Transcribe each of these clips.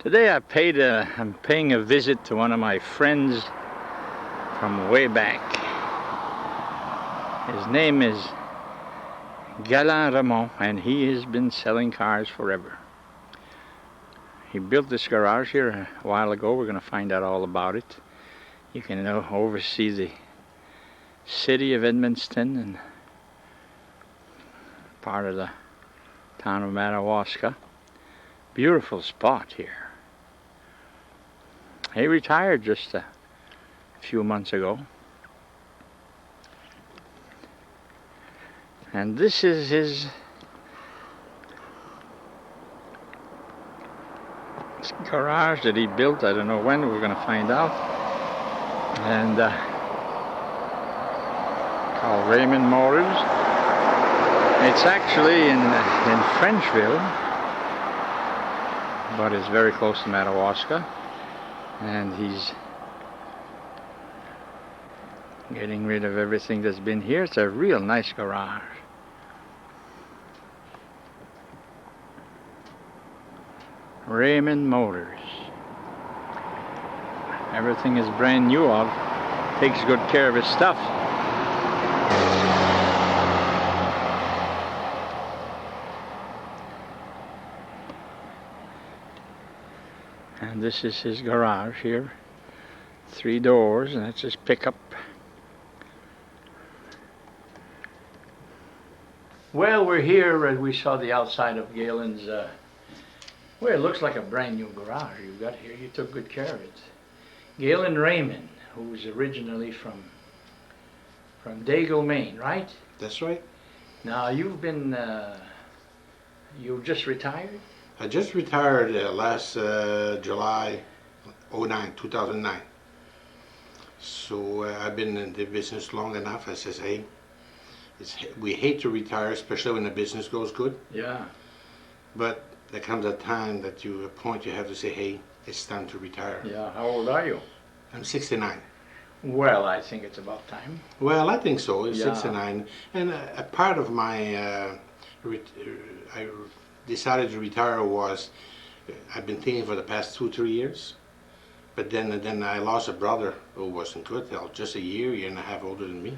Today I'm paying a visit to one of my friends from way back. His name is Gallant Raymond, and he has been selling cars forever. He built this garage here a while ago. We're going to find out all about it. You can oversee the city of Edmundston and part of the town of Madawaska. Beautiful spot here. He retired just a few months ago. And this is his garage that he built. I don't know when, we're going to find out. And called Raymond Motors. It's actually in Frenchville, but it's very close to Madawaska. And he's getting rid of everything that's been here. It's a real nice garage. Raymond Motors. Everything is brand new. Takes good care of his stuff. And this is his garage here. 3 doors, and that's his pickup. Well, we're here and we saw the outside of Gallant's, well, it looks like a brand new garage you've got here. You took good care of it. Gallant Raymond, who was originally from Dagle, Maine, right? That's right. Now you've been, you've just retired? I just retired last July 2009. So I've been in the business long enough. I says, hey, we hate to retire, especially when the business goes good. Yeah. But there comes a time that you have to say, hey, it's time to retire. Yeah. How old are you? I'm 69. Well, I think it's about time. Well, I think so. It's Yeah. 69. And a part of my I decided to retire was I've been thinking for the past 2-3 years, but then I lost a brother who was in good health, just a year and a half older than me.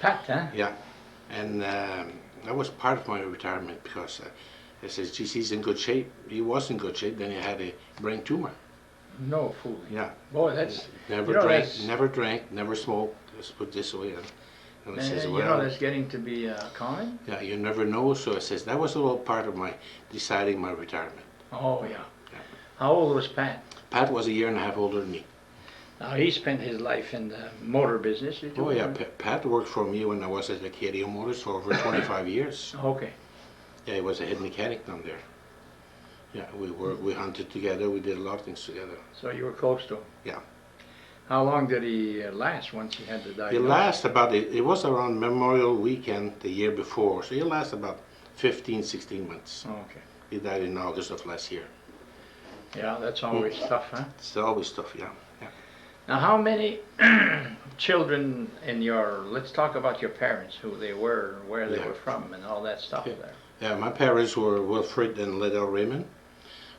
Pat, huh? Yeah, and that was part of my retirement because I said, geez, he's in good shape. He was in good shape. Then he had a brain tumor. No fooling. Yeah. Boy, that's never drank, never smoked. Let's put it this way. And it says, well, you know, that's getting to be common. Yeah, you never know. So it says that was a little part of my deciding my retirement. Oh yeah. How old was Pat? Pat was a year and a half older than me. Now he spent his life in the motor business. Did you? Oh yeah, Pat worked for me when I was at the Gallant Motors for over 25 years. Okay. Yeah, he was a head mechanic down there. Yeah, we hunted together. We did a lot of things together. So you were close to him. Yeah. How long did he last once he had the diagnosis? He lasted about, it was around Memorial Weekend the year before, so he lasted about 15, 16 months. Okay. He died in August of last year. Yeah, that's always tough, huh? It's always tough, yeah. Now how many children in your, let's talk about your parents, who they were, where they were from, and all that stuff there. Yeah, my parents were Wilfred and Liddell Raymond.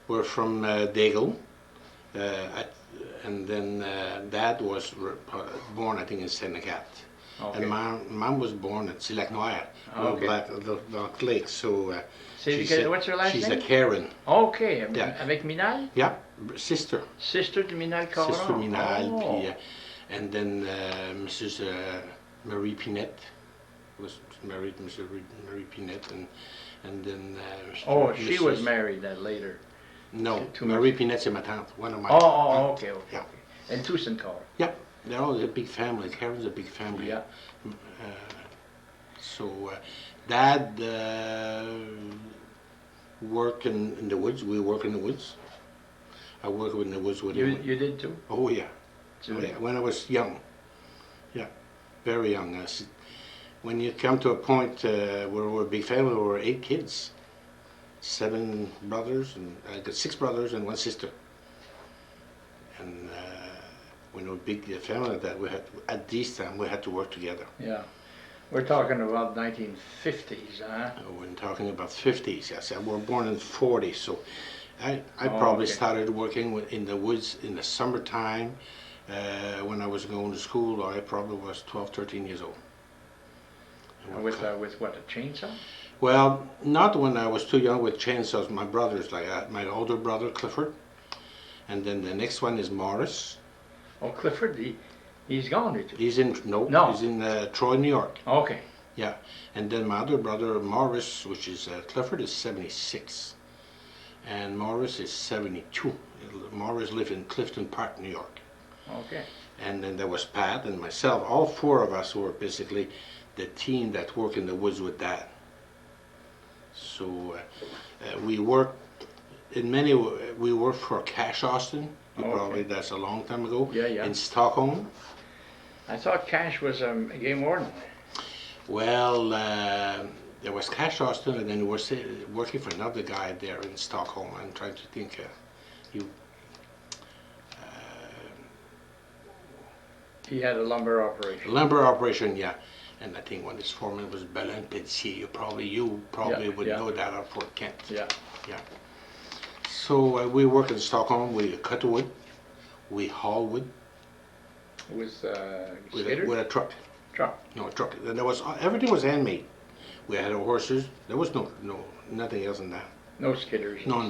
We're from Dagle. And then Dad was born, I think, in Senegat. Okay. And Mom was born at Silac Noir, Black Lake. So what's her last name? She's a Karen. Okay, yeah. Avec Minal? Yeah, sister. Sister de Minal Caron. Sister Minal, puis, and then Mrs. Marie Pinette was married to Mr. Marie Pinette, and then. She was married later. No, Marie Pinette's my tante, one of my. Okay. Yeah. And Tucson Caron. Yep, they're all a big family. Karen's a big family. Yeah. So, Dad worked in the woods. We work in the woods. I worked in the woods with him. You did too? Oh yeah. When I was young. Yeah, very young. When you come to a point where we're a big family, we were 8 kids. 7 brothers, and I got 6 brothers and 1 sister. And when we were a big family like that, we had at this time we had to work together. Yeah, we're talking about 1950s, huh? We're talking about 50s. Yes, we were born in 40, so I Oh, probably okay. started working in the woods in the summertime when I was going to school. I probably was 12, 13 years old. With what, a chainsaw? Well, not when I was too young with chainsaws. My brothers, like my older brother Clifford, and then the next one is Morris. Oh, Clifford, he's gone, did you? He's in No. he's in Troy, New York. Okay. Yeah, and then my other brother Morris, which is Clifford, is 76, and Morris is 72. Morris lived in Clifton Park, New York. Okay. And then there was Pat and myself. All four of us were basically the team that worked in the woods with Dad. So we worked in many. We worked for Cash Austin. Okay. Probably that's a long time ago. Yeah, yeah. In Stockholm. I thought Cash was a game warden. Well, there was Cash Austin, and then we were working for another guy there in Stockholm. I'm trying to think. He had a lumber operation. Lumber operation, yeah. And I think one of his foreman was Belen Petit. You probably Yeah, would yeah. know that out Fort Kent. Yeah. Yeah. So we work in Stockholm. We cut wood, we haul wood With with skidders? a truck. Truck. No, a truck. And there was everything was handmade. We had our horses. There was nothing else in that. No skidders. No.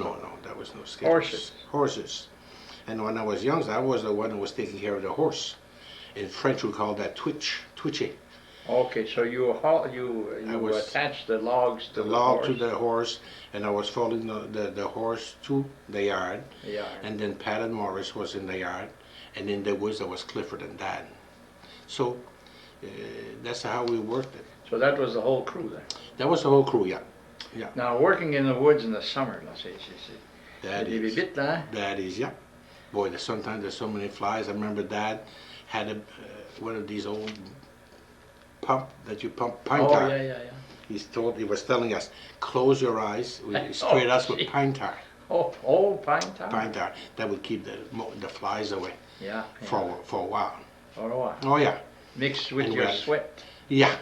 There was no skidders. Horses. Horses. And when I was young, I was the one who was taking care of the horse. In French, we call that twitchy. Okay, so you attach the logs to The the log horse? to the horse, and I was following the horse to the yard. Yeah. And then Pat and Morris was in the yard, and in the woods there was Clifford and Dad. So that's how we worked it. So that was the whole crew then? That was the whole crew, yeah. Now, working in the woods in the summer, let's say, That did you is, be bit there? that is, yeah. Boy, sometimes there's so many flies. I remember Dad had one of these old pump that you pump pine Oh, tar. yeah. He was telling us, close your eyes. We sprayed us with gee. pine tar. Oh, pine tar? Pine tar. That would keep the flies away Yeah. for a while. For a while. Oh yeah. Mixed with And your red. sweat. Yeah.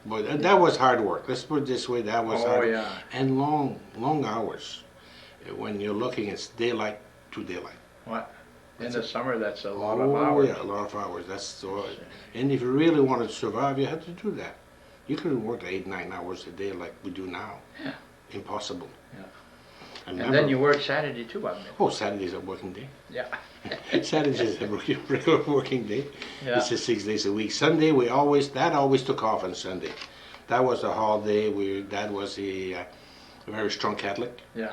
But that was hard work. Let's put it this way, that was hard. Oh, yeah. And long hours. When you're looking, it's daylight to daylight. What? In the summer, that's a lot of Oh hours. yeah, a lot of hours. That's so. And if you really wanted to survive, you had to do that. You couldn't work 8, 9 hours a day like we do now. Yeah. Impossible. Yeah. I And remember- then you work Saturday too, I bet. Oh, Saturday's a working day. Yeah. Saturday is a regular working day. Yeah. It's just 6 days a week. Sunday, Dad always took off on Sunday. That was a holiday. Dad was a very strong Catholic, Yeah.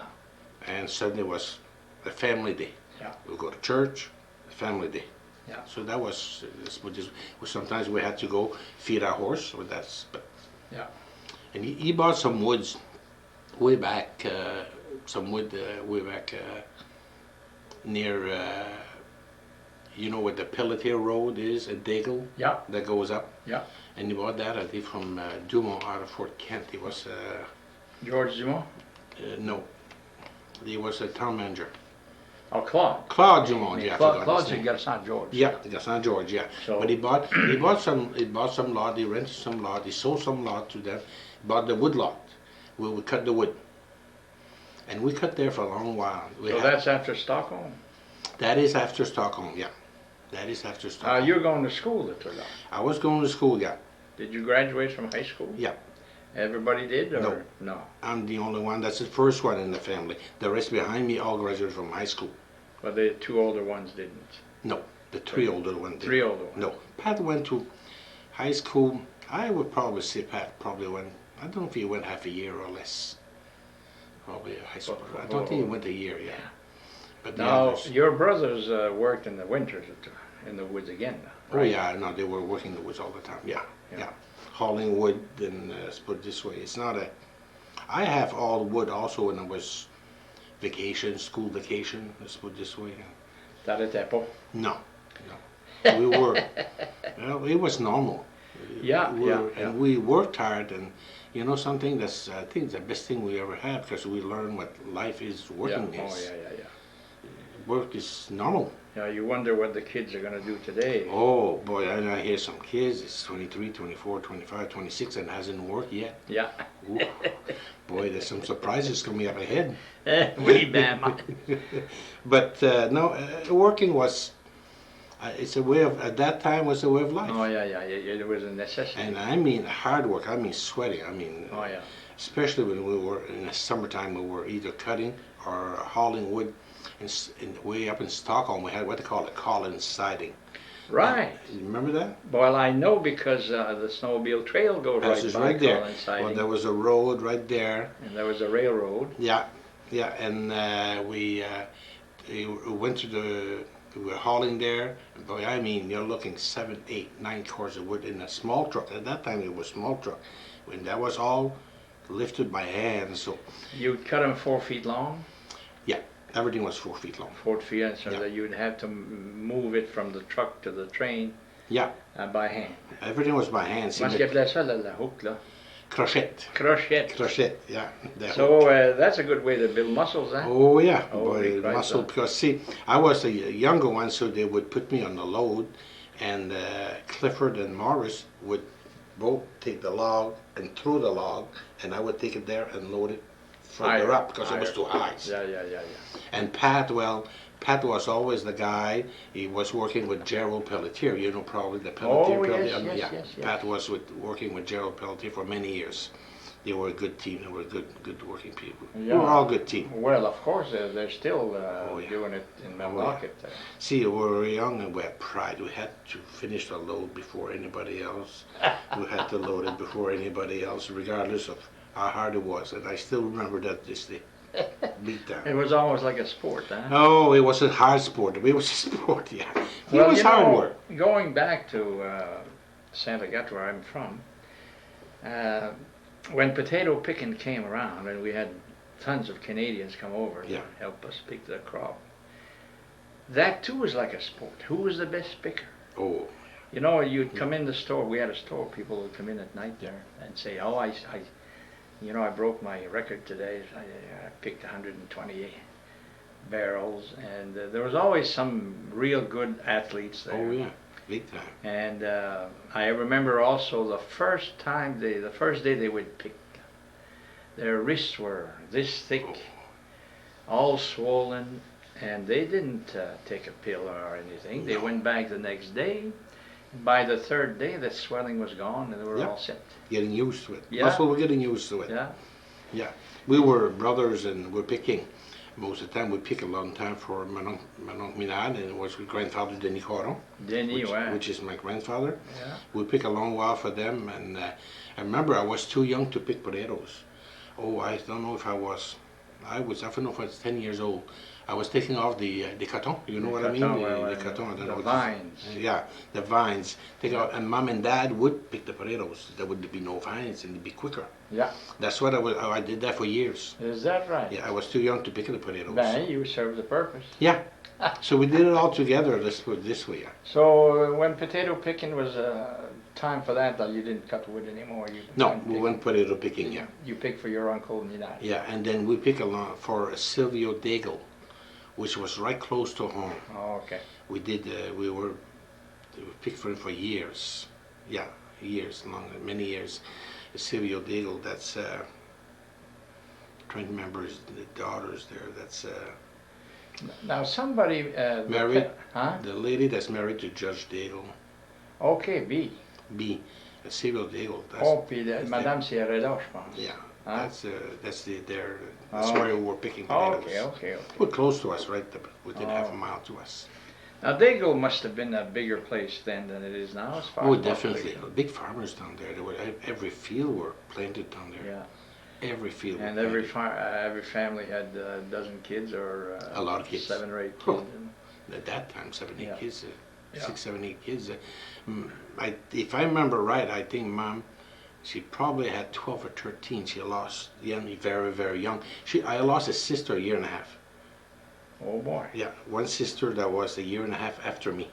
and Sunday was a family day. Yeah. We'll go to church, family day. Yeah. So that was, sometimes we had to go feed our horse, but Yeah. and he bought some woods way back, near, you know where the Pelletier Road is at Dagle? Yeah. That goes up. Yeah. And he bought that, I think, from Dumont out of Fort Kent. He was, George Dumont? no, he was a town manager. Oh, Claude. Claude Dumont, yeah. I forgot his Claude's name. in Garçon George. Yeah, that's not George, yeah. So- But he bought some lot, he rented some lot, he sold some lot to them, bought the wood lot. We would cut the wood. And we cut there for a long while. So that's after Stockholm? That is after Stockholm, yeah. That is after Stockholm. You're going to school at Turlock. I was going to school, yeah. Did you graduate from high school? Yeah. Everybody did, or no? I'm the only one, that's the first one in the family. The rest behind me all graduated from high school. But the two older ones didn't. No, the 3 older ones did. 3 older ones. No, Pat went to high school. I would probably say Pat probably went, I don't know if he went half a year or less. Probably a high school. I don't think he went a year, yeah. But the Now, others, your brothers worked in the winters in the woods again, oh right? yeah, no, they were working the woods all the time, yeah. Yeah. Hauling wood, and let's put it this way, it's not a, I have all wood also when I was vacation, school vacation, let's put it this way. Tate Tepo? No. We were, well, it was normal. Yeah, And we worked hard, and you know something, that's, I think, the best thing we ever had, because we learned what life is, working Yeah. is. Oh, yeah. work is normal. Yeah, you wonder what the kids are going to do today. Oh boy, I hear some kids, it's 23, 24, 25, 26 and hasn't worked yet. Yeah. Ooh, boy, there's some surprises coming up ahead. Oui, ben, But no, working was, it's a way of, at that time was a way of life. oh, yeah, yeah, it was a necessity. And I mean hard work, I mean sweating, I mean, Oh, yeah. especially when we were in the summertime, we were either cutting or hauling wood. Way up in Stockholm, we had what they call a Collins siding. Right. You remember that? Well, I know because the snowmobile trail goes That's right just by right there. Collins Siding. Well, there was a road right there. And there was a railroad. Yeah, yeah, and we went to we were hauling there. And boy, I mean, you're looking 7, 8, 9 cars of wood in a small truck. At that time, it was a small truck. When that was all lifted by hand, so You'd cut them 4 feet long. yeah, everything was 4 feet long. 4 feet, so Yeah. that you'd have to move it from the truck to the train. Yeah. By hand. Everything was by hand. Comment est-ce qu'il appelait ça, la hook, là? Crochet. Crochet. Crochet, yeah. So that's a good way to build muscles, huh? Oh yeah, Holy boy, Christ, muscle. Because see, I was a younger one, so they would put me on the load, and Clifford and Morris would both take the log and throw the log, and I would take it there and load it further up because it was too high. Yeah, yeah, yeah, yeah. And Pat, well, Pat was always the guy. He was working with Gerald Pelletier. You know, probably the Pelletier. Oh, yes, Pelletier. yes, Yeah. yes, yes. Pat was working with Gerald Pelletier for many years. They were a good team. They were good working people. Yeah. We were all a good team. Well, of course, they're still yeah. doing it in yeah. Melnocket. See, we were young and we had pride. We had to finish the load before anybody else. We had to load it before anybody else, regardless of how hard it was. And I still remember that this day. Beat down. It was almost like a sport, huh? No, it was a hard sport. It was a sport, yeah. Well, it was hard work. Going back to Santa Gat, where I'm from, when potato picking came around, and we had tons of Canadians come over to help us pick the crop, that too was like a sport. Who was the best picker? Oh. You know, you'd come in the store. We had a store. People would come in at night there and say, "Oh, I broke my record today. I picked 128 barrels," and there was always some real good athletes there. Oh yeah, big time. And I remember also the first day they would pick, their wrists were this thick, all swollen, and they didn't take a pill or anything. They went back the next day. By the third day, the swelling was gone, and they were all set. Getting used to it. Yeah. Muscle, we're getting used to it. Yeah. Yeah. We were brothers, and we're picking. Most of the time, we pick a long time for Manon Minad, and it was with grandfather Denis Coron, which is my grandfather. Yeah. We pick a long while for them, and I remember I was too young to pick potatoes. Oh, I don't know if I don't know if I was 10 years old. I was taking off the coton, you know what I mean? The coton, I don't know. The vines. Yeah, the vines. Take out, and mom and dad would pick the potatoes. There would be no vines, and it'd be quicker. Yeah. That's what I did that for years. Is that right? Yeah, I was too young to pick the potatoes. Ben, you served the purpose. Yeah. So we did it all together this way. Yeah. So when potato picking was time for that, you didn't cut wood anymore. No, we went potato picking. Yeah. You picked for your uncle Minad. Yeah, and then we pick along for Silvio Daigle, which was right close to home. Oh, okay. We did. We picked for him for years. Yeah, years, many years. Silvio Daigle. That's trying to remember the daughters there. That's now somebody married. Huh? The lady that's married to Judge Daigle. Okay, B. B. Silvio Daigle. Puis Madame Sierra, je pense. Yeah. Huh? That's where we were picking potatoes. Okay. We're close to us, right? Within half a mile to us. Now Daigle must have been a bigger place then than it is now, as far Oh, as definitely. Big farmers down there. There were every field were planted down there. Yeah. Every field. And every family had a dozen kids or a lot of kids. 7 or 8 kids. Oh. At that time, 7, 8 kids. 6, 7, 8 kids. If I remember right, I think Mom, she probably had 12 or 13. She lost very, very young. I lost a sister a year and a half. Oh boy. Yeah, one sister that was a year and a half after me.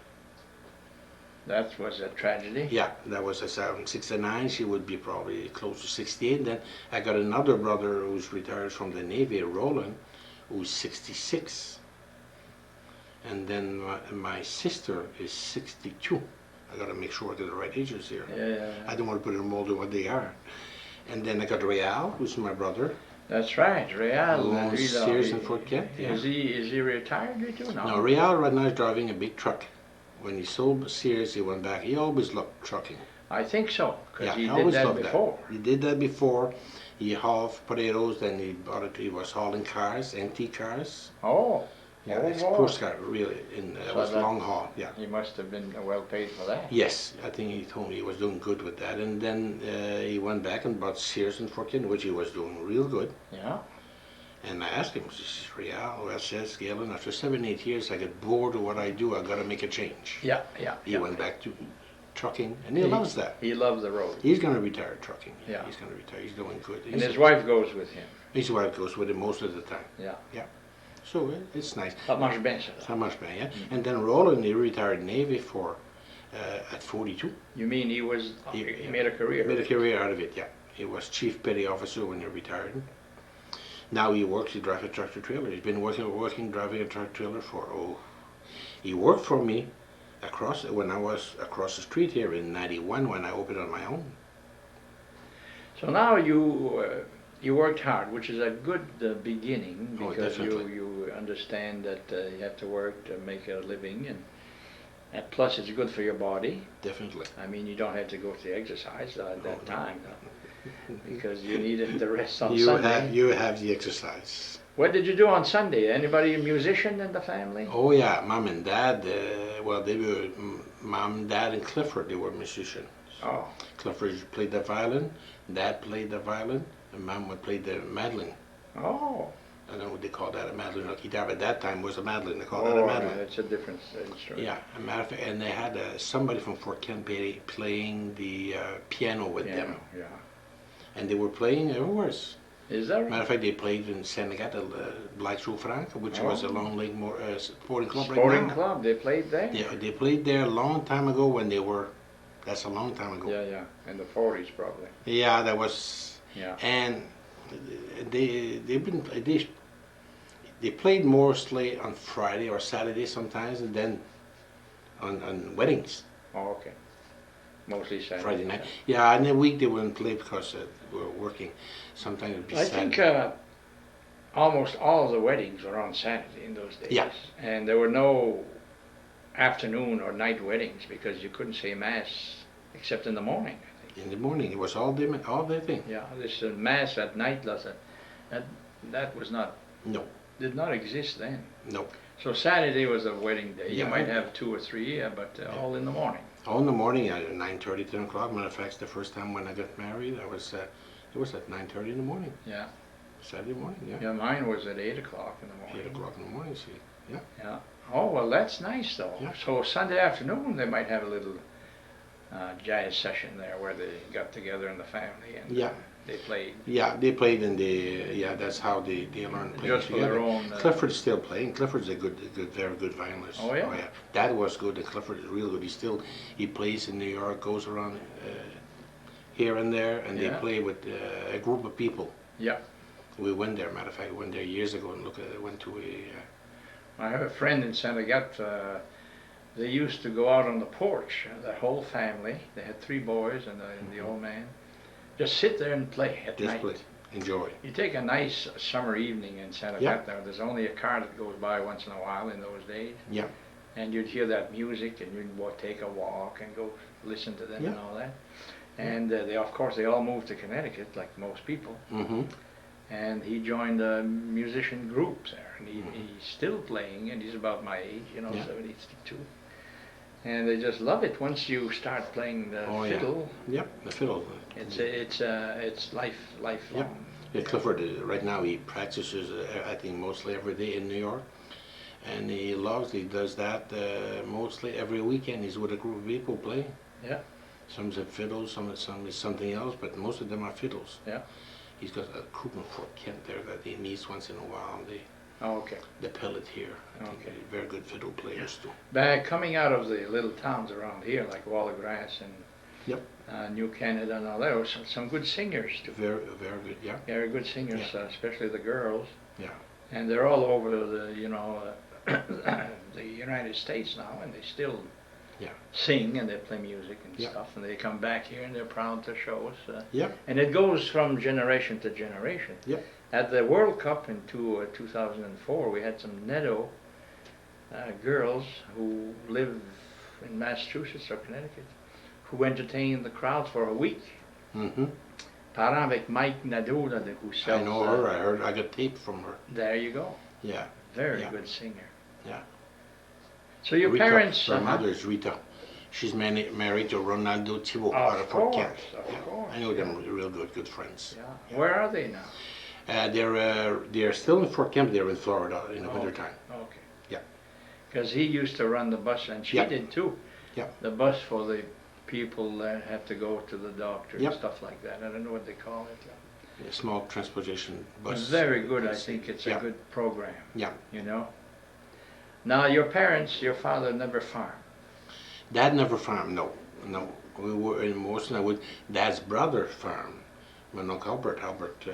That was a tragedy. Yeah, that was 69. She would be probably close to 68. Then I got another brother who's retired from the Navy, Roland, who's 66. And then my sister is 62. I got to make sure they're the right ages here. Yeah. I don't want to put them older than what they are. And then I got Real, who's my brother. That's right, Real. Owns Sears in Fort Kent. Yeah. Is he retired? You do? No, Real right now is driving a big truck. When he sold Sears, he went back. He always loved trucking. I think so, because Yeah, he did that loved before. He did that before. He hauled potatoes, then he bought it. He was hauling cars, empty cars. Oh. Yeah, Oh, it's boy. postcard really. It So was that- long haul. Yeah. He must have been well paid for that. Yes, I think he told me he was doing good with that. And then he went back and bought Sears and Fort Kent, which he was doing real good. Yeah. And I asked him, "This is Real." Well, says Gallant, after 7-8 years, I get bored of what I do. I got to make a change. Yeah. He went back to trucking, and he loves that. He loves the road. He's going to retire trucking. Yeah. He's going to retire. He's doing good. And his wife goes with him. His wife goes with him most of the time. Yeah. So it's nice. That much better. How much better, yeah. And then Roland, he retired Navy for at 42. You mean he made a career? Made a career out of it, yeah. He was chief petty officer when he retired. Now he works. He drives a tractor trailer. He's been working driving a tractor trailer for He worked for me when I was across the street here in '91 when I opened on my own. So now you worked hard, which is a good beginning, Oh, because definitely. you understand that you have to work to make a living, and plus it's good for your body. Definitely. I mean, you don't have to go to exercise at that time, because you needed the rest on Sunday. You have the exercise. What did you do on Sunday? Anybody a musician in the family? Oh yeah, mom and dad. They were mom, dad, and Clifford. They were musicians. Oh, Clifford played the violin. Dad played the violin, and mom would play the mandolin. oh, I don't know what they call that, a mandolin or guitar, but at that time was a mandolin. They called it oh, a mandolin. it's a different instrument. Yeah, a matter of fact, and they had somebody from Fort Kent playing the piano with them, Yeah. and they were playing everywhere. Is that right? Matter of fact, they played in Saint Agatha, Black True Frank, which was a Long Lake sporting club right Sporting now. club, they played there? Yeah, they played there a long time ago when they were. That's a long time ago. Yeah, in the 40s probably. Yeah, that was. Yeah. And they played mostly on Friday or Saturday sometimes, and then on weddings. Oh, okay. Mostly Saturday. Friday night. Yeah, and the week they wouldn't play because we were working. Sometimes it'd be I Saturday. think almost all the weddings were on Saturday in those days. Yeah. And there were no afternoon or night weddings, because you couldn't say Mass except in the morning, I think. In the morning, it was all day thing. Yeah, this Mass at night, that was not, No, did not exist then. no. So Saturday was a wedding day. You Yeah. might have 2 or 3, but all in the morning. All in the morning at 9:30, 10 o'clock. Matter of fact, the first time when I got married, it was at 9:30 in the morning. Yeah. Saturday morning, yeah. Yeah, mine was at 8 o'clock in the morning. 8 o'clock in the morning, see. Yeah. Oh, well, that's nice, though. Yeah. So Sunday afternoon, they might have a little jazz session there where they got together in the family and Yeah. they played. Yeah, they played and that's how they learned playing Just for their together. own. Clifford's still playing. Clifford's a very good violinist. Oh, yeah? Dad was good, and Clifford is real good. He plays in New York, goes around here and there, and they Yeah. play with a group of people. Yeah. We went there. Matter of fact, we went there years ago and went to a. I have a friend in Saint Agatha. They used to go out on the porch, the whole family. They had 3 boys and the old man. Just sit there and play at Just night. play, enjoy. You take a nice summer evening in Santa Yeah. Agatha. There's only a car that goes by once in a while in those days. Yeah. And you'd hear that music, and you'd take a walk and go listen to them and Yeah. all that. And of course, they all moved to Connecticut, like most people. Mm-hmm. And he joined a musician group there, and he's still playing, and he's about my age, Yeah. 72. And they just love it once you start playing the fiddle. Yeah. Yep, the fiddle. It's lifelong. Yeah, Clifford, right now he practices, I think, mostly every day in New York. And he does that mostly every weekend. He's with a group of people playing. Yeah. Some's a fiddle, some is something else, but most of them are fiddles. Yeah. He's got a group in Fort Kent there that he meets once in a while. Oh, okay. The pellet here. I think Okay. they're very good fiddle players too. Back coming out of the little towns around here, like Wallagrass and Yep. New Canada and all that, there were some good singers too. Very, very good, yeah. Very good singers, Yeah. especially the girls. Yeah. And they're all over the United States now, and they still Yeah. sing and they play music and Yeah. stuff, and they come back here and they're proud to show us. Yeah. And it goes from generation to generation. Yeah. At the World Cup in 2004, we had some Neto girls who live in Massachusetts or Connecticut who entertained the crowd for a week. Mm-hmm. Parent avec Mike Nadeau, who sells. I know her. I got tape from her. There you go. Yeah. Very Yeah. good singer. Yeah. So your Rita, parents. her mother is Rita. She's married to Ronaldo Thibault out Of of Fort course, Kent. of Yeah. course. I know them real good friends. Yeah. Yeah. Where are they now? They're still in Fort Kent. They're in Florida in the Oh, wintertime. Okay. Yeah. Because he used to run the bus, and she Yeah. did too. Yeah. The bus for the people that have to go to the doctor Yep. and stuff like that. I don't know what they call it. A small transportation bus. Very good. I think it's Yeah. a good program. Yeah. You know. Now your parents, your father never farmed. Dad never farmed. No. We were in Morrison with Dad's brother farm. My Uncle Albert,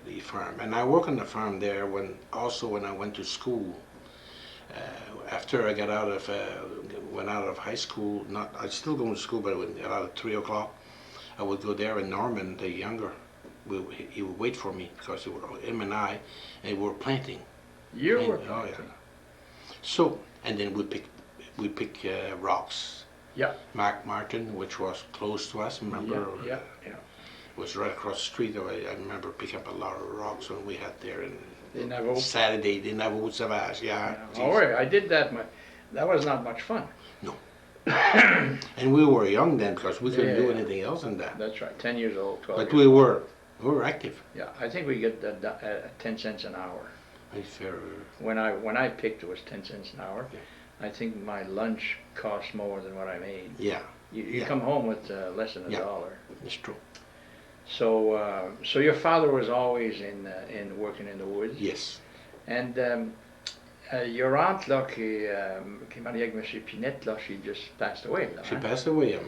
the farm, and I worked on the farm there when I went to school. After I went out of high school, I was still going to school, but when out at 3 o'clock, I would go there, and Norman, the younger, he would wait for me because him and we were planting. You were Oh planting. yeah. So, and then we pick rocks. Yeah. Mark Martin, which was close to us, remember? Yeah. Was right across the street. I remember picking up a lot of rocks when we had there. And They never. Saturday, they never would savage. Yeah. Oh, yeah, I did that. That was not much fun. No. And we were young then because we couldn't do Yeah. anything else than that. That's right. 10 years old, 12 But years we old. were active. Yeah, I think we get 10 cents an hour. I fair. When I picked, it was 10 cents an hour. Yeah. I think my lunch cost more than what I made. Yeah, You Yeah. come home with less than Yeah. $1. it's true. So your father was always in working in the woods. Yes. And your aunt, là, qui est mariée avec Monsieur Pinette, là, she just passed away. Là, She hein? passed away.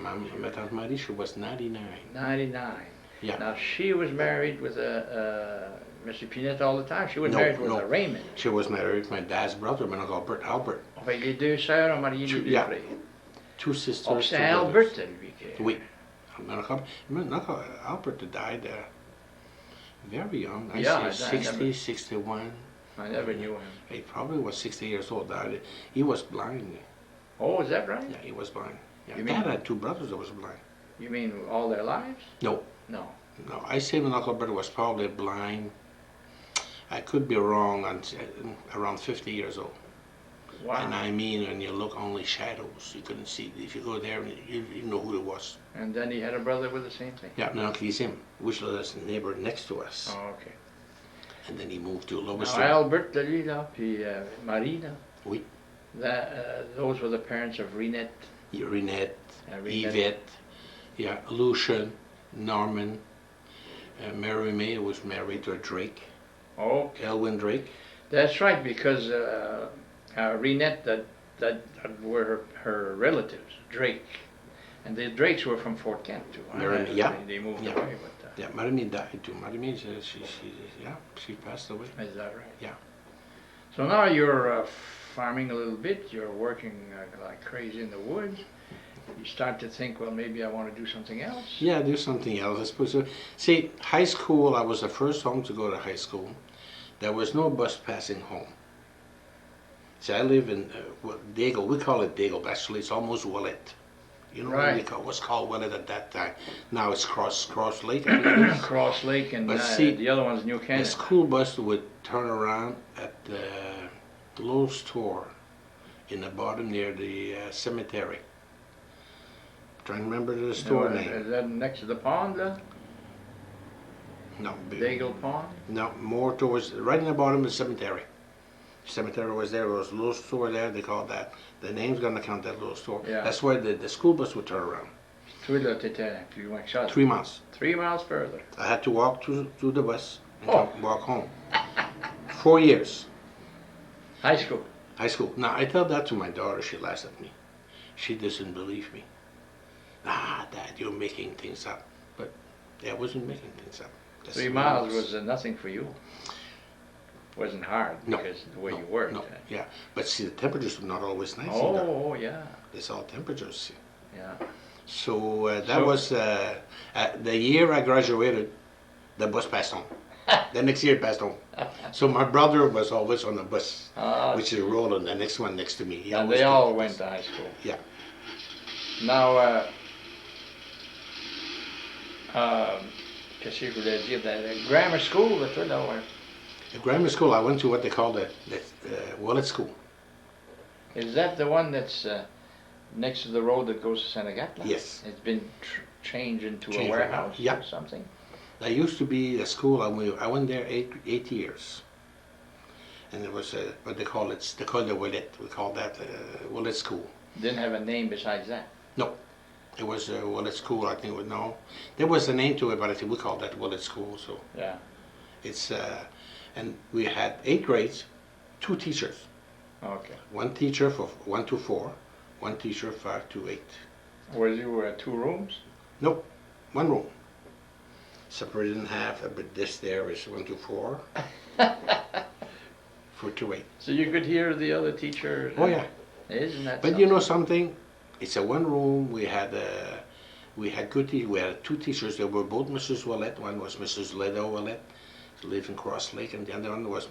My Tante Marie, she was 99. 99. Yeah. Now she was married with Monsieur Pinette all the time. She was No, married with no. a Raymond. She was married with my dad's brother, my Uncle Albert. Enfin, les deux sœurs ont marié les deux Yeah. frères. Two sisters. Oh, two c'est brothers. Albert, lui. Oui. My Uncle Albert died very young. I Yeah, say I 60, never- 61. I never knew him. He probably was 60 years old. Died. He was blind. Oh, is that right? Yeah, he was blind. Yeah. You Dad mean- had two brothers that was blind. You mean all their lives? No. No. No, I say my Uncle Albert was probably blind. I could be wrong, around 50 years old. Wow. And I mean, when you look, only shadows. You couldn't see. If you go there, you know who it was. And then he had a brother with the same thing? Yeah, my uncle is him, which was the neighbor next to us. Oh, okay. And then he moved to Now, Lowestoft. Albert, lui, là, puis Marie, là, Oui. those were the parents of Renette. Renette, Renette. Yvette, yeah, Lucian, Norman, Mary May was married to Drake, Oh, Elwin Drake. that's right, because Renette, that were her relatives, Drake. And the Drakes were from Fort Kent, too. Huh? Mary- yeah. They moved Yeah. away, but... Yeah, Marimie died too. Marimie, she passed away. Is that right? Yeah. So now you're farming a little bit, you're working like crazy in the woods. You start to think, well, maybe I want to do something else. Yeah, do something else. I suppose. See, high school, I was the first home to go to high school. There was no bus passing home. See, I live in Dagle. We call it Dagle, but actually it's almost Willett. You know Right. what's called Willett at that time. Now it's Cross Lake. I think it is. Cross Lake and But see, the other one's New The Canada. school bus would turn around at the little store in the bottom near the cemetery. Trying to remember the store name. Is that next to the pond, No, Dagle Pond? no, more towards right in the bottom of the cemetery. Cemetery was there. There was a little store there. They called that. The name's gonna count that little store. Yeah. That's where the school bus would turn around. Toi, là, t'étais plus loin que ça. 3 miles. 3 miles further. I had to walk to the bus and Oh. walk home. 4 years. High school. High school. Now, I tell that to my daughter. She laughs at me. She doesn't believe me. Ah, Dad, you're making things up. But I wasn't making things up. That's 3 what it miles was nothing for you. Wasn't hard No, because the way no, you worked. no, yeah. But see, the temperatures were not always nice Oh, either. oh, yeah, It's all temperatures. See. yeah. So that So- was the year I graduated. The bus passed on. The next year it passed on. So my brother was always on the bus, Ah, which is rolling. The next one next to me. He and always they took all the went bus. to high school. Yeah. Now, qu'est-ce que je voulais dire? The grammar school, toi, là, ouais. The grammar school, I went to what they call the Wallet School. Is that the one that's next to the road that goes to St. Agathe? Yes. It's been changed into Changed a warehouse yeah. or something? That used to be a school. I went there eight years. And it was what they call it. They call it the Wallet. We call that Wallet School. Didn't have a name besides that? No. It was Wallet School, I think. No. There was a name to it, but I think we called that Wallet School. So Yeah. it's and we had 8 grades, 2 teachers. Okay. One teacher for 1 to 4, one teacher 5 to 8. Was you 2 rooms? Nope, 1 room. Separated in half, but this there is 1 to 4, 4 to 8. So you could hear the other teacher? Oh yeah. Isn't that But you know something? It's a 1 room. We had good teachers. We had 2 teachers. They were both Mrs. Wallet. One was Mrs. Ledo Wallet, who lived in Cross Lake, and the other one was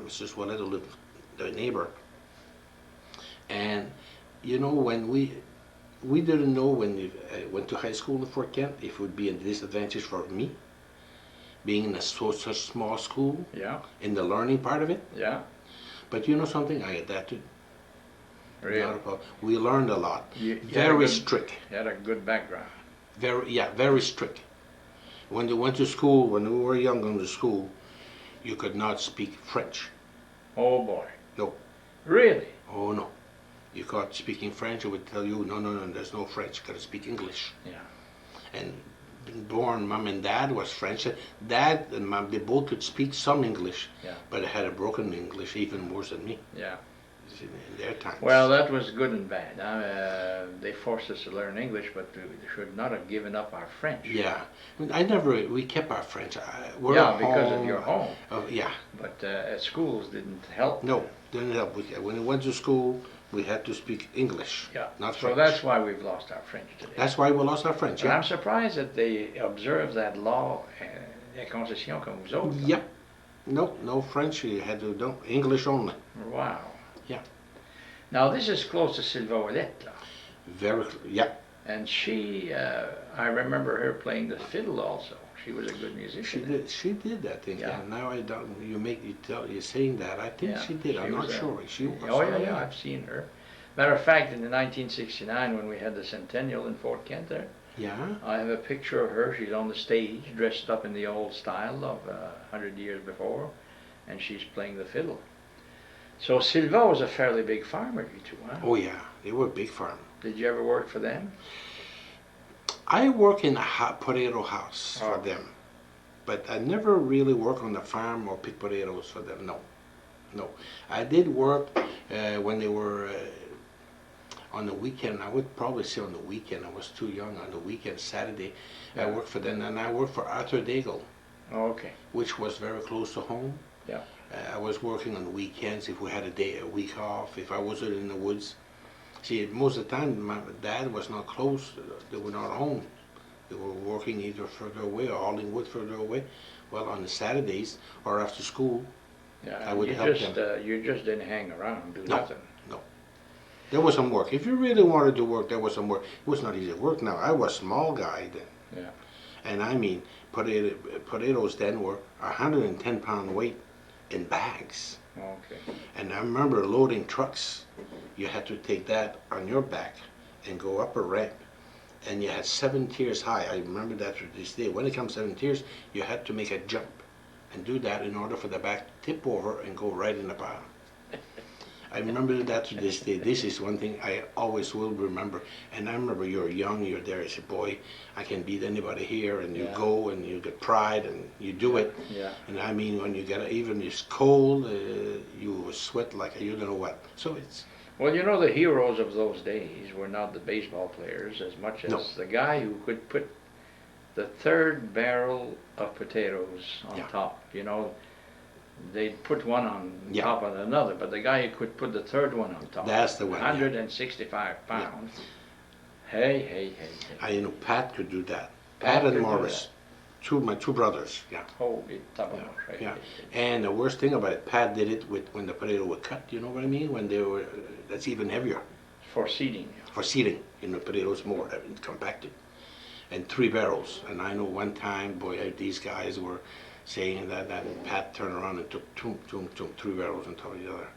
Mrs. Wallet, who lived the neighbor. And you know, when we didn't know when we went to high school in Fort Kent if it would be a disadvantage for me, being in such small school, Yeah, in the learning part of it. yeah. But you know something? I adapted. Really? Not a problem. We learned a lot. You had a Very good- strict. You had a good background. Very strict. When they went to school, when we were young going to school, you could not speak French. Oh boy. No. Really? Oh no. You caught speaking French, it would tell you, no, there's no French, you gotta speak English. Yeah. And being born, mom and dad was French. Dad and mom, they both could speak some English, Yeah. but they had a broken English, even worse than me Yeah. in their times. Well, that was good and bad. They forced us to learn English, but we should not have given up our French. Yeah, we kept our French. We're Yeah, at because home. of your home. Yeah, But at schools didn't help. no, didn't help. When we went to school, we had to speak English, Yeah. not So French. that's why we've lost our French today. That's why we lost our French, But yeah. I'm surprised that they observe that law, la concession comme vous autres. Yep. No French, you had to do English only. Wow. Yeah. Now this is close to Sylva Ouellette, là. Yeah. And she, I remember her playing the fiddle also. She was a good musician. She did that thing. Yeah. Yeah. Now I don't. You're saying that. I think Yeah, she did. I'm not was, sure. She was. Oh yeah, I've seen her. Matter of fact, in the 1969 when we had the centennial in Fort Kent there, Yeah. I have a picture of her. She's on the stage, dressed up in the old style of 100 years before, and she's playing the fiddle. So Sylva was a fairly big farmer, you two, huh? Oh yeah. They were a big farm. Did you ever work for them? I work in a potato house for Oh. them, but I never really work on the farm or pick potatoes for them. No. I did work when they were on the weekend. I would probably say on the weekend. I was too young. On the weekend, Saturday, I Yeah. worked for them, and I worked for Arthur Daigle, Oh, okay. which was very close to home. Yeah. I was working on the weekends if we had a week off, if I wasn't in the woods. See, most of the time, my dad was not close. They were not home. They were working either further away or hauling wood further away. Well, on the Saturdays or after school, Yeah. I would you help just, you just didn't hang around, do No. nothing. there was some work. If you really wanted to work, there was some work. It was not easy work now. I was a small guy then. Yeah. And I mean, potatoes then were 110-pound weight in bags. Okay. And I remember loading trucks. You had to take that on your back and go up a ramp. And you had 7 tiers high. I remember that to this day. When it comes 7 tiers, you had to make a jump and do that in order for the back to tip over and go right in the bottom. I remember that to this day. This is one thing I always will remember. And I remember you're young, you're there, you say, boy, I can beat anybody here. And you Yeah. go and you get pride and you do it. Yeah. And I mean, when you get, even it's cold, you sweat like you don't know what. So it's, Well, you know, the heroes of those days were not the baseball players as much as No. the guy who could put the third barrel of potatoes on Yeah. top. You know, they'd put one on Yeah. top of another, but the guy who could put the third one on top. That's the one. 165 pounds. Hey, hey, hey, hey. You know, Pat could do that. Pat and could do Morris, my two brothers. Yeah. Holy top Yeah, right. yeah. And the worst thing about it, Pat did it with when the potato were cut. You know what I mean? When they were, that's even heavier For seeding. for seeding. You know, potatoes more compacted. And 3 barrels. And I know one time, boy, these guys were saying that Pat turned around and took 3 barrels on top of the other.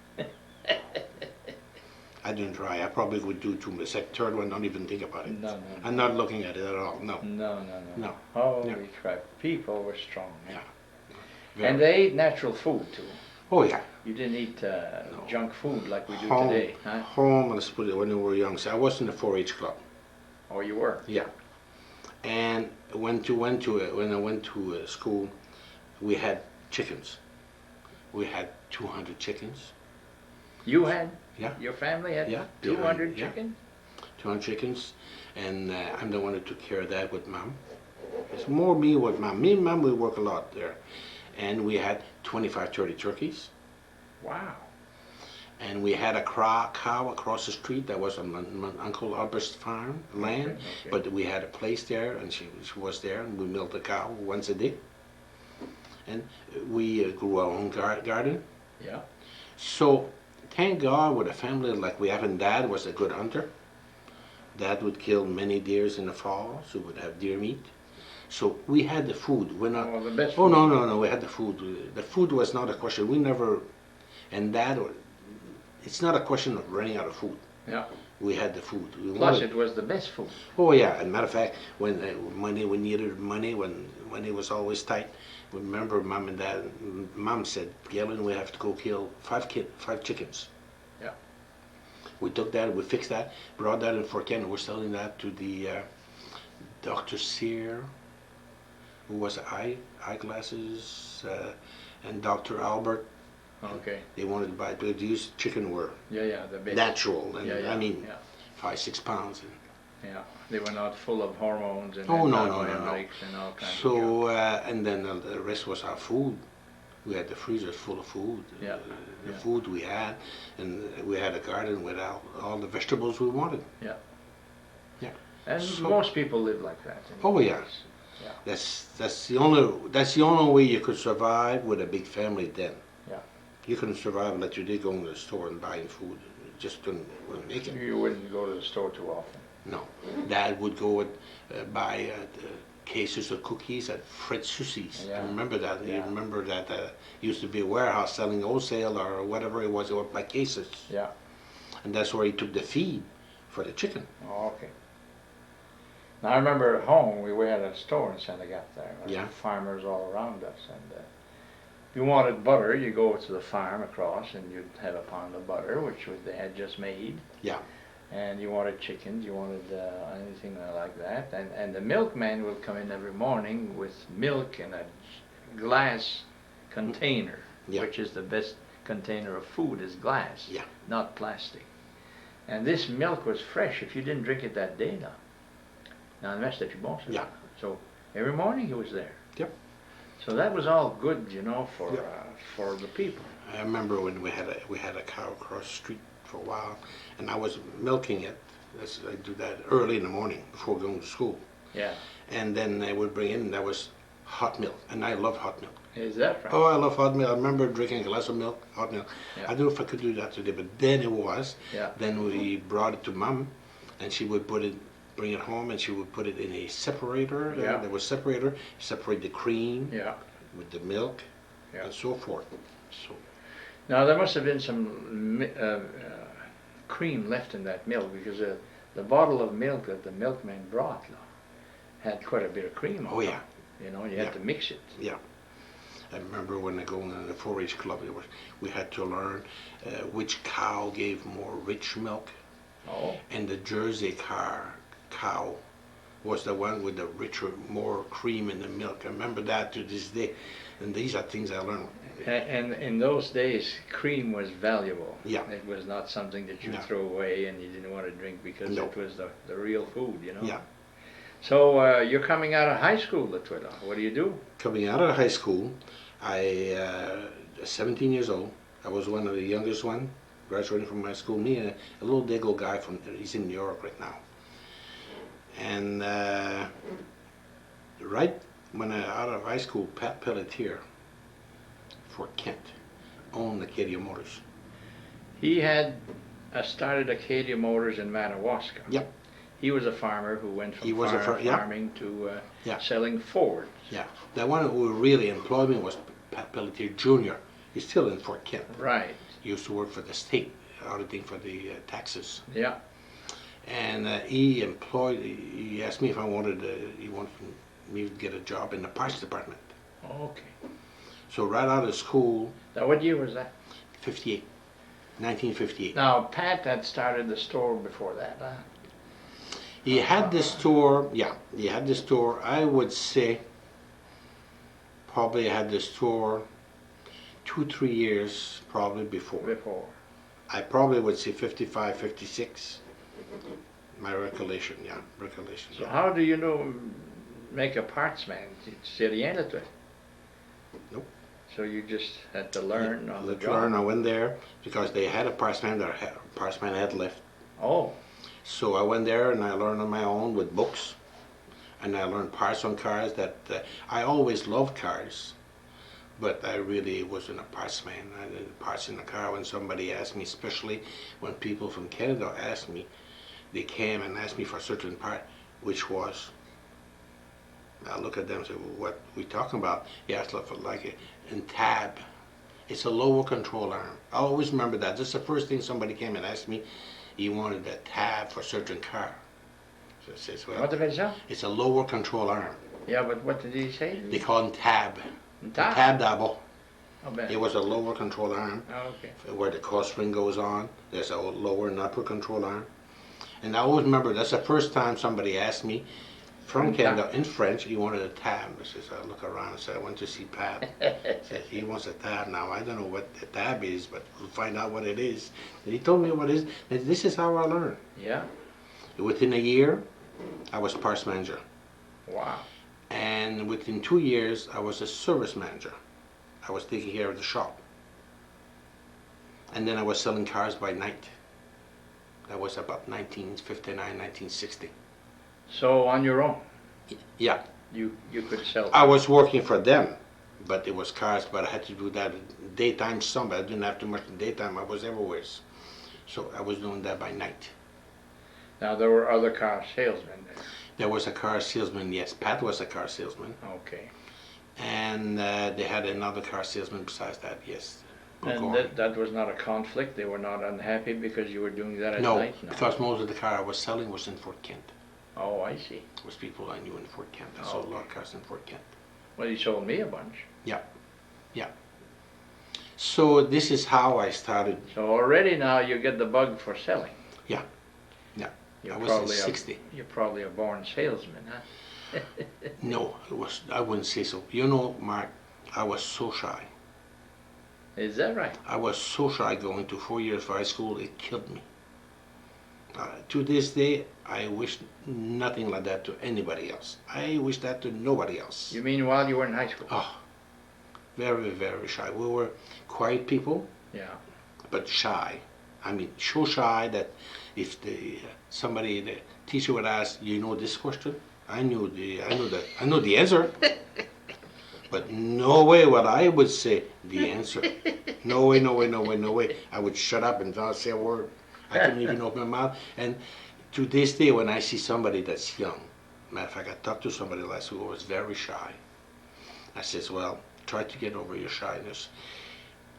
I didn't try. I probably would do 2. The third one, don't even think about it. No. I'm not looking at it at all. No. No. Holy crap. People were strong, man. Very. And they ate natural food too. Oh yeah. You didn't eat junk food like we do Home, today, huh? Home, let's put it when we were young. So I was in the 4-H club. Oh, you were? Yeah. And when I went to school, we had chickens. We had 200 chickens. You had? Yeah. Your family had Yeah. 200 Yeah. chickens? 200 chickens, and I'm the one who took care of that with Mom. It's more me with Mom. Me and Mom, we work a lot there. And we had 25, 30 turkeys. Wow. And we had a cow across the street that was on my Uncle Albert's farm land. Okay. But we had a place there, and she was there, and we milked the cow once a day. And we grew our own garden. Yeah. So, thank God, with a family like we have, and Dad was a good hunter. Dad would kill many deers in the fall, so we would have deer meat. So we had the food. We're not. Oh, the best Oh food. no! We had the food. The food was not a question. We never, and Dad, it's not a question of running out of food. Yeah. We had the food. Plus, it was the best food. Oh yeah. As a matter of fact, when we needed money, when money was always tight, remember Mom and Dad. Mom said, "Gallant, we have to go kill 5 chickens." Yeah. We took that, we fixed that, brought that in Fort Canada. We're selling that to the Dr. Sear, who was eyeglasses, and Dr. Albert. Okay. They wanted to buy, but these chicken were Yeah, the best. natural, and Yeah. I mean, Yeah. 5, 6 pounds. Yeah. They were not full of hormones and Oh, no. antibiotics and all kinds of So, and then the rest was our food. We had the freezers full of food. Yeah. The food we had, and we had a garden with all the vegetables we wanted. Yeah. Yeah. And So- most people live like that. Oh yeah. Yeah. That's the only way you could survive with a big family then. Yeah. You couldn't survive unless you did go to the store and buying food. You just wouldn't make it. You wouldn't go to the store too often. No. Dad would go and buy the cases of cookies at Fred Susie's. Yeah. I remember that. Yeah. You remember that used to be a warehouse selling wholesale or whatever it was by cases. Yeah. And that's where he took the feed for the chicken. Oh, okay. Now I remember at home we had a store in Santa Gata there. There Yeah. were farmers all around us, and if you wanted butter, you go to the farm across, and you'd have a pound of butter, which they had just made. Yeah. And you wanted chickens, you wanted anything like that, and the milkman will come in every morning with milk in a glass container, Yeah. which is the best container of food is glass, Yeah. not plastic. And this milk was fresh if you didn't drink it that day now. Now the rest of you bought it. Yeah. So every morning he was there. Yep. So that was all good, you know, for Yep. for the people. I remember when we had a cow across the street for a while, and I was milking it. I do that early in the morning before going to school. Yeah. And then they would bring in, that was hot milk, and I love hot milk. Is that right? Oh, I love hot milk. I remember drinking a glass of milk, hot milk. Yeah. I don't know if I could do that today, but then it was. Yeah. Then we brought it to Mom, and she would bring it home, and she would put it in a separator. Yeah. There was separator, separate the cream Yeah. with the milk, Yeah. and so forth. So. Now there must have been some cream left in that milk, because the bottle of milk that the milkman brought had quite a bit of cream on Oh it. yeah. You know, you had Yeah. to mix it. Yeah. I remember when I go in the 4-H club, we had to learn which cow gave more rich milk, Oh. and the Jersey cow was the one with the richer, more cream in the milk. I remember that to this day, and these are things I learned. And in those days, cream was valuable. Yeah. It was not something that you No. throw away and you didn't want to drink, because No. it was the real food, you know. Yeah. So you're coming out of high school, Latwila. What do you do? Coming out of high school, I 17 years old. I was one of the youngest one, graduating from my school. Me and a little Dago guy he's in New York right now. And right when I out of high school, Pat Pelletier, Fort Kent, owned Acadia Motors. He had started Acadia Motors in Madawaska. Yep. He was a farmer who went from farming to selling Fords. Yeah. The one who really employed me was Pat Pelletier Jr. He's still in Fort Kent. Right. He used to work for the state, auditing for the taxes. Yeah. And he asked me if he wanted me to get a job in the parts department. Okay. So right out of school. Now, what year was that? 1958. Now, Pat had started the store before that, huh? He had this store, he had this store, I would say, probably had this store 2-3 years probably before. I probably would say 55, 56. My recollection. So how do you make a parts man? C'est rien de tout. Nope. So you just had to learn on the job? Learn. I went there because they had a parts man had left. Oh. So I went there and I learned on my own with books. And I learned parts on cars that I always loved cars. But I really wasn't a parts man. I did parts in the car when somebody asked me, especially when people from Canada asked me, they came and asked me for a certain part, which was, I look at them and say, well, what are we talking about? He asked for like a tab. It's a lower control arm. I always remember that. That's the first thing somebody came and asked me. He wanted a tab for a certain car. So I says, well, what did they say? It's a lower control arm. Yeah, but what did he say? They call him tab. Tab double. Oh, it was a lower control arm. Oh, okay. Where the cross ring goes on. There's a lower and upper control arm. And I always remember that's the first time somebody asked me from Canada in French, he wanted a tab. I says, I look around and said, I went to see Pat. Said, he wants a tab now. I don't know what the tab is, but we'll find out what it is. And he told me what it is. And this is how I learned. Yeah. Within a year, I was parts manager. Wow. And within 2 years, I was a service manager. I was taking care of the shop. And then I was selling cars by night. That was about 1959, 1960. So on your own? Yeah. You could sell cars. I was working for them, but it was cars, but I had to do that daytime some, but I didn't have too much in daytime. I was everywhere. So I was doing that by night. Now there were other car salesmen there. There was a car salesman, yes. Pat was a car salesman. Okay. And they had another car salesman besides that, yes. And that was not a conflict? They were not unhappy because you were doing that at night? No, because most of the car I was selling was in Fort Kent. Oh, I see. It was people I knew in Fort Kent. I sold a lot of cars in Fort Kent. Well, you sold me a bunch. Yeah, yeah. So this is how I started. So already now you get the bug for selling. Yeah, yeah. You're I was in 60. You're probably a born salesman, huh? No, I wouldn't say so. You know, Mark, I was so shy. Is that right? I was so shy going to 4 years of high school, it killed me. To this day, I wish nothing like that to anybody else. I wish that to nobody else. You mean while you were in high school? Oh, very, very shy. We were quiet people, yeah, but shy. I mean, so shy that if the teacher would ask, you know this question? I know the answer. But no way would I would say the answer. No way, no way, no way, no way. I would shut up and not say a word. I couldn't even open my mouth. And to this day, when I see somebody that's young, matter of fact, I talked to somebody last week who was very shy. I says, well, try to get over your shyness.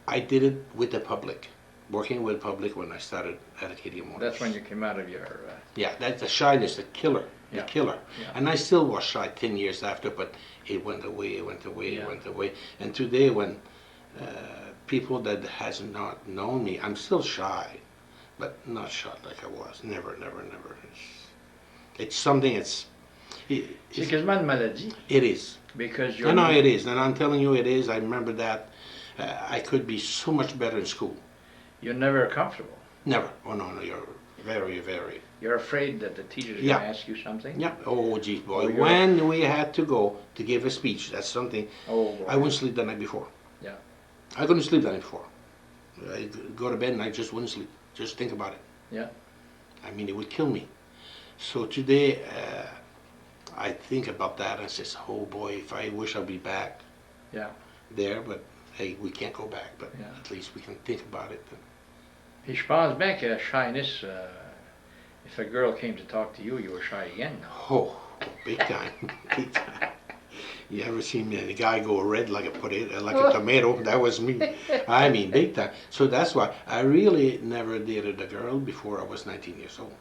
I did it with the public, working with the public when I started at Acadia Motors. That's when you came out of your... Yeah, that's the shyness, the killer. The killer. Yeah. And I still was shy 10 years after, but it went away, it went away, it went away. And today when people that has not known me, I'm still shy, but not shy like I was. Never, never, never. It's something, C'est quasiment une maladie. It is. Because you're... No, it is. And I'm telling you it is. I remember that. I could be so much better in school. You're never comfortable. Never. Oh, no, you're very, very... You're afraid that the teacher's going to ask you something? Yeah. Oh, geez, boy. When we had to go to give a speech, that's something. Oh, boy. I wouldn't sleep the night before. Yeah. I couldn't sleep the night before. I'd go to bed and I just wouldn't sleep. Just think about it. Yeah. I mean, it would kill me. So today, I think about that and says, oh boy, if I wish I'd be back Yeah. there, but hey, we can't go back, but Yeah. at least we can think about it. Puis je pense bien que shyness, if a girl came to talk to you, you were shy again. Oh, big time, big time. You ever seen the guy go red like a tomato? That was me. I mean, big time. So that's why I really never dated a girl before I was 19 years old.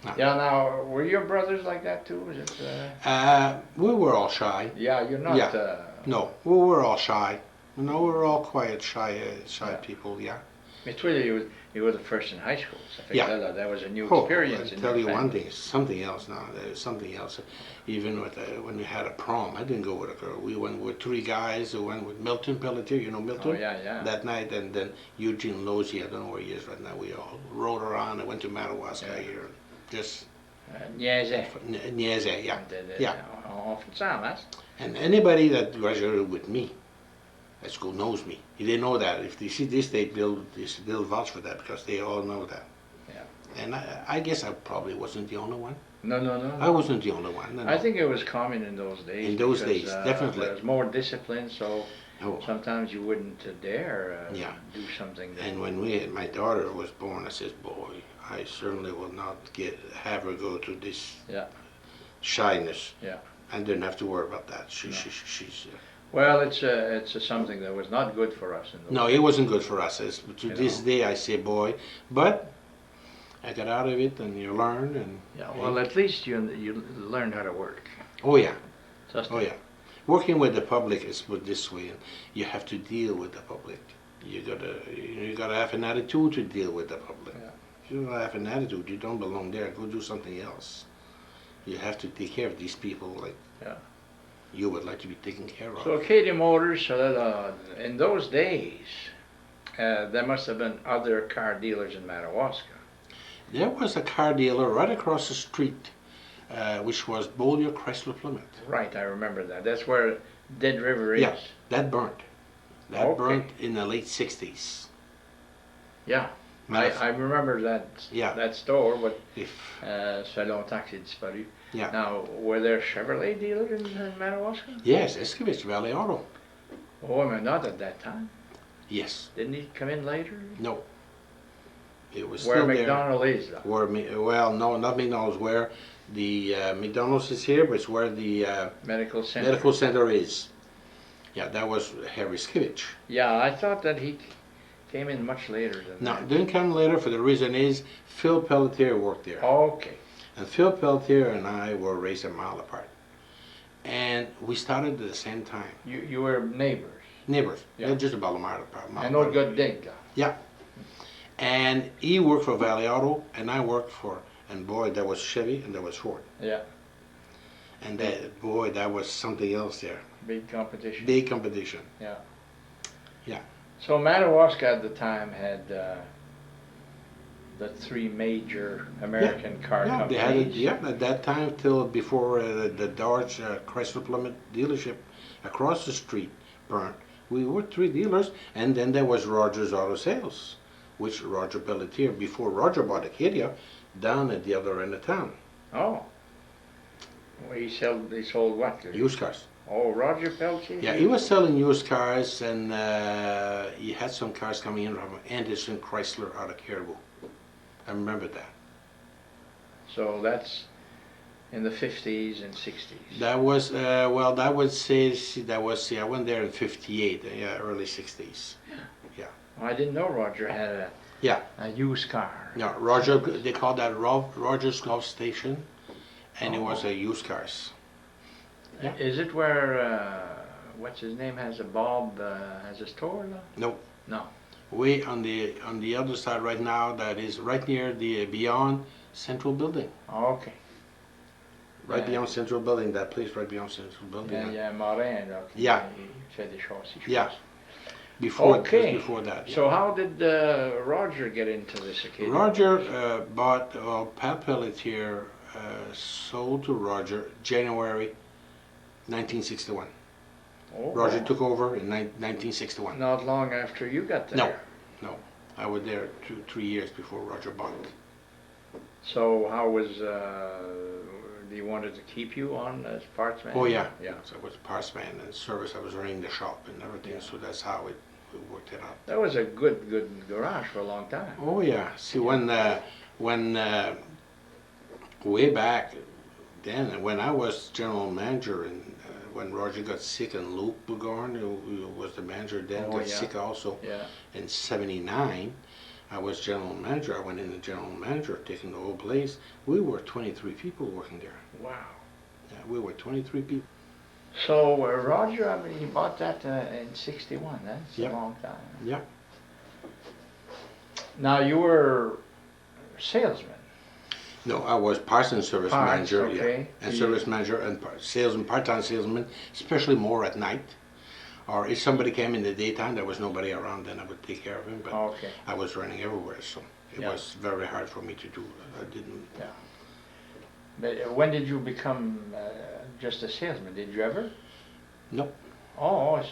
No. Yeah, now, were your brothers like that too? Was it, we were all shy. yeah, you're not, Yeah. No, we were all shy. No, we were all quiet, shy Yeah. people, yeah. mais toi, you were the first in high school. Ça fait Yeah. que that was a new Oh, experience I'll in tell your you one family. thing, something else now. There's something else. Even with when we had a prom, I didn't go with a girl. We went with three guys who went with Milton Pelletier. You know Milton? Oh, yeah, yeah. That night, and then Eugene Losey, I don't know where he is right now. We all rode around. I went to Madawaska Yeah. here. Just Niaisait. niaisait, yeah. Yeah. On fait ça, hein? And anybody that graduated with me at school knows me. They didn't know that. If they see this, they'll vouch for that because they all know that. Yeah. And I guess I probably wasn't the only one. No. I wasn't the only one. No. I think it was common in those days. In those because, days, definitely. There was more discipline, so Oh. sometimes you wouldn't dare Yeah. do something. That And when my daughter was born, I said, boy, I certainly will not have her go through this Yeah. shyness. Yeah. I didn't have to worry about that. No. She's Well, it's something that was not good for us. In those no, days. it wasn't good for us. To You this know. day, I say, boy, but I got out of it, and you learn, and Yeah. Well, at least you learned how to work. oh yeah, Just oh yeah. Working with the public is put this way, and you have to deal with the public. You gotta have an attitude to deal with the public. Yeah. If you don't have an attitude, you don't belong there. Go do something else. You have to take care of these people like Yeah. you would like to be taken care of. So Katie Motors, in those days, there must have been other car dealers in Madawaska. There was a car dealer right across the street, which was Beaulieu Chrysler Plymouth. Right, I remember that. That's where Dead River is. Yeah. That burnt. That Okay. burnt in the late 60s. Yeah. I remember that Yeah. that store, but If ça fait longtemps que c'est disparu. Yeah. Now, were there Chevrolet dealers in Madawaska? yes, Escovitch Valley Auto. Oh, but not at that time. Yes. Didn't he come in later? No. It was Where still there. McDonald is, though. Well, no, not McDonald's. Where the McDonald's is here, but it's where the Medical Center. medical center is. Yeah, that was Harry Skivich. Yeah, I thought that he came in much later than No, that. didn't come later for the reason is Phil Pelletier worked there. Okay. And Phil Pelletier and I were raised a mile apart. And we started at the same time. You were neighbors. Neighbors. Yeah. They're just about a mile apart. I know good dig. Yeah. And he worked for Valley Auto, and I worked for, and boy, that was Chevy and that was Ford. Yeah. And that, boy, that was something else there. Big competition. Big competition. Yeah. Yeah. So Madawaska at the time had the three major American car Yeah, they companies. had it, yeah, at that time till before the Dodge Chrysler Plymouth dealership across the street burnt. We were three dealers, and then there was Rogers Auto Sales, which Roger Pelletier, before Roger bought Acadia, down at the other end of town. Oh. Well, he sold what? Used cars. Oh, Roger Pelletier? Yeah, he was selling used cars, and he had some cars coming in from Anderson Chrysler out of Caribou. I remember that. So that's in the 50s and 60s. That was, well, that would say, that was, I went there in 58, yeah, early 60s. I didn't know Roger had Yeah. a used car. No, Roger, they called that Rogers Golf Station, and it was a used cars. Yeah. Is it where, what's his name, has a Bob, has a store now? No. No. Way on the other side right now, that is right near the Beyond Central Building. Okay. Right Yeah. beyond Central Building, that place right beyond Central Building. Yeah, Morin, là, qui Yeah. fait des châssis, je Yeah. pense. Before, Okay. just before that. Yeah. So how did Roger get into this occasion? Roger bought, Pat Pelletier sold to Roger January 1961. Oh, Roger took over in 1961. not long after you got there. No. I was there 3 years before Roger bought it. So how was, he wanted to keep you on as parts man? Oh yeah. Yeah. So I was parts man and service. I was running the shop and everything. Yeah. So that's how we worked it out. That was a good garage for a long time. Oh yeah. See, when way back then, when I was general manager, and when Roger got sick and Luke Bugorn, who was the manager then, got sick also Yeah. in '79. I was general manager. I went in the general manager, taking the whole place. We were 23 people working there. Wow. Yeah, we were 23 people. So Roger, I mean, he bought that in '61. That's Yep. a long time. Yeah. Now you were salesman. No, I was parts and service Parts, manager, okay. and service manager and salesman, part-time salesman, especially more at night. Or if somebody came in the daytime, there was nobody around, then I would take care of him. But Okay. I was running everywhere, so it Yeah. was very hard for me to do. I didn't. Yeah. But when did you become just a salesman? Did you ever? No. Oh,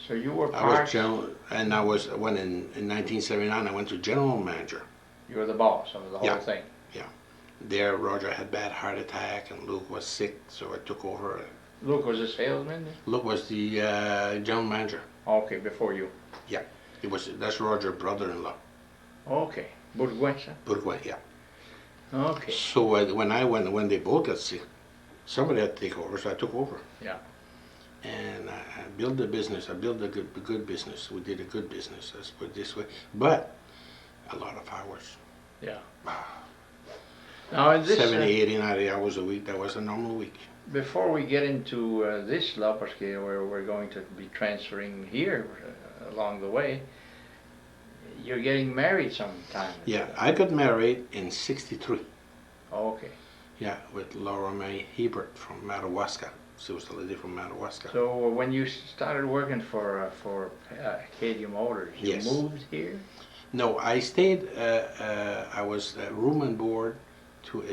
so you were I was parts. general, and I was when in 1979 I went to general manager. You were the boss of the whole Yeah. thing. There, Roger had bad heart attack, and Luke was sick, so I took over. Luke was a salesman. Luke was the general manager. Okay, before you. That's Roger's brother-in-law. Okay, Bourgoin. Bourgoin, yeah. Okay. So when they both got sick, somebody had to take over, so I took over. Yeah. And I built the business. I built a good business. We did a good business, let's put it this way. But a lot of hours. Yeah. Now in this, 70, 80, 90 hours a week. That was a normal week. before we get into this law, parce que we're going to be transferring here along the way, you're getting married sometime. Yeah, I got married in '63. Okay. Yeah, with Laura May Hebert from Madawaska. She was the lady from Madawaska. So when you started working for Acadia Motors, you Yes. moved here? No, I stayed. I was room and board to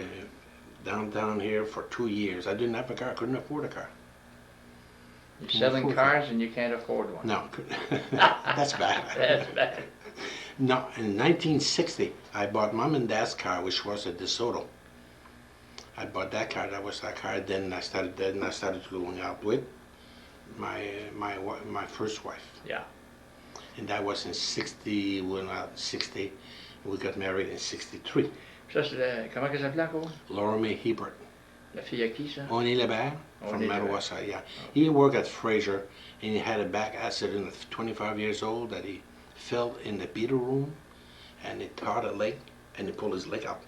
downtown here for 2 years. I didn't have a car. Couldn't afford a car. You're Couldn't selling afford cars and you can't afford one. No, that's bad. That's bad. No, in 1960, I bought mom and dad's car, which was a DeSoto. I bought that car. That was that car. Then I started going out with my first wife. Yeah. And that was in '60. We went out in '60. We got married in '63. Ça, c'est comment qu'elle s'appelait encore? Laura May Hebert. La fille à qui, ça? Oni Lebert from Oni Lebert. Madawaska, yeah. He worked at Fraser, and he had a back accident at 25 years old that he fell in the beater room, and he tore a leg, and he pulled his leg out.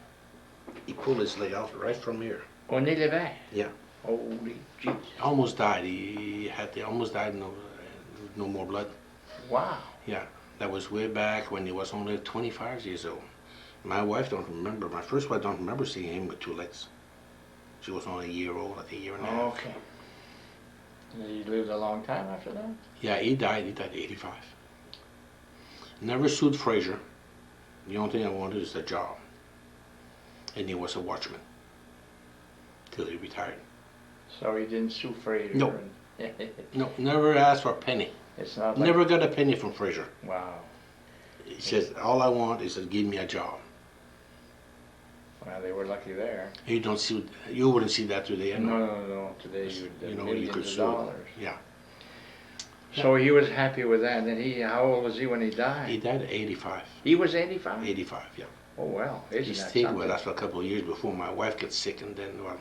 He pulled his leg out right from here. On est le vert? Yeah. Holy jeez. Almost died. He almost died. No more blood. Wow. Yeah. That was way back when he was only 25 years old. My wife don't remember. My first wife don't remember seeing him with 2 legs. She was only a year old, I think a year and a half. Okay. And he lived a long time after that? Yeah, he died 85. Never sued Fraser. The only thing I wanted is a job. And he was a watchman. Till he retired. So he didn't sue Fraser? No. No, never asked for a penny. It's not like... Never got a penny from Fraser. Wow. He says, all I want is to give me a job. Well, they were lucky there. You wouldn't see that today. No. Today you would You millions could of sue. dollars. Yeah. So he was happy with that. And then how old was he when he died? He died at 85. He was 85? 85, yeah. Oh, well. Isn't He that stayed something? with us for a couple of years before my wife got sick, and then, well,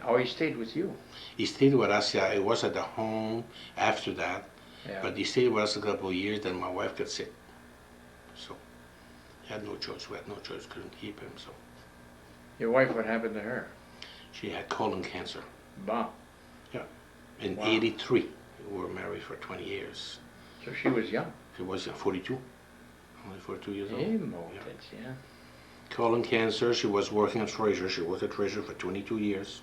Oh, he stayed with you? he stayed with us. Yeah, it was at the home after that, Yeah. but he stayed with us a couple of years. Then my wife got sick, so he had no choice. We had no choice. Couldn't keep him. So Your wife, what happened to her? she had colon cancer Bon. in Wow. '83. We were married for 20 years. So she was young. She was 42, only 42 years old. Yeah. Colon cancer. She was working at Fraser. She worked at Fraser for 22 years.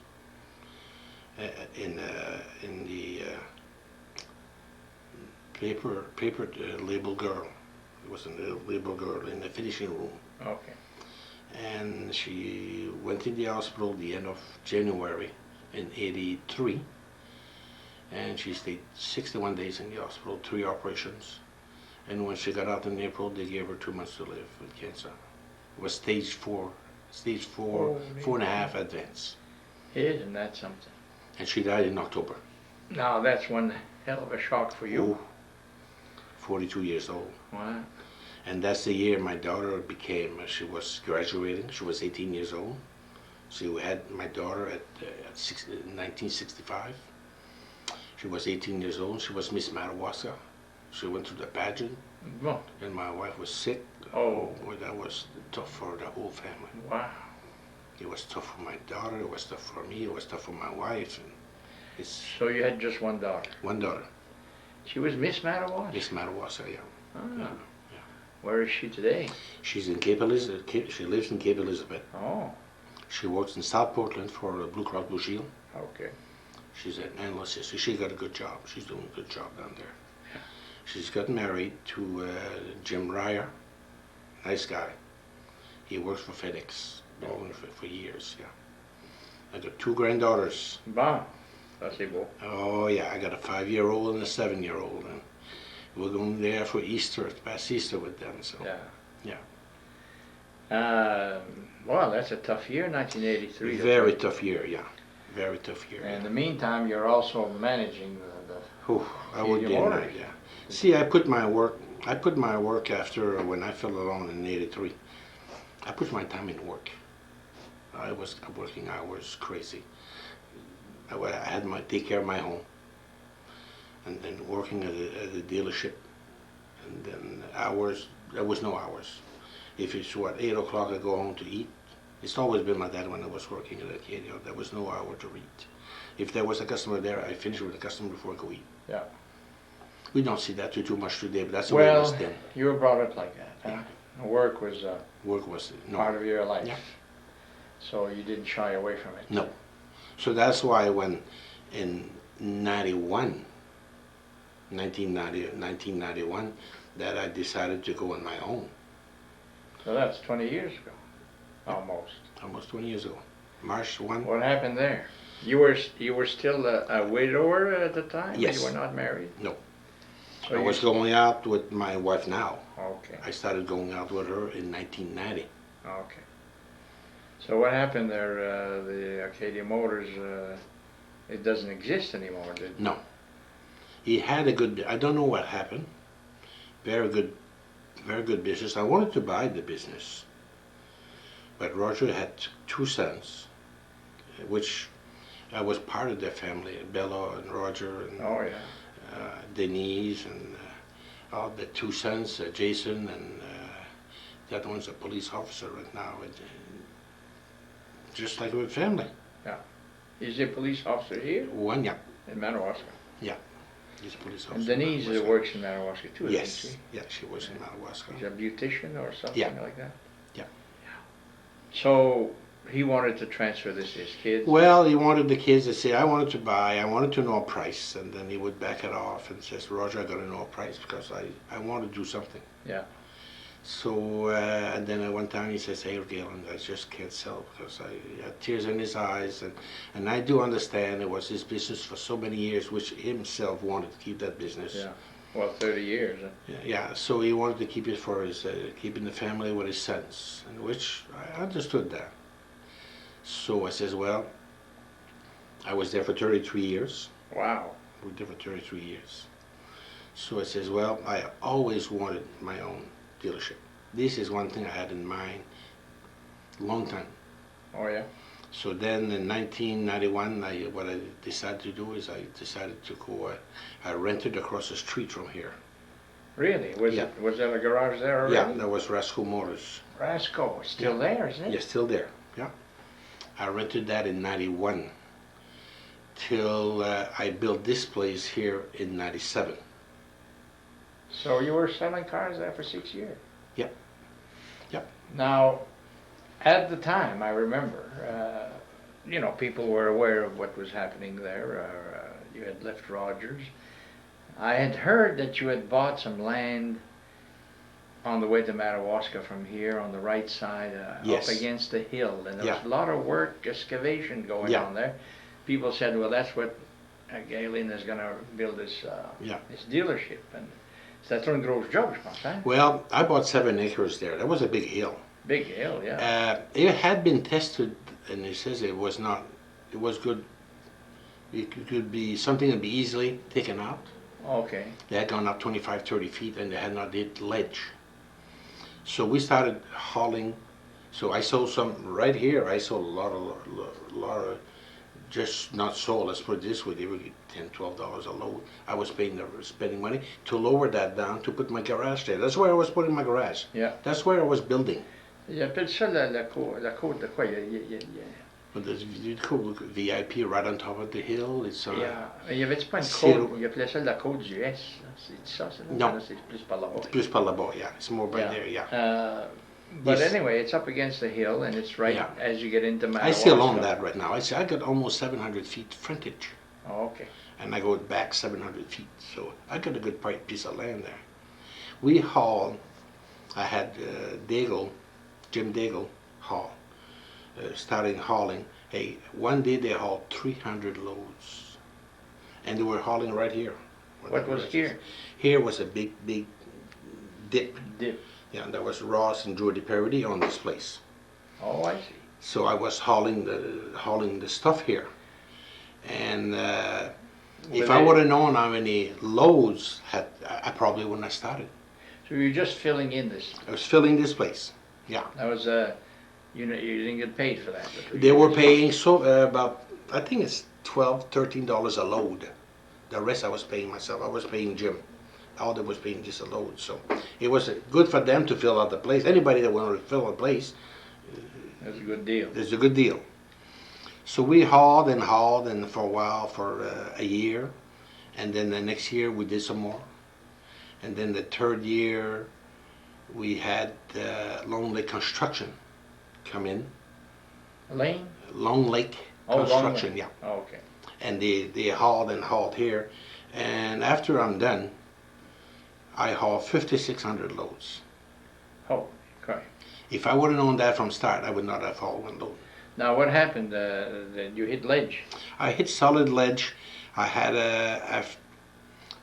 In the paper label girl. It was a label girl in the finishing room. Okay. And she went in the hospital the end of January in '83. and she stayed 61 days in the hospital, 3 operations. And when she got out in April, they gave her 2 months to live with cancer. It was stage 4, Oh, 4.5 advance. Isn't that something? And she died in October. Now that's one hell of a shock for you. Ooh, 42 years old. Wow. And that's the year my daughter became, she was graduating, she was 18 years old. She had my daughter at 1965. She was 18 years old, she was Miss Madawaska. She went to the pageant, Well, and my wife was sick. oh, Boy, that was tough for the whole family. wow. It was tough for my daughter, it was tough for me, it was tough for my wife. And it's So you had just one daughter. one daughter, She was Miss Madawaska. Miss Madawaska, yeah. Ah. Yeah. Where is she today? She's in Cape Elizabeth, she lives in Cape Elizabeth. Oh, She works in South Portland for Blue Cross Blue Shield. okay. She's an analyst, so she got a good job. She's doing a good job down there. She's got married to Jim Ryer, nice guy. He works for FedEx, been doing it for years, yeah. I got 2 granddaughters. Bon, ça c'est beau. Oh yeah, I got a 5-year-old and a 7-year-old, and we're going there for Easter, past Easter with them. So Yeah. Well, that's a tough year, 1983. very tough year, yeah, very tough year. In the meantime, you're also managing the Ooh, I would Canadian do Motors. that, yeah. See, I put my work after when I fell alone in '83. I put my time in work. I was working hours crazy. I had my take care of my home, and then working at the dealership, and then hours. There was no hours. If it's 8 o'clock, I go home to eat. It's always been like that when I was working at Acadia. There was no hour to eat. If there was a customer there, I finish with the customer before I go eat. Yeah. We don't see that too much today, but that's the way it was Well, then. you were brought up like that. Huh? Work was Work was part of your life. Yeah. So you didn't shy away from it. No. So that's why when in 1991, that I decided to go on my own. So that's 20 years ago, almost. Almost 20 years ago. March 1. What happened there? You were still a widower at the time? Yes. You were not married? No. So I was going out with my wife now. Okay. I started going out with her in 1990. Okay. So what happened there? The Acadia Motors, it doesn't exist anymore, did it? No. He had a good, I don't know what happened. Very good business. I wanted to buy the business. But Roger had 2 sons, which I was part of their family, Bella and Roger and Oh, yeah. Denise and all the 2 sons, Jason, and the other one's a police officer right now. Just like a family. Is he a police officer here? One, yeah. In Madawaska? He's a police officer. And Denise in Madawaska. works in Madawaska too, Yes. isn't she? Yeah, she was in Madawaska. She's a beautician or something Yeah. like that? Yeah. So he wanted to transfer this to his kids? Well, he wanted the kids to say, I wanted to buy, I wanted to know a price, and then he would back it off and says, Roger, I got to know a price because I want to do something. Yeah. So, and then at one time he says, hey, Gallant, I just can't sell because I had tears in his eyes, and I do understand it was his business for so many years, which himself wanted to keep that business. Yeah. Well, 30 years. Yeah, so he wanted to keep it for his, keeping the family with his sons, and which I understood that. So I says, well, I was there for 33 years. Wow. We were there for 33 years. So I says, well, I always wanted my own dealership. This is one thing I had in mind a long time. Oh, yeah? So then in 1991, what I decided to do is I decided to go, I rented across the street from here. Really? Was there a garage there already? Yeah, that was Rascal Motors. Rascal. It's still there, isn't it? Yeah, still there, yeah. I rented that in 91 till I built this place here in 97. So you were selling cars there for 6 years? Yep. Yep. Now, at the time, I remember, people were aware of what was happening there. You had left Rogers. I had heard that you had bought some land on the way to Madawaska from here on the right side, Yes. up against the hill. And there was Yeah. a lot of work, excavation going Yeah. on there. People said, well, that's what Gallant is going to build this Yeah. this dealership, and c'est un gros job, je pense. Hein? Well, I bought 7 acres there. That was a big hill. Big hill, yeah. It had been tested, and it says it was not. It was good. It could be something that would be easily taken out. Okay. They had gone up 25, 30 feet, and they had not hit ledge. So we started hauling. So I sold some right here. I sold a lot of, just not sold. Let's put it this way: they were $10, $12 a load. I was spending money to lower that down to put my garage there. That's where I was putting my garage. Yeah. That's where I was building. Ils appellent ça la côte de quoi? But there's cool VIP right on top of the hill. It's Il y avait-tu pas une Zéro. côte? Il appelait ça la côte du S. C'est ça, c'est Non. C'est plus par là-bas. plus par là-bas, yeah. It's more by Yeah. there, yeah. But Yes. anyway, it's up against the hill, and it's right Yeah. as you get into Madawaska. I still own that right now. I got almost 700 feet frontage, Oh, okay. and I go back 700 feet. So I got a good piece of land there. We hauled. I had Jim Daigle haul, starting hauling. Hey, one day they hauled 300 loads, and they were hauling right here. What was here? Here was a big dip. Dip. Yeah, that was Ross and Jordy Parody on this place. Oh, I see. So I was hauling the stuff here, and if I would have known how many loads I probably wouldn't have started. So you're just filling in this. I was filling this place. Yeah, That was you didn't get paid for that. they were paying about, I think it's $12, $13 a load. The rest I was paying myself. I was paying Jim. All they was paying just a load. So it was good for them to fill out the place. Anybody that wanted to fill a place, That's a good deal. it's a good deal. So we hauled, and for a while, for a year, and then the next year we did some more, and then the third year we had Long Lake Construction come in. Lane? Long Lake Oh, Long Construction, Lake. yeah. Oh, okay. And they hauled here, and after I'm done, I hauled 5,600 loads. Oh, okay. If I would have known that from start, I would not have hauled one load. Now what happened? That you hit ledge. I hit solid ledge. I had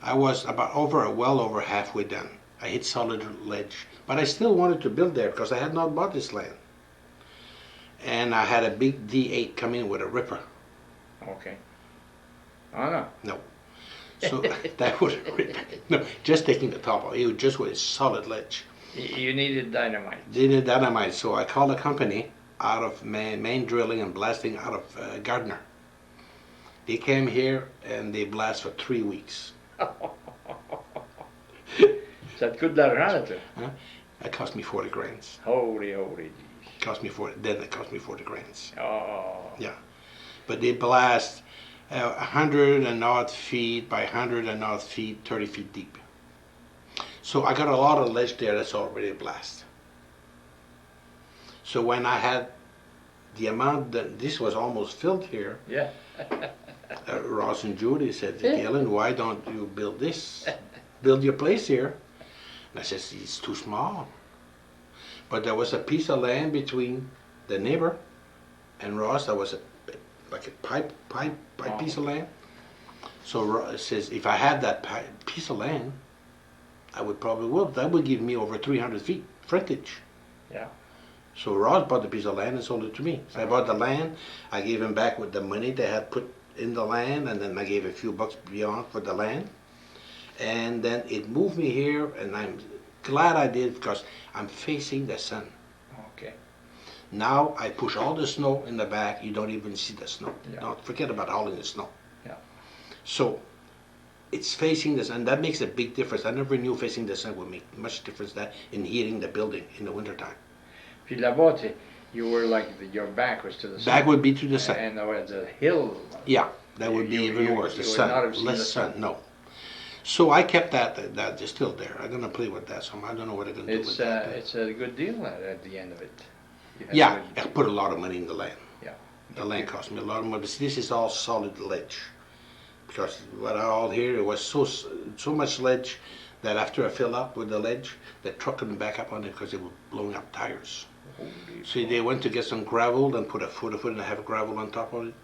I was well over halfway done. I hit solid ledge, but I still wanted to build there because I had not bought this land. And I had a big D8 come in with a ripper. Okay. Oh no. No. So that was no, just taking the top off. It was just with solid ledge. You needed dynamite. Did dynamite, so I called a company out of main drilling and blasting out of Gardner. They came here and they blast for 3 weeks. Ça te coûte de l'argent là-dessus. That cost me 40 grand. Holy jeez. It cost me 40 grand. Oh. Yeah, but they blast 100 and odd feet by 100 and odd feet, 30 feet deep. So I got a lot of ledge there that's already a blast. So when I had the amount that this was almost filled here, Yeah. Ross and Judy said to Gallant, why don't you build this? Build your place here. And I said, it's too small. But there was a piece of land between the neighbor and Ross. That was like a pipe piece of land. So Ross says, if I had that piece of land, I would probably would. That would give me over 300 feet frontage. Yeah. So Ross bought the piece of land and sold it to me. So I bought the land. I gave him back with the money they had put in the land, and then I gave a few bucks beyond for the land. And then it moved me here, and I'm glad I did because I'm facing the sun. Okay. Now I push all the snow in the back. You don't even see the snow. Yeah. Don't forget about hauling the snow. Yeah. So it's facing the sun. That makes a big difference. I never knew facing the sun would make much difference that in heating the building in the wintertime. Puis là-bas, you were like your back was to the sun. Back would be to the sun. And the hill. Yeah, that would be even worse. The sun, less sun. No. So I kept that just still there. I'm gonna play with that. So I don't know what I'm gonna do with that. It's a good deal at the end of it. Yeah, I put a lot of money in the land. Yeah. The land cost me a lot of money. This is all solid ledge. Because what I all here, it was so much ledge that after I fill up with the ledge, the truck couldn't back up on it because it was blowing up tires. So they went to get some gravel and put a foot and a half of gravel on top of it.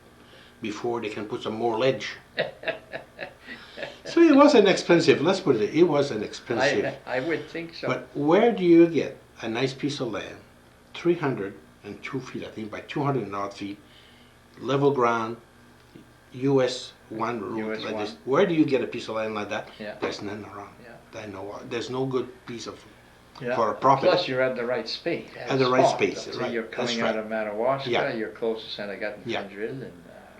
before they can put some more ledge. So it wasn't expensive. Let's put it wasn't expensive. I would think so. But where do you get a nice piece of land, 302 feet, I think, by 200 and odd feet, level ground, US 1 route US like 1. this? Where do you get a piece of land like that? Yeah. There's none around. Yeah. I know. There's no good piece of Yeah. for a property. Plus, you're at the right space. At the right space, So right. you're That's coming right. out of Madawaska. Yeah. You're close to St. Agatha and Yeah. Frenchville and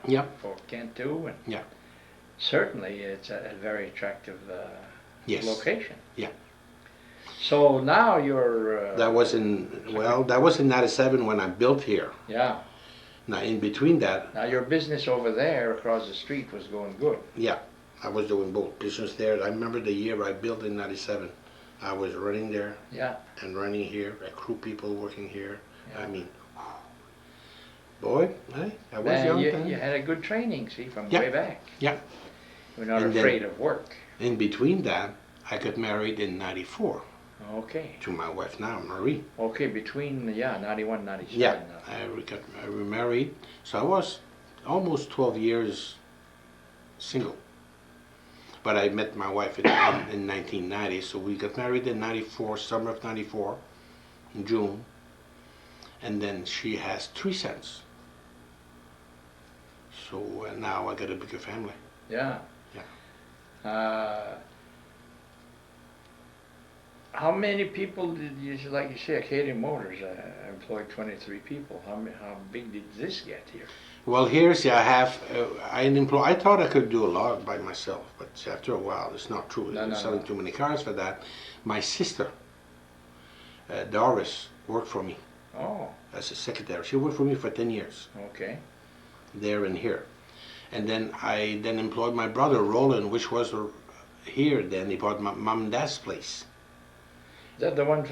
Yeah. Fort Cantu. And Yeah. certainly, it's a very attractive Yes. location. Yeah. So now you're. That was in 97 when I built here. Yeah. Now in between that, Now your business over there across the street was going good. yeah, I was doing both business there. I remember the year I built in 97. I was running there Yeah. and running here. A crew people working here. Yeah. I mean, boy, I was young then. You had a good training, see, from Yeah. way back. Yeah. You're not And then- afraid of work. In between that, I got married in 94 Okay. to my wife now, Marie. Okay, between, 91, 97. Yeah, I remarried. So I was almost 12 years single. But I met my wife in 1990, so we got married in 94, summer of 94, in June. And then she has 3 sons. So now I got a bigger family. Yeah. Yeah. How many people did you, like you say, Acadian Motors employed 23 people. How big did this get here? Well, I thought I could do a lot by myself, but after a while, it's not true. No, I'm no, selling no. too many cars for that. My sister, Doris, worked for me Oh, as a secretary. She worked for me for 10 years, okay. there and here. And then I employed my brother, Roland, which was here then. He bought my mom and dad's place. Is that the one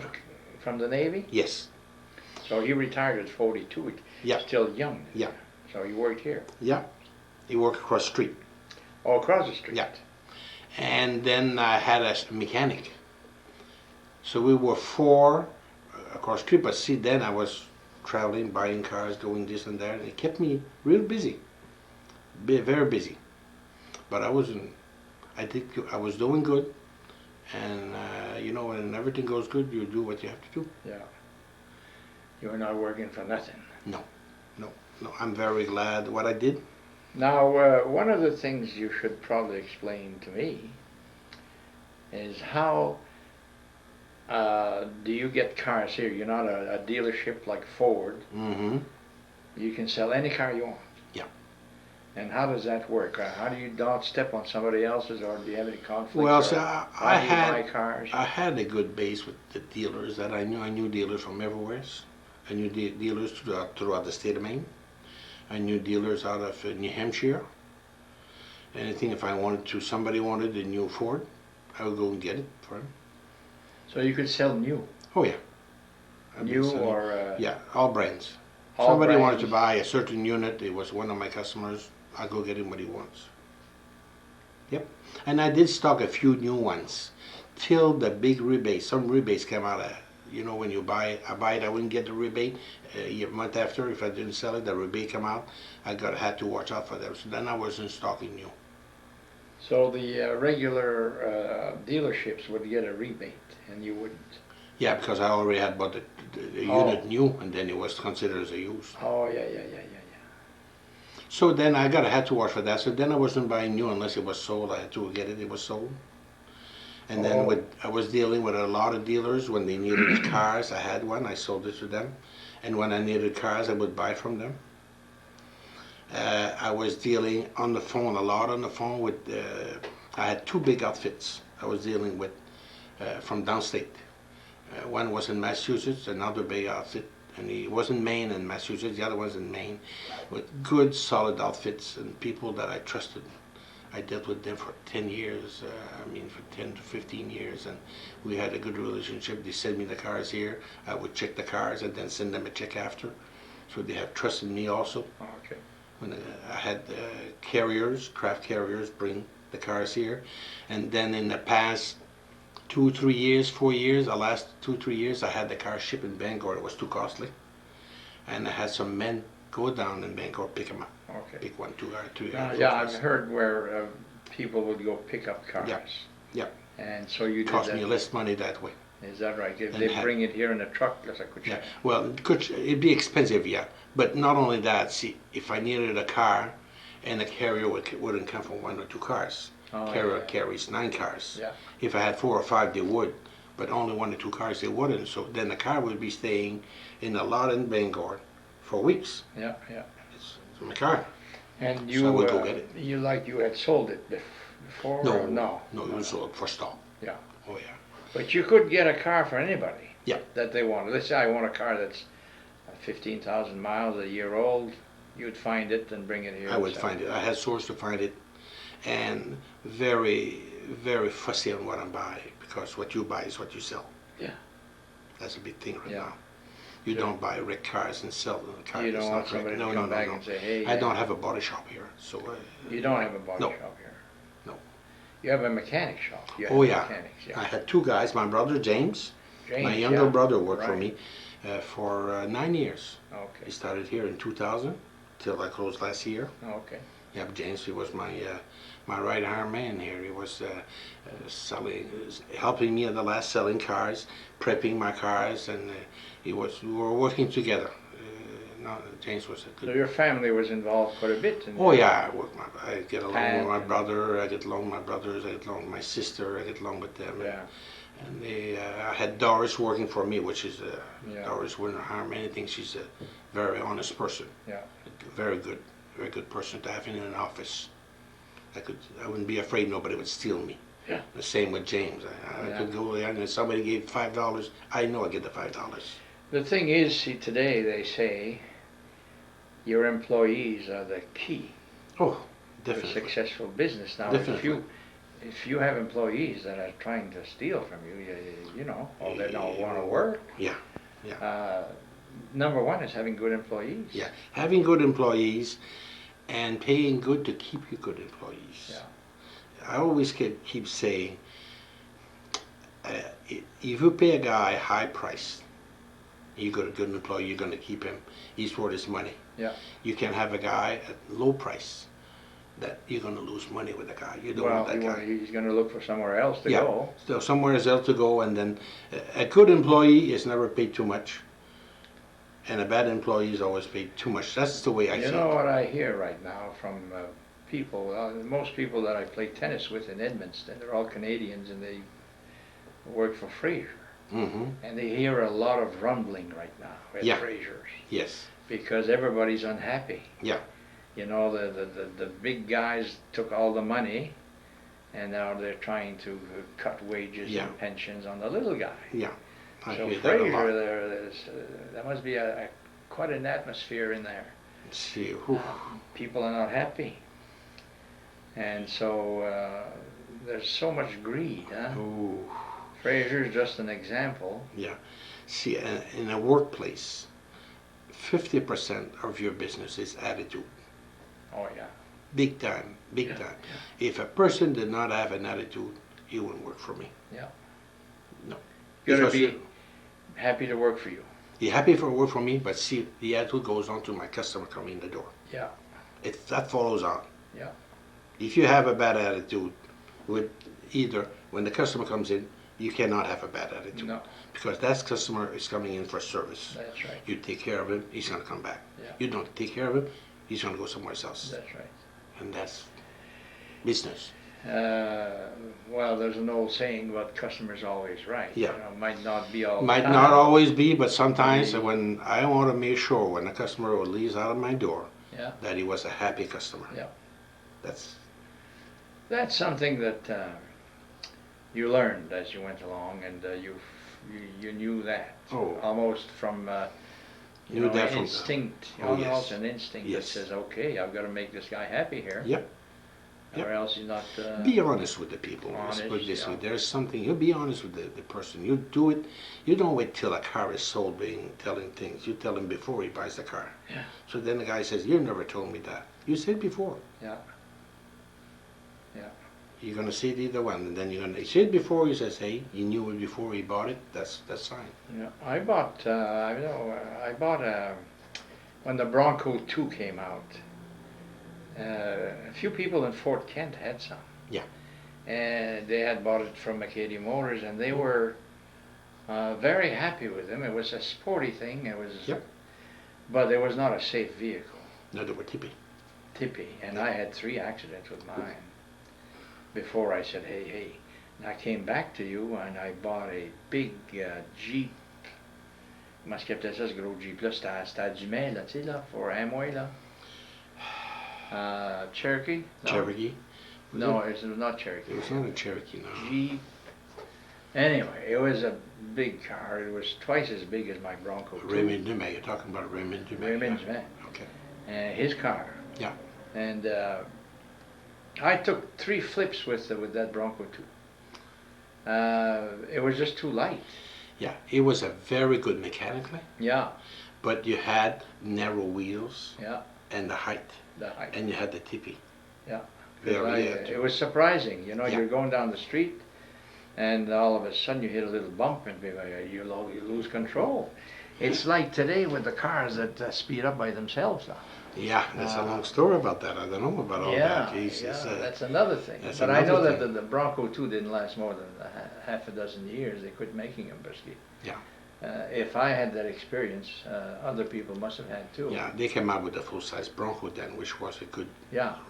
from the Navy? Yes. So he retired at 42. Yeah. Still young. Yeah. So he worked here. Yeah. He worked across the street. Oh, across the street. Yeah. And then I had a mechanic. So we were 4 across the street, but see, then I was traveling, buying cars, doing this and that, and it kept me real busy. Very busy. But I was doing good, and when everything goes good, you do what you have to do. Yeah. You were not working for nothing. No, I'm very glad what I did. Now, one of the things you should probably explain to me is how do you get cars here? You're not a dealership like Ford. Mm-hmm. You can sell any car you want. Yeah. And how does that work? How do you not step on somebody else's, or do you have any conflicts? Well, or so how do you buy cars? I had a good base with the dealers that I knew. I knew dealers from everywhere. I knew dealers throughout the state of Maine. I knew dealers out of New Hampshire. Anything, if somebody wanted a new Ford, I would go and get it for him. So you could sell new. Oh yeah. I've been New selling- or yeah, all brands. all Somebody wanted brands? to buy a certain unit. It was one of my customers. I'll go get him what he wants. Yep. And I did stock a few new ones till the big rebates. Some rebates came out. When you buy it, I wouldn't get the rebate. A month after, if I didn't sell it, the rebate come out. I had to watch out for them. So then I wasn't stocking new. So the regular dealerships would get a rebate, and you wouldn't. Yeah, because I already had bought the Oh. unit new, and then it was considered as a used. Oh yeah. So then I had to watch for that. So then I wasn't buying new unless it was sold. I had to get it. It was sold. And then Oh. I was dealing with a lot of dealers when they needed cars. I had one. I sold it to them. And when I needed cars, I would buy from them. I was dealing on the phone, a lot on the phone with. I had 2 big outfits I was dealing with from downstate. One was in Massachusetts, another big outfit, and he was in Maine and Massachusetts. The other was in Maine, with good, solid outfits and people that I trusted. I dealt with them for 10 years, for 10 to 15 years, and we had a good relationship. They sent me the cars here. I would check the cars and then send them a check after. So they have trust in me also. Okay. When I had craft carriers, bring the cars here. And then in the past 2, 3 years, 4 years, the last 2, 3 years, I had the car shipped in Bangor. It was too costly. And I had some men go down in Bangor, pick them up. Okay. Pick 1, 2, or 3. Yeah, I've heard where people would go pick up cars. Yeah. Yeah. And so you did Cost that. me less money that way. Is that right? If And they bring it here in a truck, that's a good Yeah. chance. Well, it'd be expensive, yeah. But not only that, see, if I needed a car, and the carrier wouldn't come from 1 or 2 cars. Oh, Carrier yeah. carries 9 cars. Yeah. If I had 4 or 5, they would, but only 1 or 2 cars they wouldn't. So then the car would be staying in a lot in Bangor for weeks. Yeah, yeah. It's my car. And So I would go you, get it. you had sold it before? No, or no, no, it was sold for stop. Yeah. Oh yeah. But you could get a car for anybody. Yeah. That they wanted. Let's say I want a car that's 15,000 miles, a year old. You'd find it and bring it here. I would find it. I had source to find it, and very, very fussy on what I buy, because what you buy is what you sell. Yeah. That's a big thing right Yeah. now. You don't buy wrecked cars and sell them. The car You is don't not want somebody wrecked. to No, come no, back no, and no. say, hey. I don't have a body shop here, so. You don't have a body No. shop here. No. You have a mechanic shop. You Oh have yeah. Mechanics, I had 2 guys. My brother James, James, my younger yeah. brother, worked for Right. me for 9 years. He Okay. started here in 2000 till I closed last year. Okay. Yeah, James, he was my right arm man here. He was helping me at the last, selling cars, prepping my cars, and we were working together. No, James was a So good. your family was involved quite a bit. Oh yeah, I get along with my And- brother. I get along with my brothers. I get along with my sister. I get along with them. Yeah. And I had Doris working for me, which is Yeah. Doris wouldn't harm anything. She's a very honest person. Yeah. Very good person to have in an office. I wouldn't be afraid nobody would steal me. Yeah. The same with James. I Yeah. could go there and if somebody gave $5, I know I get the $5. The thing is, see, today they say your employees are the key Oh, to a definitely. successful business. Now, Definitely. if you have employees that are trying to steal from you, you know, or they don't want to work. Yeah. Number one is having good employees. Yeah, having good employees and paying good to keep you good employees. Yeah. I always keep saying, if you pay a guy high price, you got a good employee, you're going to keep him. He's worth his money. Yeah. You can have a guy at low price that you're going to lose money with the guy. You don't Well, want that guy. he's going to look for somewhere else to Yeah. go. So somewhere else to go, and then a good employee is never paid too much, and a bad employee is always paid too much. That's the way I see You know it. what I hear right now from people, most people that I play tennis with in Edmonton, they're all Canadians and they work for Fraser. Mm-hmm. And they hear a lot of rumbling right now at Yeah. Fraser's Yes. because everybody's unhappy. Yeah. You know, the big guys took all the money and now they're trying to cut wages Yeah. and pensions on the little guy. Yeah. I So hear that a lot. Fraser, there must be quite an atmosphere in there. See, whew. People are not happy. And so there's so much greed, huh? Ooh. Fraser's just an example. Yeah. See, in a workplace, 50% of your business is attitude. Oh yeah. Big time, big Yeah, time. If a person did not have an attitude, he wouldn't work for me. Yeah. No. You're gonna Because be happy to work for you. He's happy for work for me, but see, the attitude goes on to my customer coming in the door. Yeah. That follows on. Yeah. If you have a bad attitude, with either when the customer comes in, you cannot have a bad attitude. No, Because that customer is coming in for service. that's right. You take care of him, he's gonna come back. Yeah. You don't take care of him, he's gonna go somewhere else. That's right. And that's business. Well, there's an old saying about customers always right. Yeah. You know, might not be all the Might time. not always be, but sometimes Maybe. when I want to make sure when a customer leaves out of my door, Yeah. that he was a happy customer. Yeah. That's something that you learned as you went along, and you knew that Oh. almost from you Knew know, that from- instinct. Oh, Almost yes. an instinct Yes. that says, okay, I've got to make this guy happy here, Yep. or Yep. else he's not. Be honest with the people. Let's honest, put it this way. yeah. There's something. You be honest with the person. You do it. You don't wait till a car is sold telling things. You tell him before he buys the car. Yeah. So then the guy says, "You never told me that. You said before." Yeah. You're gonna say it either one, and then you're gonna say it before. He says, "Hey, you knew it before he bought it." That's fine. Yeah, I bought. I bought when the Bronco 2 came out. A few people in Fort Kent had some. Yeah. And they had bought it from Acadia Motors, and they were very happy with them. It was a sporty thing. It was, Yep. but it was not a safe vehicle. No, they were tippy. Tippy, and Yep. I had 3 accidents with mine before I said, hey. And I came back to you, and I bought a big Jeep. Comment est-ce qu'il appelait ça, ce gros Jeep-là? C'était du mai, là, tu sais, là, pour Amway, là. Cherokee? No. Cherokee? No, it was not Cherokee. It was not a Cherokee, no. Jeep. Anyway, it was a big car. It was twice as big as my Bronco. Raymond Dumais. You're talking about Raymond Dumais. Raymond Dumais. Okay. His car. Yeah. And I took 3 flips with that Bronco too. It was just too light. Yeah, it was a very good mechanically. Yeah. But you had narrow wheels. Yeah. And the height. The height. And you had the tippy. Yeah. It was surprising. You know, Yeah. you're going down the street, and all of a sudden you hit a little bump, and you lose control. It's like today with the cars that speed up by themselves now. Yeah, there's a long story about that. I don't know about all that. That's another thing. But I know that the Bronco 2 didn't last more than half a dozen years. They quit making them, basically. Yeah. If I had that experience, other people must have had too. Yeah, they came out with the full-size Bronco then, which was a good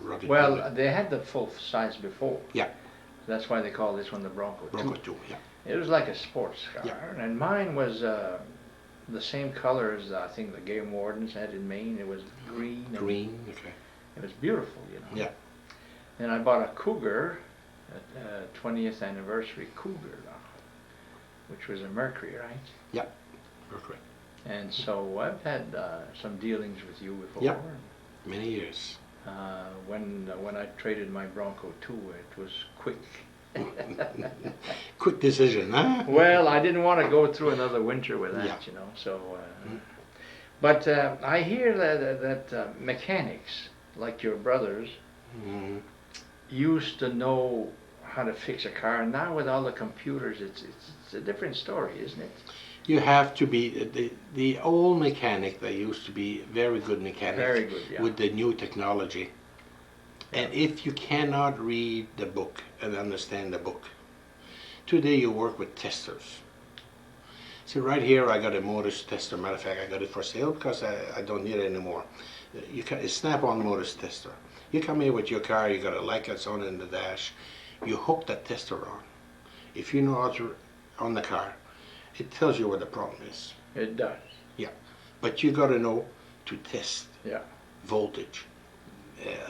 rugged Well, unit. they had the full size before. Yeah. That's why they call this one the Bronco 2. Bronco 2, yeah. It was like a sports car, Yeah. and mine was the same color as I think the game wardens had in Maine. It was green. Green, okay. It was beautiful, you know. Yeah. And I bought a Cougar, a 20th anniversary Cougar, which was a Mercury, right? Yeah, Mercury. And so I've had some dealings with you before. Yeah. Many years. When I traded my Bronco 2, it was quick. Quick decision, huh? Well, I didn't want to go through another winter with that, Yeah. you know. So, but I hear that mechanics like your brothers used to know how to fix a car, and now with all the computers, it's a different story, isn't it? You have to be the old mechanic. They used to be very good mechanic. Very good, yeah. With the new technology. And if you cannot read the book and understand the book, today you work with testers. See, right here I got a Motors tester. Matter of fact, I got it for sale because I don't need it anymore. It's Snap-on Motors tester. You come here with your car, you got a light that's on in the dash. You hook that tester on. If you know how to on the car, it tells you what the problem is. It does. Yeah, but you got to know to test. Yeah. Voltage,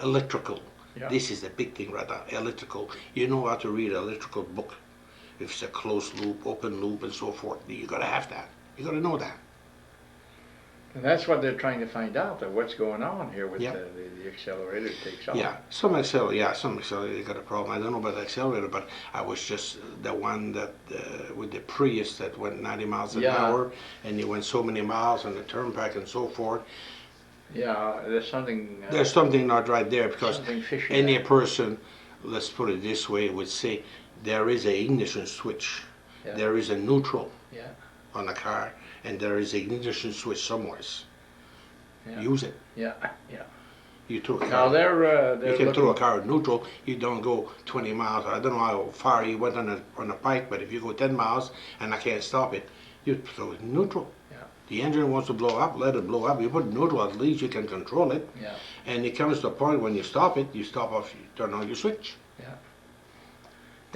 electrical. Yeah. This is the big thing right now. Electrical. You know how to read an electrical book. If it's a closed loop, open loop, and so forth. You got to have that. You got to know that. And that's what they're trying to find out, that what's going on here with Yeah. the accelerator takes off. Yeah, some accelerator got a problem. I don't know about the accelerator, but I was just the one that with the Prius that went 90 miles an hour, and you went so many miles on the turnpike and so forth. Yeah, there's something. There's something not right there, because something fishy any there. person, let's put it this way, would say there is a ignition switch, Yeah. there is a neutral Yeah. on a car, and there is a ignition switch somewhere. Yeah. Use it. Yeah. Yeah. You throw a Now car. they're You can throw a looking- car in neutral. You don't go 20 miles. I don't know how far you went on a bike, but if you go 10 miles and I can't stop it, you throw it in neutral. Yeah. The engine wants to blow up, let it blow up. You put it in neutral, at least you can control it. Yeah. And it comes to a point when you stop it, you stop off, you turn on your switch.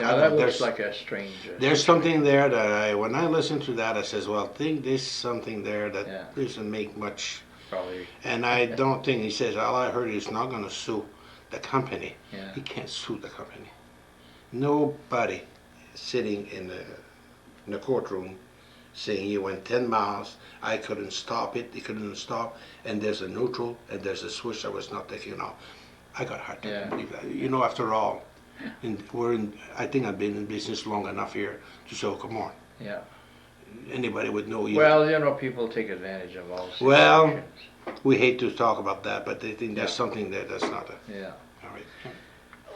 Yeah, that looks like a strange. There's something there that when I listen to that, I says, well, I think there's something there that Yeah. doesn't make much. Probably. And I don't think, he says, all I heard is not going to sue the company. Yeah. He can't sue the company. Nobody sitting in the courtroom saying he went 10 miles, I couldn't stop it, he couldn't stop, and there's a neutral, and there's a switch that was not taken off. I got a hard time to believe that. You know, after all, I think I've been in business long enough here to say, oh, come on. Yeah. Anybody would know you. Well, you know, people take advantage of all situations. Well, we hate to talk about that, but they think there's something there that's not a. Yeah. All right.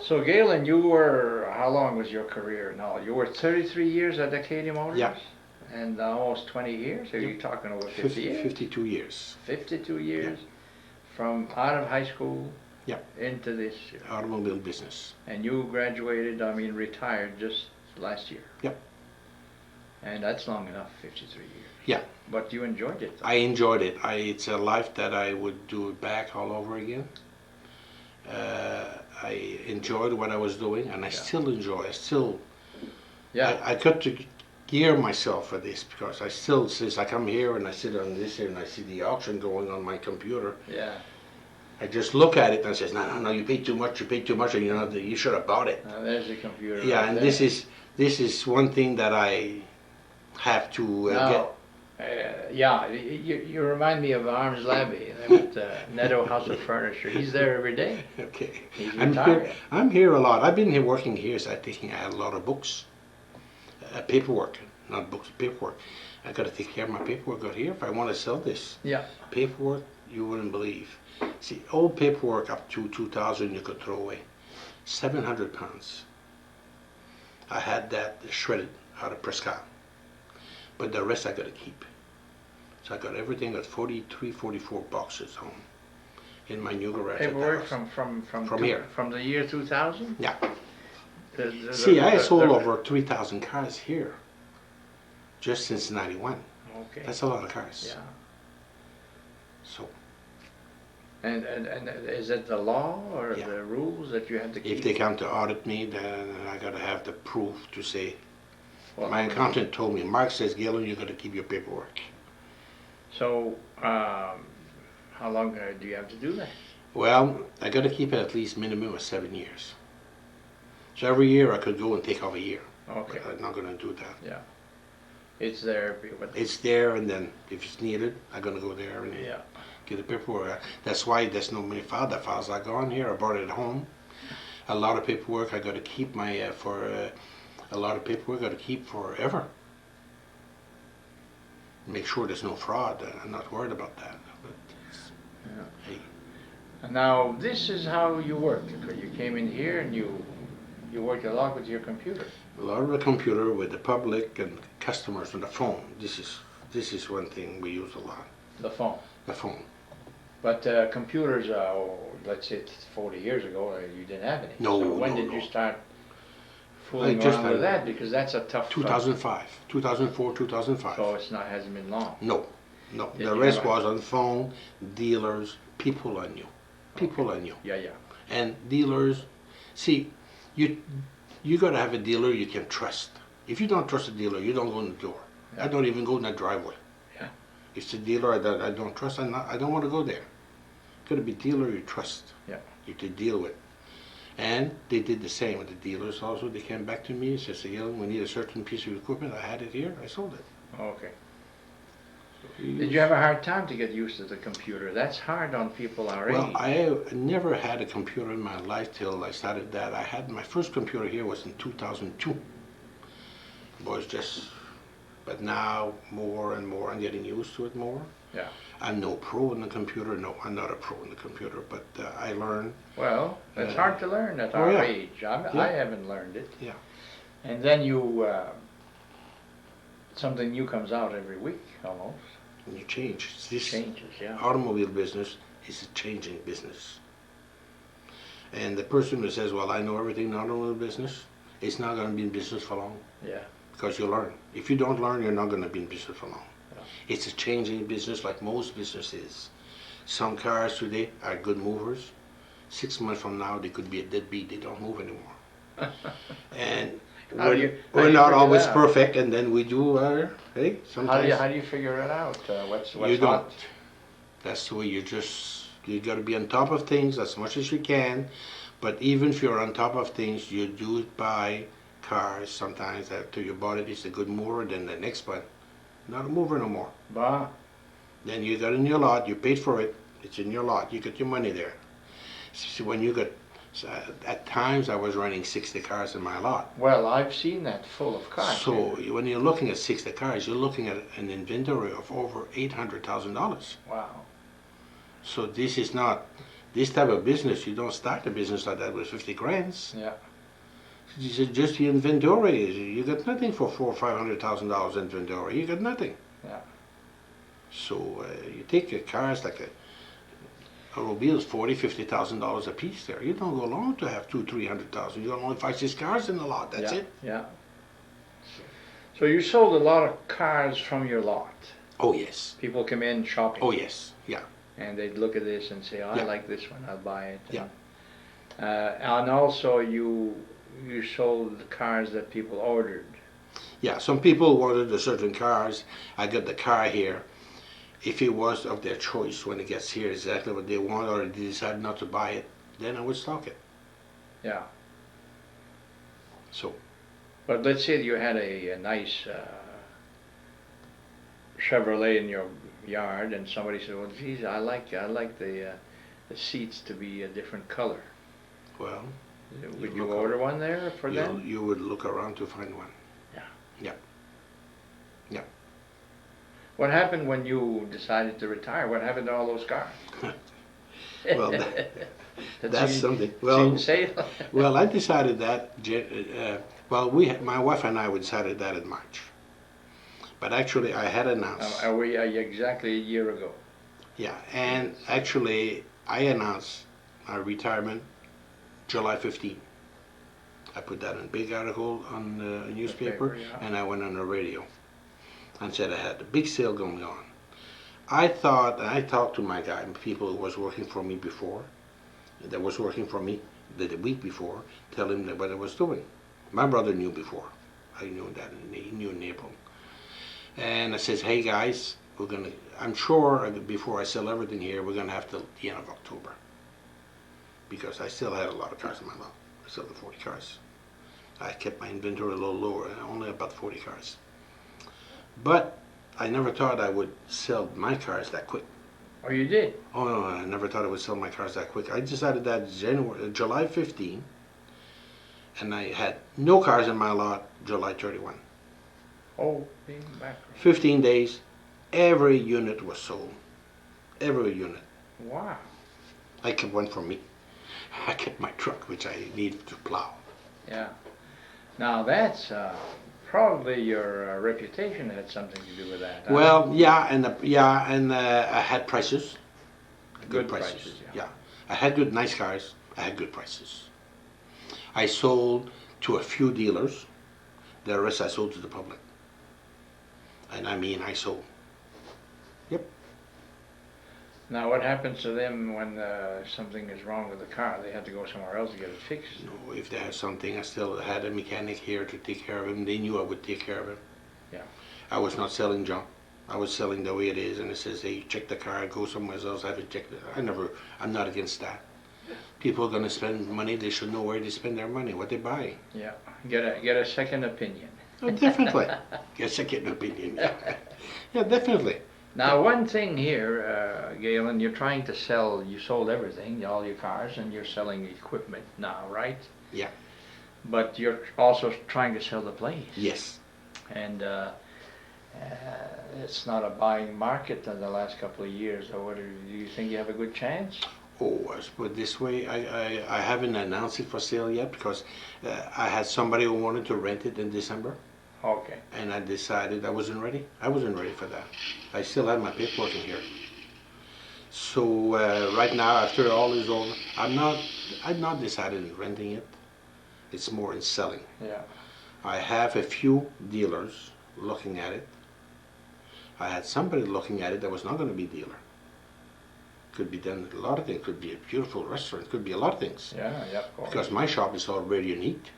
So, Galen, you were, how long was your career now? You were 33 years at Acadia Motors? Yeah. And almost 20 years? Are you talking over 50 years? 52 years. 52 years? From out of high school Yeah. into this, automobile business. and you graduated, I mean retired just last year. Yep. And that's long enough, 53 years. Yeah. But you enjoyed it, though. I enjoyed it. It's a life that I would do it back all over again. I enjoyed what I was doing, and I still enjoy. I got to gear myself for this, because I still, since I come here and I sit on this here and I see the auction going on my computer, I just look at it and says, no, you paid too much, and you should have bought it. There's the computer. Yeah, right and there. this is one thing that I have to get. You remind me of Arms Labby with Netto House of Furniture. He's there every day. Okay. He's retired. I'm here a lot. I've been here working here, so I think I had a lot of books. Paperwork, not books, paperwork. I got to take care of my paperwork out here if I want to sell this. Yeah. Paperwork, you wouldn't believe. See, old paperwork up to 2,000 you could throw away. 700 pounds. I had that shredded out of Prescott. But the rest I got to keep. So I got everything at 43, 44 boxes home in my new garage. Paperwork from here. From the year 2000? Yeah. See, I sold over 3,000 cars here just since 91. Okay. That's a lot of cars. Yeah. So. And is it the law or the rules that you have to keep? If they come to audit me, then I got to have the proof to say. Well, my accountant told me, Mark says, Gallant, you got to keep your paperwork. So, how long do you have to do that? Well, I got to keep it at least minimum of 7 years. So every year I could go and take off a year. Okay. But I'm not going to do that. Yeah. It's there. It's there, and then if it's needed, I'm going to go there and get the paperwork. That's why there's no many files. The files I got on here, I brought it home. A lot of paperwork I got to keep a lot of paperwork I got to keep forever. Make sure there's no fraud. I'm not worried about that. But hey. And now this is how you work. You came in here and you worked a lot with your computer. A lot of the computer with the public and customers on the phone. This is one thing we use a lot. The phone. The phone. But computers, let's say 40 years ago, you didn't have any. No. So when did you start fooling around with that? Because that's a tough. 2005, 2004, 2005. So hasn't been long. No. The rest was on phone, dealers, people I knew. Yeah. And dealers, see, you got to have a dealer you can trust. If you don't trust a dealer, you don't go in the door. I don't even go in that driveway. Yeah. If it's a dealer I don't trust, I don't want to go there. Got to be a dealer you trust. Yeah. You to deal with. And they did the same with the dealers also. They came back to me and said, we need a certain piece of equipment. I had it here. I sold it. Okay. Did you have a hard time to get used to the computer? That's hard on people our age. Well, I never had a computer in my life till I started that. I had my first computer here was in 2002. It was just, but now more and more I'm getting used to it more. Yeah. I'm no pro in the computer. No, I'm not a pro in the computer, but I learn. Well, it's hard to learn at our age. I haven't learned it. Yeah. And then something new comes out every week almost. And you change. This changes, yeah. Automobile business is a changing business. And the person who says, well, I know everything in automobile business, it's not going to be in business for long. Yeah. Because you learn. If you don't learn, you're not going to be in business for long. Yeah. It's a changing business like most businesses. Some cars today are good movers. 6 months from now, they could be a deadbeat. They don't move anymore. And we're not always perfect, and then we do sometimes. How do you figure it out? What's you don't. hot? That's the way you got to be on top of things as much as you can. But even if you're on top of things, you do it by cars. Sometimes after you bought it, it's a good mover. Then the next one, not a mover no more. Bah. Then you got it in your lot. You paid for it. It's in your lot. You get your money there. So when you got, at times I was running 60 cars in my lot. Well, I've seen that full of cars. So when you're looking at 60 cars, you're looking at an inventory of over $800,000. Wow. So this is not, this type of business, you don't start a business like that with 50 grand. Yeah. This is just the inventory. You got nothing for $400,000 or $500,000 inventory. You got nothing. Yeah. So you take your cars like automobiles $40,000-$50,000 a piece there. You don't go long to have 200,000-300,000. You got only 5-6 cars in the lot. That's yeah, it. Yeah. So you sold a lot of cars from your lot. Oh yes. People come in shopping. Oh yes. Yeah. And they'd look at this and say, oh, I Yeah. like this one, I'll buy it. Yeah. And also you sold the cars that people ordered. Yeah. Some people wanted a certain cars. I got the car here. If it was of their choice when it gets here exactly what they want, or they decide not to buy it, then I would stock it. Yeah. So. But let's say you had a nice Chevrolet in your yard, and somebody said, "Well, geez, I like the seats to be a different color." Well. Would you order one there for them? You would look around to find one. Yeah. Yeah. Yeah. What happened when you decided to retire? What happened to all those cars? Well, that's something. Well, well, I decided that. Well, my wife and I decided that in March. But actually, I had announced. Are we exactly a year ago? Yeah, and actually, I announced my retirement July 15. I put that in a big article on the newspaper, yeah. and I went on the radio and said I had a big sale going on. I thought, and I talked to my guy, people who was working for me before, that was working for me the week before, tell him what I was doing. My brother knew before. I knew that, and he knew in April. And I says, hey guys, I'm sure before I sell everything here, we're gonna have till the end of October. Because I still had a lot of cars in my lot. I still had 40 cars. I kept my inventory a little lower, only about 40 cars. But I never thought I would sell my cars that quick. Oh, you did? Oh no, I never thought I would sell my cars that quick. I decided that July 15, and I had no cars in my lot July 31. Oh, being back. 15 days, every unit was sold. Every unit. Wow. I kept one for me. I kept my truck, which I need to plow. Yeah. Now that's probably your reputation had something to do with that. Huh? Well, yeah, and I had prices. Good prices, yeah. I had nice cars. I had good prices. I sold to a few dealers. The rest I sold to the public. And I mean, I sold. Yep. Now, what happens to them when something is wrong with the car? They have to go somewhere else to get it fixed. No, if they had something, I still had a mechanic here to take care of him. They knew I would take care of him. Yeah. I was not selling junk. I was selling the way it is, and it says, hey, check the car, go somewhere else, have it checked. I'm not against that. People are going to spend money, they should know where they spend their money, what they buy. Yeah, get a second opinion. Oh, definitely. Get a second opinion, yeah. Yeah, definitely. Now, one thing here, Galen, you're trying to sell, you sold everything, all your cars, and you're selling equipment now, right? Yeah. But you're also trying to sell the place. Yes. And it's not a buying market in the last couple of years. Or do you think you have a good chance? Oh, let's put it this way, I haven't announced it for sale yet because I had somebody who wanted to rent it in December. Okay. And I decided I wasn't ready. I wasn't ready for that. I still had my paperwork in here. So right now, after all is over, I've not decided in renting it. It's more in selling. Yeah. I have a few dealers looking at it. I had somebody looking at it that was not going to be a dealer. Could be done a lot of things. Could be a beautiful restaurant. Could be a lot of things. Yeah, of course. Because my shop is all radiant heat.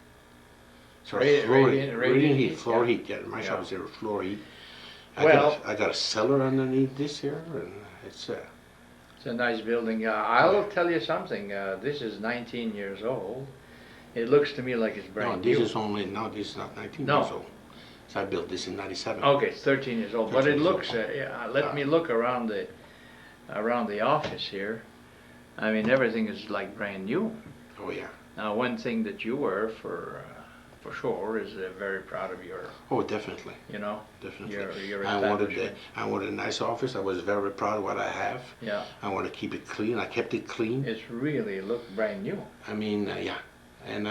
So Radiant heat, floor yeah. heat. Yeah, my shop is there, floor heat. I got a cellar underneath this here, and it's a nice building. I'll tell you something. This is 19 years old. It looks to me like it's brand new. This is not 19 years old. So I built this in '97. Okay, it's 13 years old. But it looks. Let me look around the office here. I mean, everything is like brand new. Oh yeah. Now, one thing that you were for sure is very proud of your. Oh, definitely. You know. Definitely. Your I wanted a nice office. I was very proud of what I have. Yeah. I want to keep it clean. I kept it clean. It's really looked brand new. I mean, yeah. And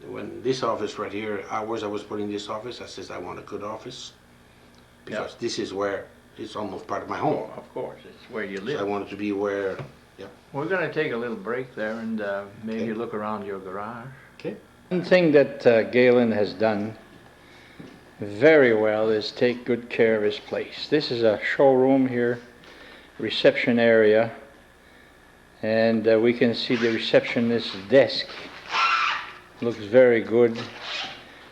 when this office right here, hours I was putting this office, I says I want a good office because this is where it's almost part of my home. Oh, of course, it's where you live. So I want it to be where Yep. We're going to take a little break there and maybe Okay. look around your garage. Okay. One thing that Galen has done very well is take good care of his place. This is a showroom here, reception area, and we can see the receptionist's desk. Looks very good.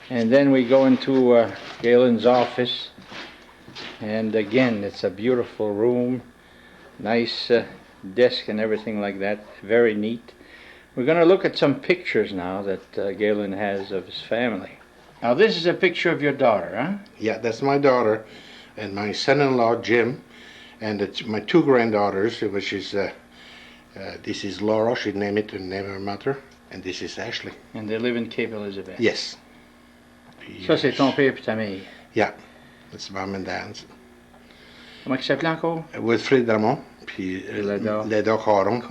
And then we go into Galen's office, and again, it's a beautiful room, nice desk and everything like that, very neat. We're going to look at some pictures now that Galen has of his family. Now this is a picture of your daughter, huh? Yeah, that's my daughter, and my son-in-law Jim, and it's my two granddaughters, which is this is Laura. She named it in name of her mother, and this is Ashley. And they live in Cape Elizabeth. Yes. Ça c'est ton père et ta mère. Yeah, that's mom and dad's. Comment il s'appelle encore? Wilfrid Raymond, puis Leda Caron,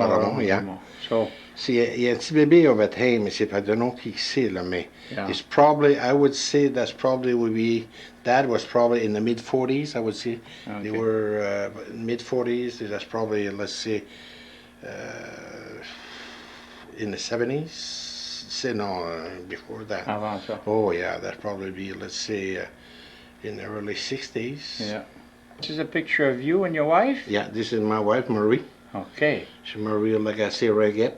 yeah. So, See, il y a un petit bébé au Bethlehem, mais c'est pas de nom qui sait, là, mais yeah. it's probably, I would say that's probably would be, Dad was probably in the mid-40s, I would say. Okay. They were mid-40s, that's probably, let's say, in the 70s? Say no, before that. Avant ça. Oh, yeah, that'd probably be, let's say, in the early 60s. Yeah. This is a picture of you and your wife? Yeah, this is my wife, Marie. Okay. She's Marie Legacy Reget.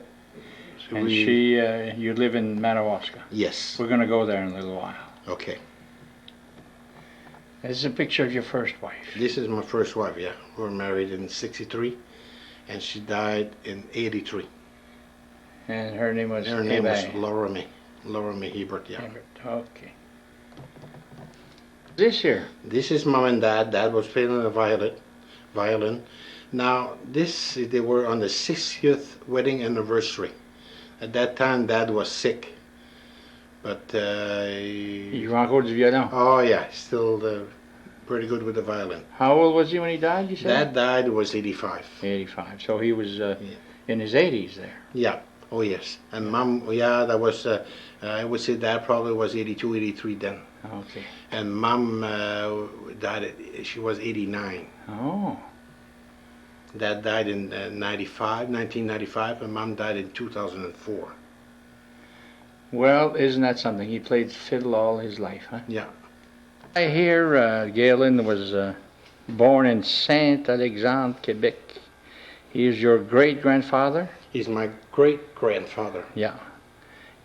And you live in Madawaska? Yes. We're going to go there in a little while. Okay. This is a picture of your first wife. This is my first wife, yeah. We were married in 63, and she died in 83. And her name was? Her name was Laura May Hebert, yeah. Hebert. Okay. This here? This is Mom and Dad. Dad was playing the violin. Now, they were on the 60th wedding anniversary. At that time, Dad was sick. But, Il joue encore du violon? Oh, yeah, still pretty good with the violin. How old was he when he died, you said? Dad died was 85. 85. So he was in his 80s there. Yeah. Oh, yes. And Mom, yeah, that was, I would say Dad probably was 82, 83 then. Okay. And Mom died, she was 89. Oh. Dad died in 1995, and Mom died in 2004. Well, isn't that something? He played fiddle all his life, huh? Yeah. I hear Galen was born in Saint-Alexandre, Quebec. He is your great-grandfather? He's my great-grandfather. Yeah.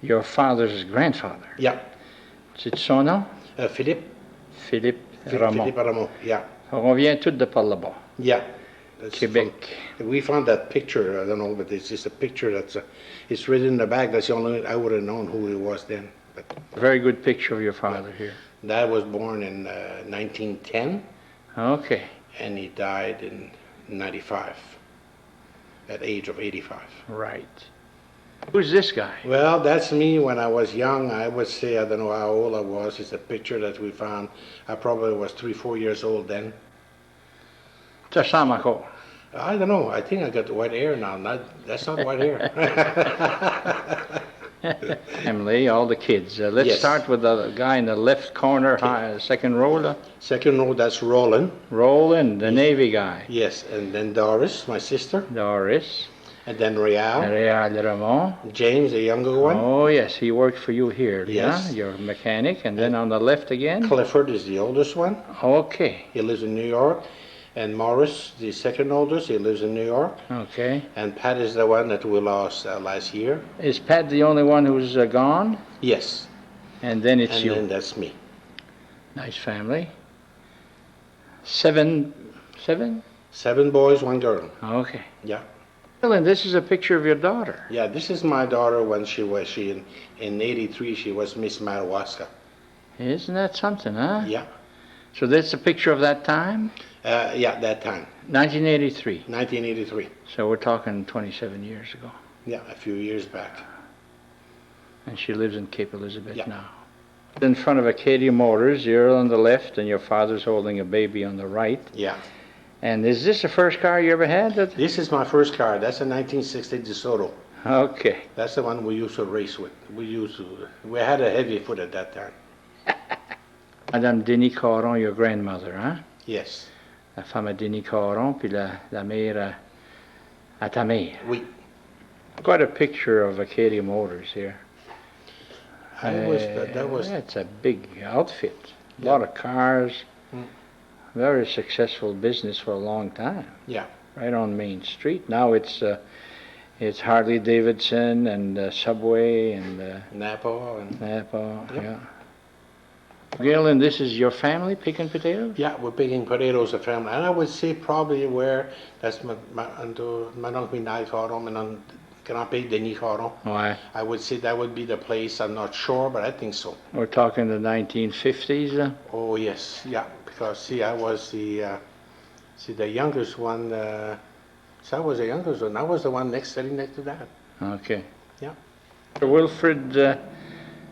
Your father's grandfather? Yeah. C'est son nom? Philippe. Philippe Raymond. Philippe Raymond, yeah. On vient tous de par là-bas. Yeah. Quebec. We found that picture, I don't know, but it's just a picture that's, it's written in the back. That's the only, I would have known who he was then. But a very good picture of your father here. Dad was born in 1910. Okay. And he died in 95, at the age of 85. Right. Who's this guy? Well, that's me when I was young. I would say, I don't know how old I was. It's a picture that we found. I probably was 3-4 years old then. Ça ressemble encore. I don't know. I think I got white hair now. That's not white hair. Emily, all the kids. Let's start with the guy in the left corner, second row. Second row, that's Roland. Roland, the Navy guy. Yes, and then Doris, my sister. Doris. And then Real. Real Raymond. James, the younger one. Oh, yes, he worked for you here. Yes. Yeah? You're a mechanic. And then on the left again? Clifford is the oldest one. Okay. He lives in New York. And Morris, the second oldest, he lives in New York. Okay. And Pat is the one that we lost last year. Is Pat the only one who's gone? Yes. And then it's you. And then that's me. Nice family. Seven? 7 boys, 1 girl. Okay. Yeah. Well, and this is a picture of your daughter. Yeah, this is my daughter when in 83, she was Miss Madawaska. Isn't that something, huh? Yeah. So that's a picture of that time? Yeah, that time. 1983. 1983. So we're talking 27 years ago. Yeah, a few years back. And she lives in Cape Elizabeth now. In front of Acadia Motors, you're on the left and your father's holding a baby on the right. Yeah. And is this the first car you ever had? This is my first car. That's a 1960 DeSoto. Okay. That's the one we used to race with. We had a heavy foot at that time. Madame Denis Caron, your grandmother, huh? Yes. La femme à Denis Caron, puis la mère À ta mère. Oui. I've got a picture of Acadia Motors here. That was. It's a big outfit. A Yeah. lot of cars. Mm. Very successful business for a long time. Yeah. Right on Main Street. Now it's Harley Davidson and Subway and Napa and. Napa. Yep. Yeah. Gail, and this is your family picking potatoes? Yeah, we're picking potatoes a family, and I would say probably where that's my uncle Nai Cordon and Grandpa Denis Cordon. Why? I would say that would be the place. I'm not sure, but I think so. We're talking the 1950s. Oh yes, yeah. Because see, I was the youngest one. So I was the youngest one. I was the one sitting next to Dad. Okay. Yeah. Wilfred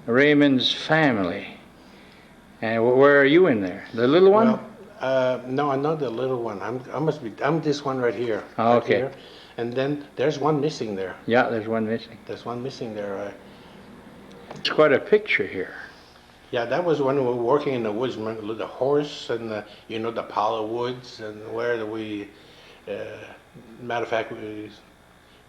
Raymond's family. And where are you in there? The little one? Well, no, I'm not the little one. I'm this one right here. Oh, right okay. here. And then there's one missing there. Yeah, there's one missing. There's one missing there. It's quite a picture here. Yeah, that was when we were working in the woods. Remember the horse and the Palo Woods and where we. Matter of fact,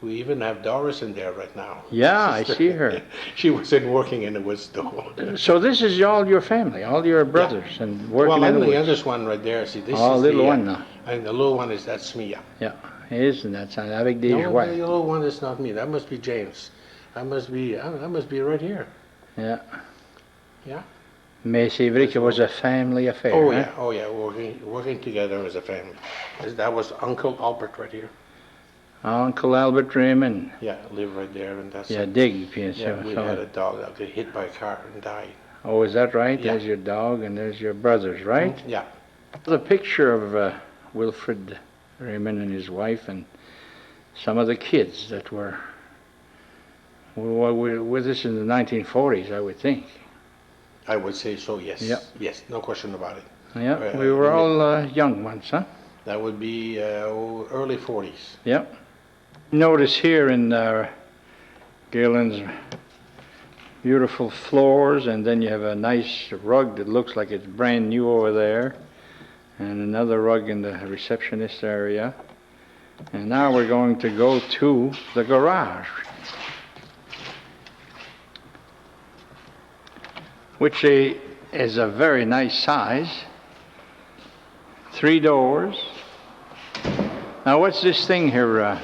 we even have Doris in there right now. Yeah, I see her. She wasn't working in the woods though. So this is all your family, all your brothers, and working Well, in I'm the the woods. youngest one right there. See, this Oh, is little the one now. And the little one that's me. Yeah. Yeah, isn't that something? Avec des No, joies. the little one is not me. That must be James. I must be right here. Yeah. Yeah. Mais c'est vrai que it was a family affair. Oh huh? yeah, oh yeah, working together as a family. That was Uncle Albert right here. Uncle Albert Raymond. Yeah, live right there, and that's. Yeah, dig. Bien Yeah, sûr. we had a dog that got hit by a car and died. Oh, is that right? Yeah. There's your dog and there's your brothers, right? Yeah. The picture of Wilfred Raymond and his wife and some of the kids that were with us in the 1940s, I would think. I would say so. Yes. Yeah. Yes, no question about it. Yeah, we were all young ones, huh? That would be early 40s. Yep. Notice here in Galen's beautiful floors, and then you have a nice rug that looks like it's brand new over there, and another rug in the receptionist area. And now we're going to go to the garage, which is a very nice size. 3 doors. Now what's this thing here,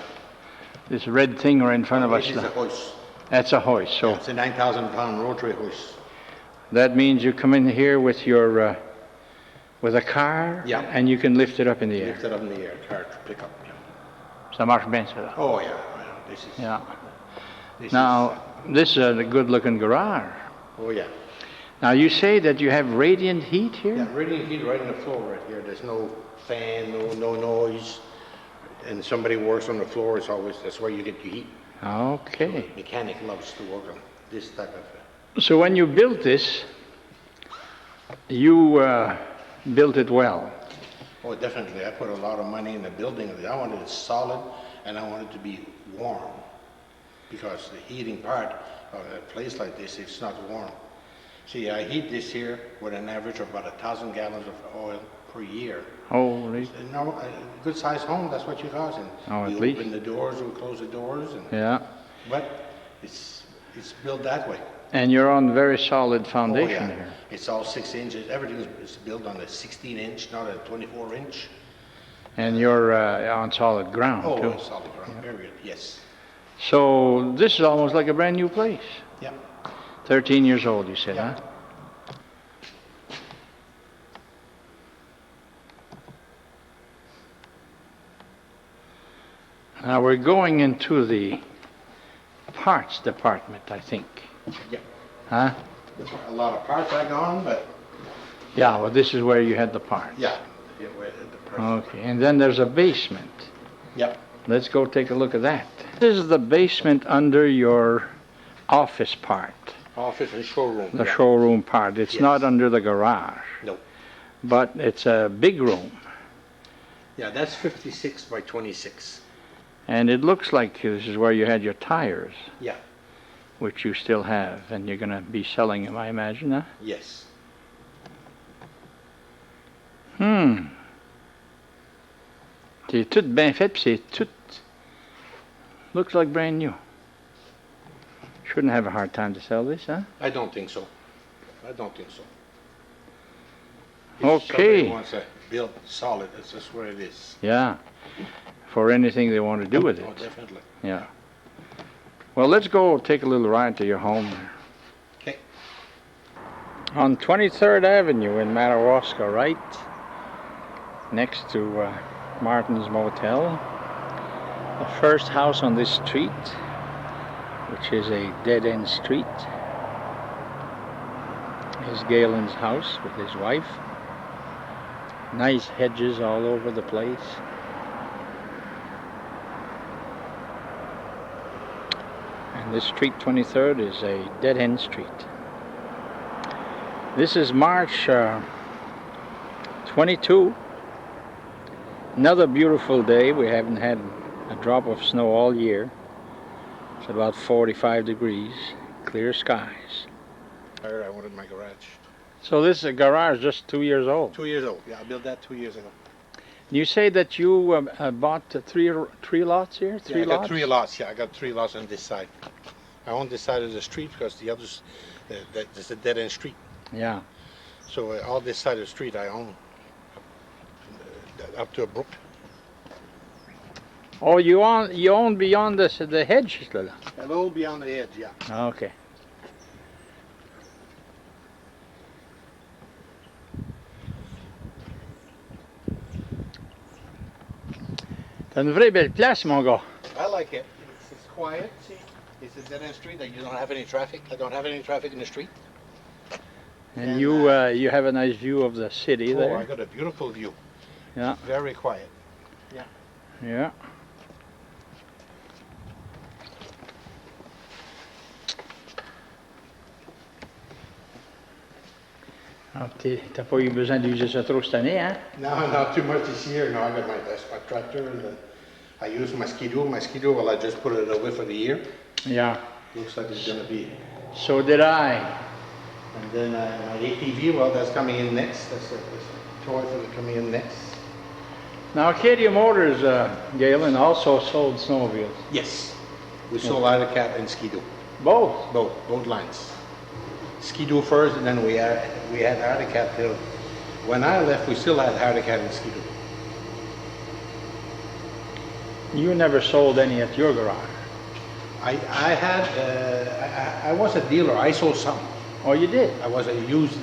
this red thing right in front of us? This is a hoist. That's a hoist. So Yeah, it's a 9,000-pound rotary hoist. that means you come in here with your with a car, Yeah. and you can lift it up in the air. Lift it up in the air, car to pick up. Yeah. Ça marche bien, ça. Oh yeah, this is. Yeah. This Now this is a good-looking garage. Oh yeah. Now you say that you have radiant heat here. Yeah, radiant heat right in the floor right here. There's no fan, no noise, and somebody works on the floor. That's where you get your heat. Okay. The mechanic loves to work on this type of. So when you built this, you built it well. Oh, definitely. I put a lot of money in the building. I wanted it solid, and I wanted it to be warm, because the heating part of a place like this, it's not warm. See, I heat this here with an average of about 1,000 gallons of oil per year. Holy. No, a good-sized home, that's what you cause. And Oh, at we least. open the doors, we close the doors, and Yeah. but it's built that way. And you're on very solid Oh, foundation yeah. here. It's all 6 inches. Everything is built on a 16-inch, not a 24-inch. And you're on solid ground Oh, too. solid ground. Very good. Yes. So this is almost like a brand new place. Yeah. 13 years old, you said, Yeah. huh? Now we're going into the parts department, I think. Yeah. Huh? A lot of parts are gone, but Yeah, well, this is where you had the parts. yeah. Where the price. Okay, and then there's a basement. Yep. Let's go take a look at that. This is the basement under your office part, Office and showroom. the yeah. showroom part. It's Yes. not under the garage, No. but it's a big room. Yeah, that's 56 by 26. And it looks like this is where you had your tires, Yeah. which you still have, and you're going to be selling them, I imagine, huh? Yes. C'est tout bien fait, puis c'est tout Looks like brand new. Shouldn't have a hard time to sell this, huh? I don't think so. I don't think so. If Okay. somebody wants to build solid, that's just where it is. Yeah. For anything they want to do with it. Oh, definitely. Yeah. Well, let's go take a little ride to your home. Okay. On 23rd Avenue in Madawaska, right next to Martin's Motel. The first house on this street, which is a dead-end street, is Galen's house with his wife. Nice hedges all over the place. And this street 23rd is a dead-end street. This is March 22. Another beautiful day. We haven't had a drop of snow all year. It's about 45 degrees, clear skies. I wanted my garage. So this is a garage just 2 years old. 2 years old. Yeah, I built that 2 years ago. You say that you bought three lots here? I got 3 lots. Yeah, I got 3 lots on this side. I own this side of the street because the others, there's a dead end street. Yeah. So all this side of the street I own up to a brook. Oh, you own beyond the hedge? A little beyond the edge, yeah. Okay. T'as une vraie belle place, mon gars. I like it. It's quiet. See, it's a dead end street. You don't have any traffic. I don't have any traffic in the street. And you have a nice view of the city there. Oh, I got a beautiful view. Yeah. Very quiet. Yeah. Alors, t'as pas eu besoin d'user ça trop cette année, hein? No, not too much this year. No, I got my tractor and I use my skidoo. My skidoo, well, I just put it away for the year. Yeah. Looks like it's gonna be. So did I. And then my ATV, well, that's coming in next. That's a toy for the coming in next. Now, Acadia Motors, Galen, also sold snowmobiles. Yes. We sold Cat and skidoo. Both? Both lines. Skidoo first, and then we had Cat till. When I left, we still had Cat and skidoo. You never sold any at your garage? I was a dealer. I sold some. Oh, you did? I was a used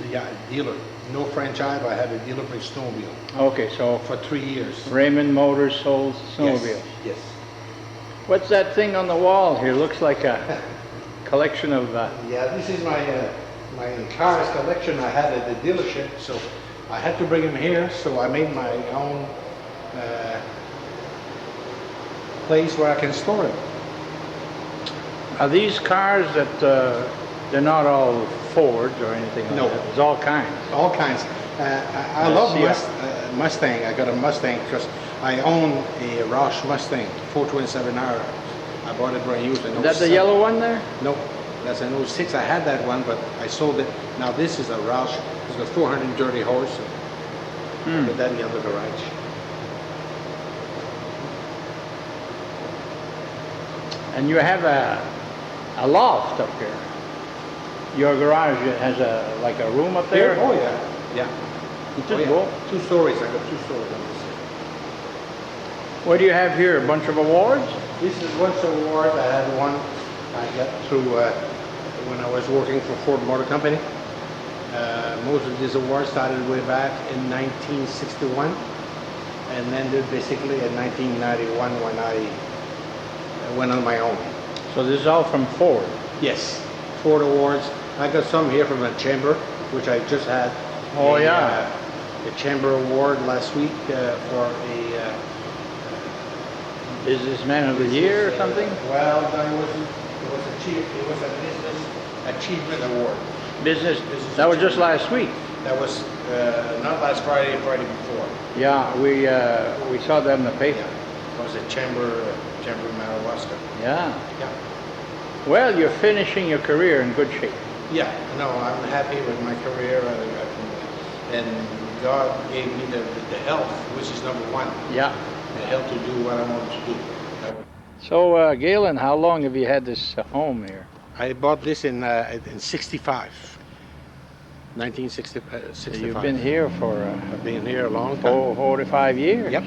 dealer. No franchise. I had a dealer for snowmobile. Okay, so For 3 years. Raymond Motors sold snowmobiles. Yes. What's that thing on the wall here? Looks like a collection of... Yeah, this is my cars collection I had at the dealership. So I had to bring them here. So I made my own place where I can store them. Are these cars that they're not all Fords or anything like No. that? There's all kinds. All kinds. I love Mustang. I got a Mustang because I own a Roush Mustang 427R. I bought it brand used in Is that the yellow one there? No, that's an 06. I had that one, but I sold it. Now this is a Roush. It's got 430 horse. I put that in the other garage. And you have a loft up here. Your garage has like a room up there? Oh yeah. Yeah. It's Oh, just yeah. cool. 2 stories. I got 2 stories on this. What do you have here? A bunch of awards? This is one award. I had one I got through when I was working for Ford Motor Company. Most of these awards started way back in 1961, and ended basically in 1991 when I went on my own. So this is all from Ford? Yes, Ford awards. I got some here from a chamber, which I just had. Oh, yeah. The chamber award last week for a Businessman of the Year or something? Well, no, it was a business achievement award. Business. That was just last week. That was not last Friday, Friday before. Yeah, we saw that in the paper. It was a chamber of Madawaska. Yeah. Yeah. Well, you're finishing your career in good shape. Yeah. No, I'm happy with my career, and God gave me the health, which is number one. Yeah. The health to do what I want to do. So, Galen, how long have you had this home here? I bought this in 65. 1965. So you've been here for I've been here a long time. 45 years? Yep.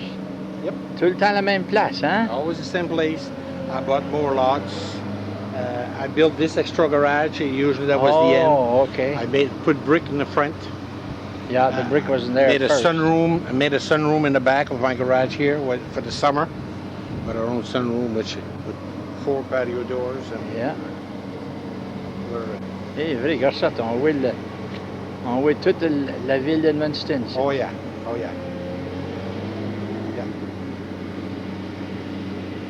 Yep. Tout le temps la même place, hein? Always the same place. I bought more lots. I built this extra garage. Usually that was the end. Oh, okay. I put brick in the front. Yeah, the brick wasn't there Made first. a sunroom in the back of my garage here for the summer. Got our own sunroom with 4 patio doors. And Yeah. C'est vrai, regarde ça, on voit toute la ville d'Edmundston. Oh yeah, oh yeah. Yeah.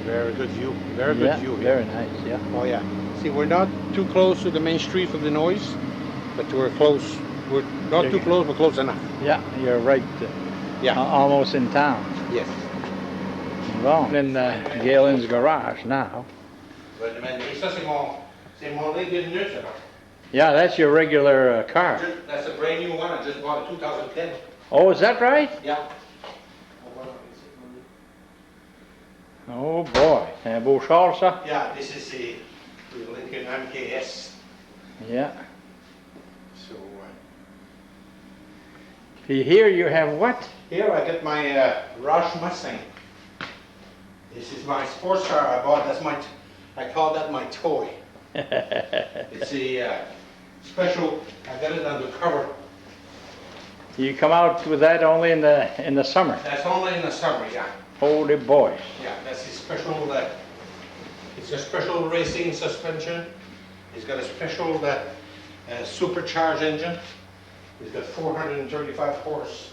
Very good view. Very good view here. Very nice, yeah. Oh yeah. See, we're not too close to the main street for the noise, but we're close. We're not too close, but close enough. Yeah, you're right. Yeah. Almost in town. Yes. Bon, in Galen's garage now. Ça, c'est mon Lincoln neuf, ça. Yeah, that's your regular car. That's a brand new one. I just bought it 2010. Oh, is that right? Yeah. Oh boy, un beau char, ça? Yeah, this is the Lincoln MKS. Yeah. So Here you have what? here I got my Rush Mustang. This is my sports car I bought. I call that my toy. It's a special. I got it under cover. You come out with that only in the summer. That's only in the summer, yeah. Holy boy. Yeah, that's a special. It's a special racing suspension. It's got a special supercharged engine. It's got 435 horse,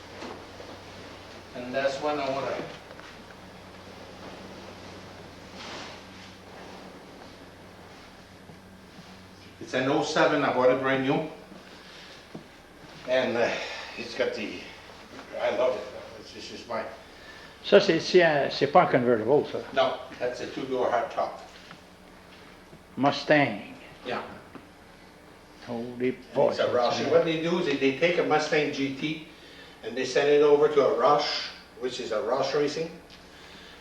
and that's one I want to. It's an '07. I bought it brand new, and it's got the. I love it. This is my. Ça, c'est pas un convertible, ça. No, that's a 2-door hardtop. Mustang. Yeah. Holy boy. It's a Rush. And what they do is they take a Mustang GT and they send it over to a Rush, which is a Rush Racing,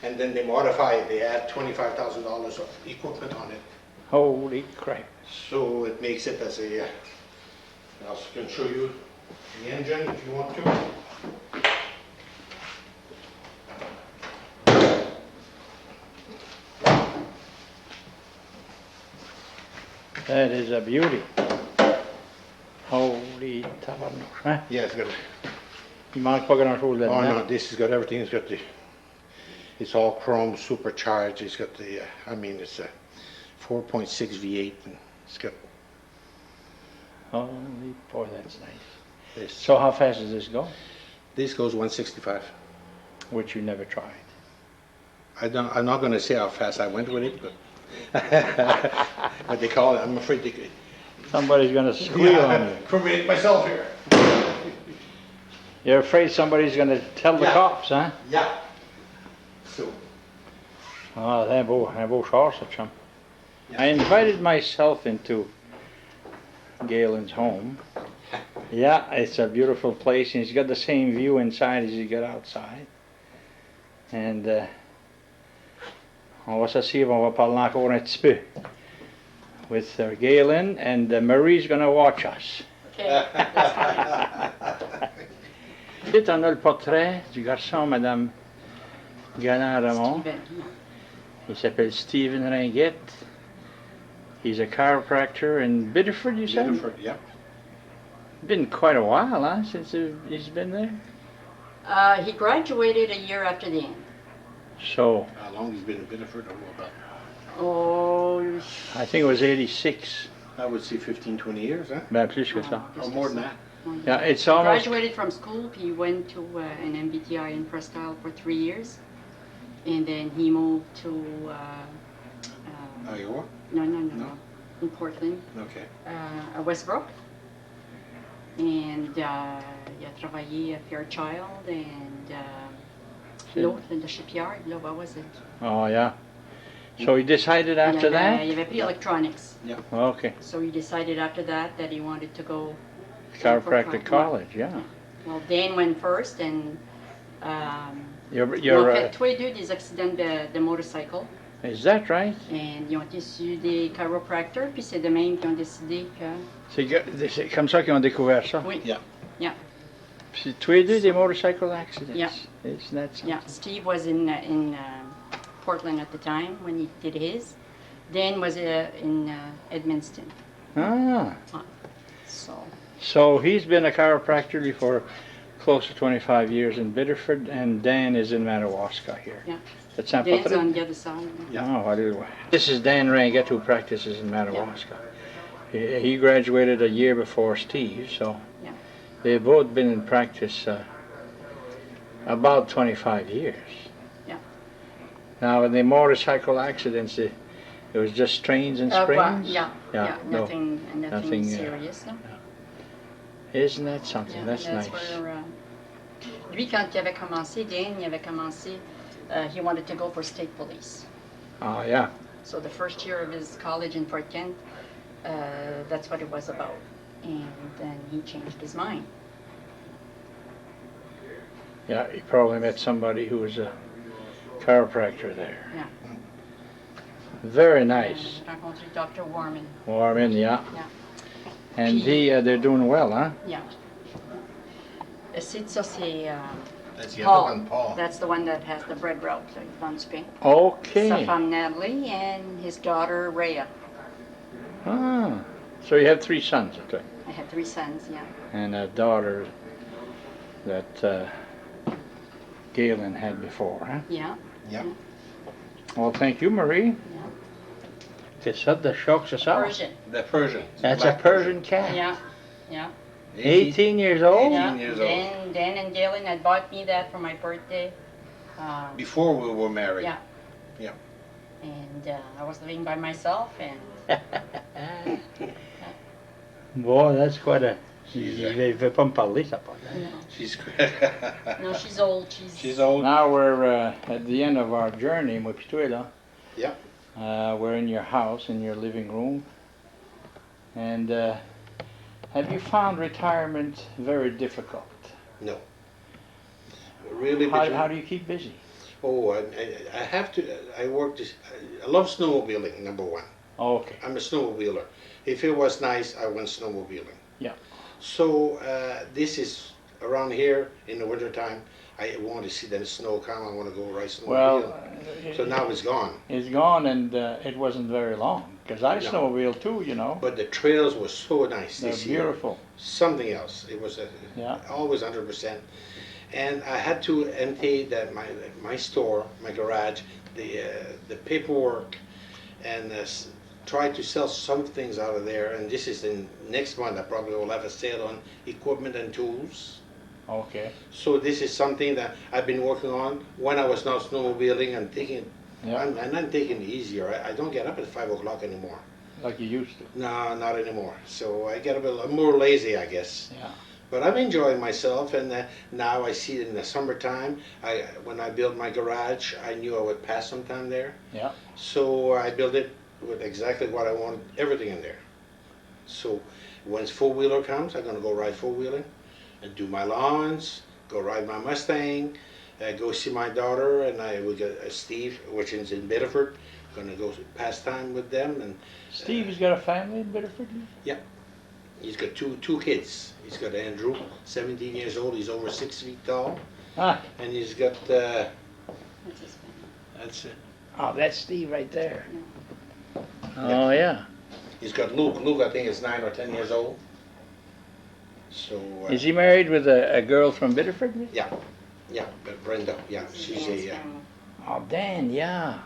and then they modify it. They add $25,000 of equipment on it. Holy crap. So it makes it as a, I also can show you the engine if you want to. That is a beauty. Holy tabarnouche, hein? Yeah, it's got. Il manque pas grand-chose Oh là-dedans. no, this has got everything. It's got the. It's all chrome, supercharged. It's got the. I mean, it's a 4.6 V8, and it's got Holy boy, that's nice. this. So how fast does this go? This goes 165. Which you never tried. I'm not going to say how fast I went with it, but what they call it. I'm afraid they could. Somebody's gonna squeal on you. Create myself here. You're afraid somebody's gonna tell the Yeah. cops, huh? Yeah. So. Oh, c'est un beau char, ça, chum. Yeah. I invited myself into Galen's home. Yeah, it's a beautiful place, and he's got the same view inside as he got outside. And on va s'asseoir, on va parler encore un petit peu with Galen, and Marie's gonna watch us. Okay, that's fine. Ensuite, on a le portrait du garçon, Madame Gallant Raymond. Steven. Il s'appelle Stephen Ringuette. He's a chiropractor in Biddeford, you said? Biddeford, yeah. Been quite a while, huh, since he's been there? He graduated a year after the end. So, How long he's been in Biddeford? I don't know about. Oh, I think it was 86. I would say 15, 20 years, huh? Ben, plus que ça. Or more than that. Yeah, it's almost... graduated from school. He went to an MBTI in Prestel for 3 years. And then he moved to, Iowa? no, No? in Portland, Okay. Westbrook. And il a travaillé à Fairchild and l'autre, the shipyard, là, what was it? Oh, yeah. So he decided after Il that? avait pris electronics. Okay. So he decided after that he wanted to go Chiropractic college, yeah. Well, Dan went first, and You're ils ont fait tous les deux des accidents de motorcycle. Is that right? Et ils ont été sur des chiropractors, puis c'est de même qu'ils ont décidé que... C'est comme ça qu'ils ont découvert ça? Oui. Yeah. Yeah. Puis tous les deux des motorcycle accidents? Yeah. Isn't that something? Yeah, Steve was in Portland at the time when he did his. Dan was in Edmundston. Ah. So, So he's been a chiropractor for close to 25 years in Biddeford, and Dan is in Madawaska here. Yeah. At St. Dan's Patrick? on the other side. Yeah. Oh, I do. This is Dan Ranget, who practices in Madawaska. He graduated a year before Steve, so Yeah. they've both been in practice about 25 years. Yeah. Now, in the motorcycle accidents, it was just strains and sprains? Well, yeah, no. nothing serious. No? Isn't that something? Yeah, That's nice. where, lui, quand il avait commencé, Dan, il avait commencé, he wanted to go for state police. Oh, yeah. So the first year of his college in Fort Kent, that's what it was about. And then he changed his mind. Yeah, he probably met somebody who was a chiropractor there. Yeah. Very nice. Rencontré Dr. Warman. Warm in, yeah. Yeah. And they're doing well, huh? Yeah. Ça, c'est That's the Paul. other one, Paul. That's the one that has the bread route, Von Spain. Sa Okay. femme Natalie and his daughter Rhea. Ah. So you have 3 sons, okay. I had 3 sons, yeah. And a daughter that Galen had before, huh? Yeah. Yeah. Well, thank you, Marie. C'est ça de choc, c'est ça? Persian. The Persian. That's a Black Persian cat. Yeah. Yeah. 18 years old? Yeah. 18 years old. Dan and Galen had bought me that for my birthday. Before we were married. Yeah. Yeah. And I was living by myself, and Boy, that's quite a... She's Il ne veut pas me parler, ça part. She's no, she's old. She's old. Now we're at the end of our journey, moi pis toi, là. Yeah. We're in your house, in your living room. And have you found retirement very difficult? No. Really. How do you keep busy? Oh, I have to. I work. I love snowmobiling. Number one. Okay. I'm a snowmobiler. If it was nice, I went snowmobiling. Yeah. So this is around here in the wintertime. I want to see the snow come. I want to go ride snowmobile. Well, So now it's gone. it's gone, and it wasn't very long. Because I No. snowmobile too, you know. But the trails were so nice They're this year. beautiful. Something else. It was Yeah. always 100%. And I had to empty my store, my garage, the paperwork, and try to sell some things out of there. And this is in next month. I probably will have a sale on equipment and tools. Okay. So this is something that I've been working on when I was not snowmobiling and taking. Yeah. I'm not taking it easier. I don't get up at 5 o'clock anymore. Like you used to. No, not anymore. So I get a bit more lazy, I guess. Yeah. But I'm enjoying myself, and now I see it in the summertime. When I built my garage, I knew I would pass some time there. Yeah. So I built it with exactly what I wanted, everything in there. So when four-wheeler comes, I'm going to go ride four-wheeling and do my lawns, go ride my Mustang, go see my daughter, and I will get Steve, which is in Biddeford. Going to go pass time with them. And Steve has got a family in Biddeford? he's got two kids. He's got Andrew, 17 years old. He's over 6 feet tall. Ah. And he's got, That's his family. that's it. Oh, that's Steve right there. Oh, yeah. He's got Luke. Luke, I think, is 9 or 10 years old. So. Is he married with a girl from Biddeford? Yeah, Brenda. Yeah, she's Dan's a. family. Oh, Dan, yeah.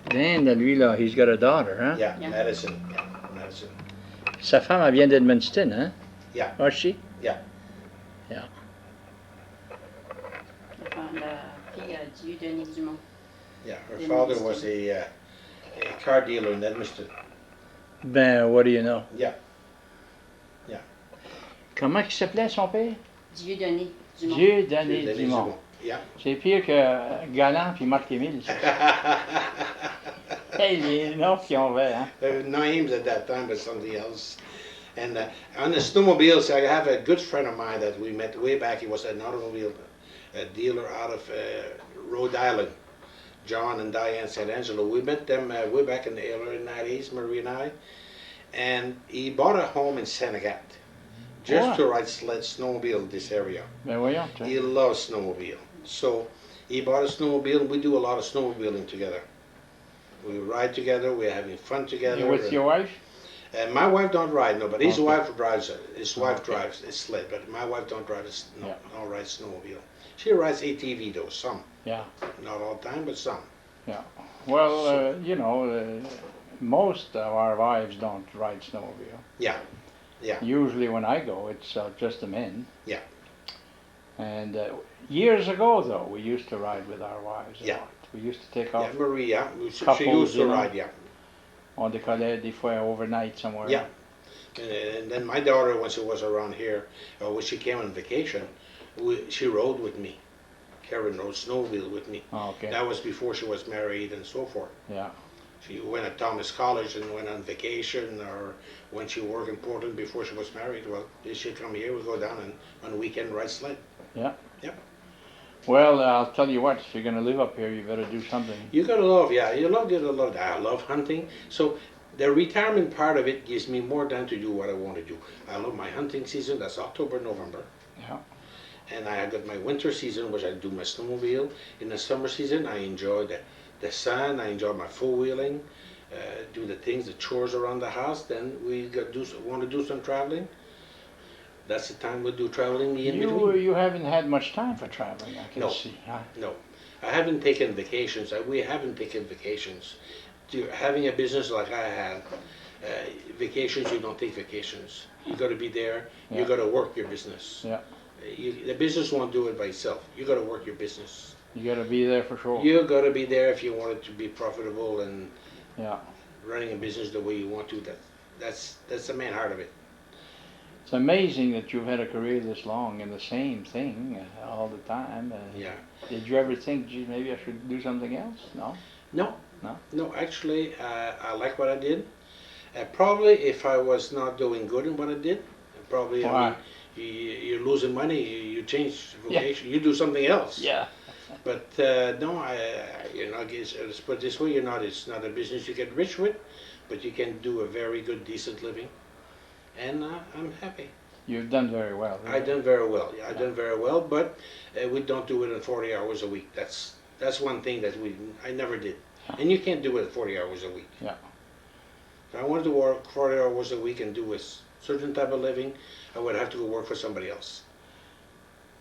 Dan, lui, là, he's got a daughter, huh? Yeah, Yeah. Madison. Yeah, Madison. Sa femme, elle vient d'Edmundston, hein? Yeah. Was she? La fille Dieudonné Dumont. Yeah, her In father Edmundston. was a car dealer in Edmundston. Ben, what do you know? Yeah. Comment il s'appelait, son père? Dieudonné Dumont. Dieu donné Denis Dumont. Dumont. Yeah. C'est pire que Gallant puis Marc Émile. ça. Hey, les noms qu'ils ont fait, hein? Names at that time, but something else. And on the snowmobiles, I have a good friend of mine that we met way back. He was an automobile dealer out of Rhode Island, John and Diane St. Angelo. We met them way back in the early 90s, Marie and I. And he bought a home in Senegat just to ride sled, snowmobile in this area. Ben voyons. He loves snowmobile. So he bought a snowmobile, and we do a lot of snowmobiling together. We ride together, we're having fun together. You with your wife? And my wife don't ride, no, but his Okay. wife drives. His wife Okay. drives a sled, but my wife don't drive a Yeah. don't ride snowmobile. She rides ATV though, some. Yeah. Not all the time, but some. Well, you know, most of our wives don't ride snowmobile. Yeah. Yeah. Usually when I go, it's just the men. Yeah. And years ago, though, we used to ride with our wives a Yeah. lot. We used to take Yeah, off Maria, she Couples, used to you know. ride, yeah. on the Calais, des fois overnight somewhere. Yeah. And then my daughter, when she was around here, when she came on vacation, she rode with me. Karen rode snowmobile with me. Oh, okay. That was before she was married and so forth. Yeah. She went at Thomas College and went on vacation, or when she worked in Portland before she was married. Well, she'd come here, we go down and on the weekend ride sled. Well, I'll tell you what, if you're going to live up here, you better do something. You gotta love, yeah, you love that. I love hunting. So the retirement part of it gives me more time to do what I want to do. I love my hunting season, that's October, November. Yeah. And I got my winter season, which I do my snowmobile. In the summer season, I enjoy the sun, I enjoy my four-wheeling, do the things, the chores around the house. Then we want to do some traveling. That's the time we do traveling in between. You haven't had much time for traveling, I can No. see. Huh? No, I haven't taken vacations. We haven't taken vacations. Having a business like I have, vacations, you don't take vacations. You got to be there. You Yeah. got to work your business. Yeah. The business won't do it by itself. You got to work your business. You got to be there for sure. You got to be there if you want it to be profitable and Yeah. running a business the way you want to. That's the main heart of it. It's amazing that you've had a career this long in the same thing all the time. Yeah. Did you ever think, gee, maybe I should do something else? No? No. No? No, actually, I like what I did. Probably if I was not doing good in what I did, probably, I Why? mean, you're losing money, you change vocation, you do something else. Yeah. But no, you're not, let's put it this way, it's not a business you get rich with, but you can do a very good, decent living. And I'm happy. You've done very well. Really. I've done very well. Yeah, I've done very well, but we don't do it in 40 hours a week. That's one thing that I never did. And you can't do it at 40 hours a week. Yeah. If I wanted to work 40 hours a week and do a certain type of living, I would have to go work for somebody else.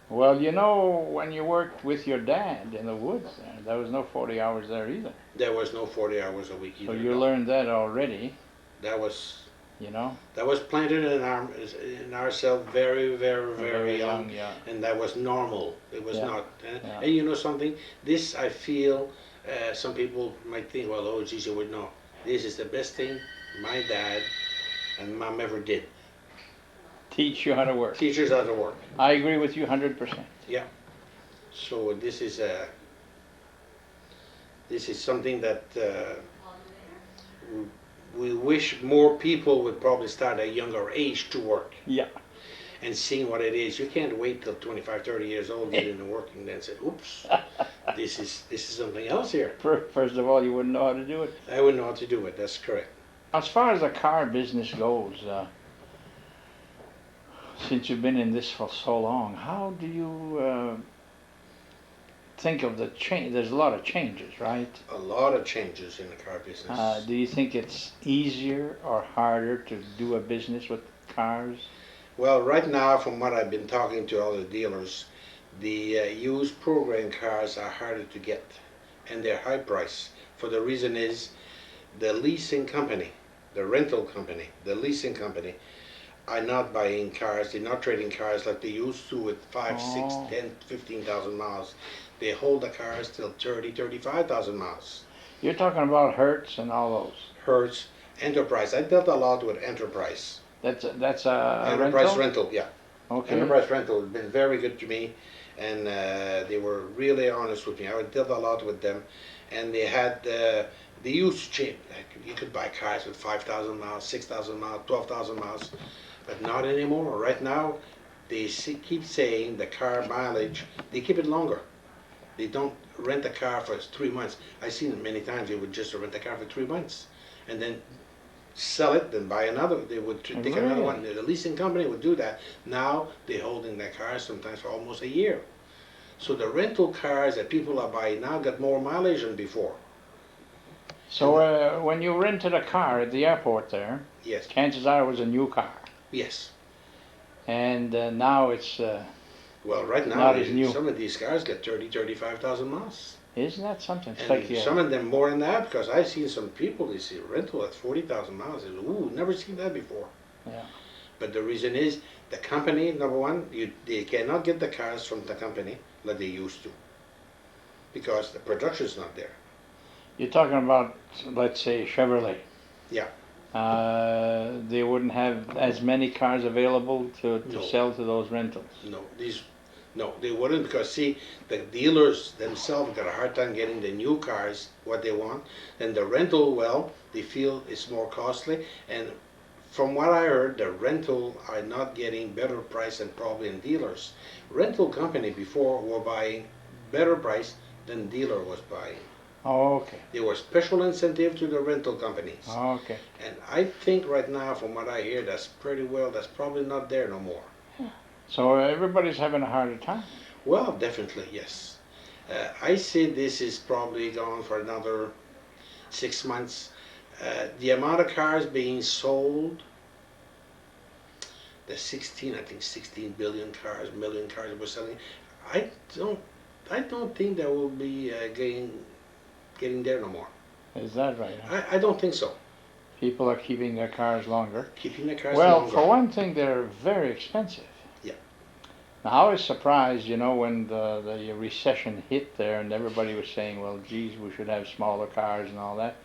Well, you know, when you worked with your dad in the woods, there was no 40 hours there either. There was no 40 hours a week either. So you no. learned that already, That was you know? planted in ourselves very, very, very young. Yeah. And that was normal. It was Yeah. not. Yeah. And you know something? This, I feel, some people might think, well, oh, geez, you would know. This is the best thing my dad and mom ever did. Teach you how to work. Teach us how to work. I agree with you 100%. So this is something that we wish more people would probably start at a younger age to work. Yeah. And seeing what it is. You can't wait till 25, 30 years old, get into work, and then say, oops, this is something else here. First of all, you wouldn't know how to do it. I wouldn't know how to do it, that's correct. As far as the car business goes, since you've been in this for so long, how do you think of the change? There's a lot of changes, right? A lot of changes in the car business. Do you think it's easier or harder to do a business with cars? Well, right now, from what I've been talking to all the dealers, the used program cars are harder to get, and they're high price. For the reason is, the leasing company, the rental company, the leasing company, are not buying cars, they're not trading cars like they used to with 5, 6, 10, 15,000 miles. They hold the cars till 30, 35,000 miles. You're talking about Hertz and all those. Hertz, Enterprise. I dealt a lot with Enterprise. That's a Enterprise rental, yeah. Okay. Enterprise rental has been very good to me, and they were really honest with me. I dealt a lot with them, and they had they used cheap. You could buy cars with 5,000 miles, 6,000 miles, 12,000 miles, but not anymore. Right now, they keep saying the car mileage. They keep it longer. They don't rent a car for 3 months. I've seen it many times. They would just rent a car for 3 months and then sell it, then buy another. They would take another one. The leasing company would do that. Now they're holding their cars sometimes for almost a year. So the rental cars that people are buying now got more mileage than before. So when you rented a car at the airport there, Yes. chances are it was a new car. Yes. And now it's Well, right now, not as new. some of these cars get 35,000 miles. Isn't that something? It's And like, some of them more than that, because I've seen some people, they see rental at 40,000 miles. They say, ooh, never seen that before. Yeah. But the reason is, the company, number one, they cannot get the cars from the company like they used to, because the production's not there. You're talking about, let's say, Chevrolet. Yeah. They wouldn't have as many cars available to No. sell to those rentals. No, they wouldn't, because see, the dealers themselves got a hard time getting the new cars what they want, and the rental, well, they feel it's more costly, and from what I heard, the rental are not getting better price than probably in dealers. Rental company before were buying better price than dealer was buying. Oh, okay. There was special incentive to the rental companies. Oh, okay. And I think right now, from what I hear, that's probably not there no more. So everybody's having a harder time. Well, definitely, yes. I say this is probably gone for another 6 months. The amount of cars being sold, the 16 million cars we're selling, I don't think that will be getting there no more. Is that right? Huh? I don't think so. People are keeping their cars longer. Keeping the cars Well, longer. for one thing, they're very expensive. Yeah. Now, I was surprised, you know, when the recession hit there and everybody was saying, well, geez, we should have smaller cars and all that.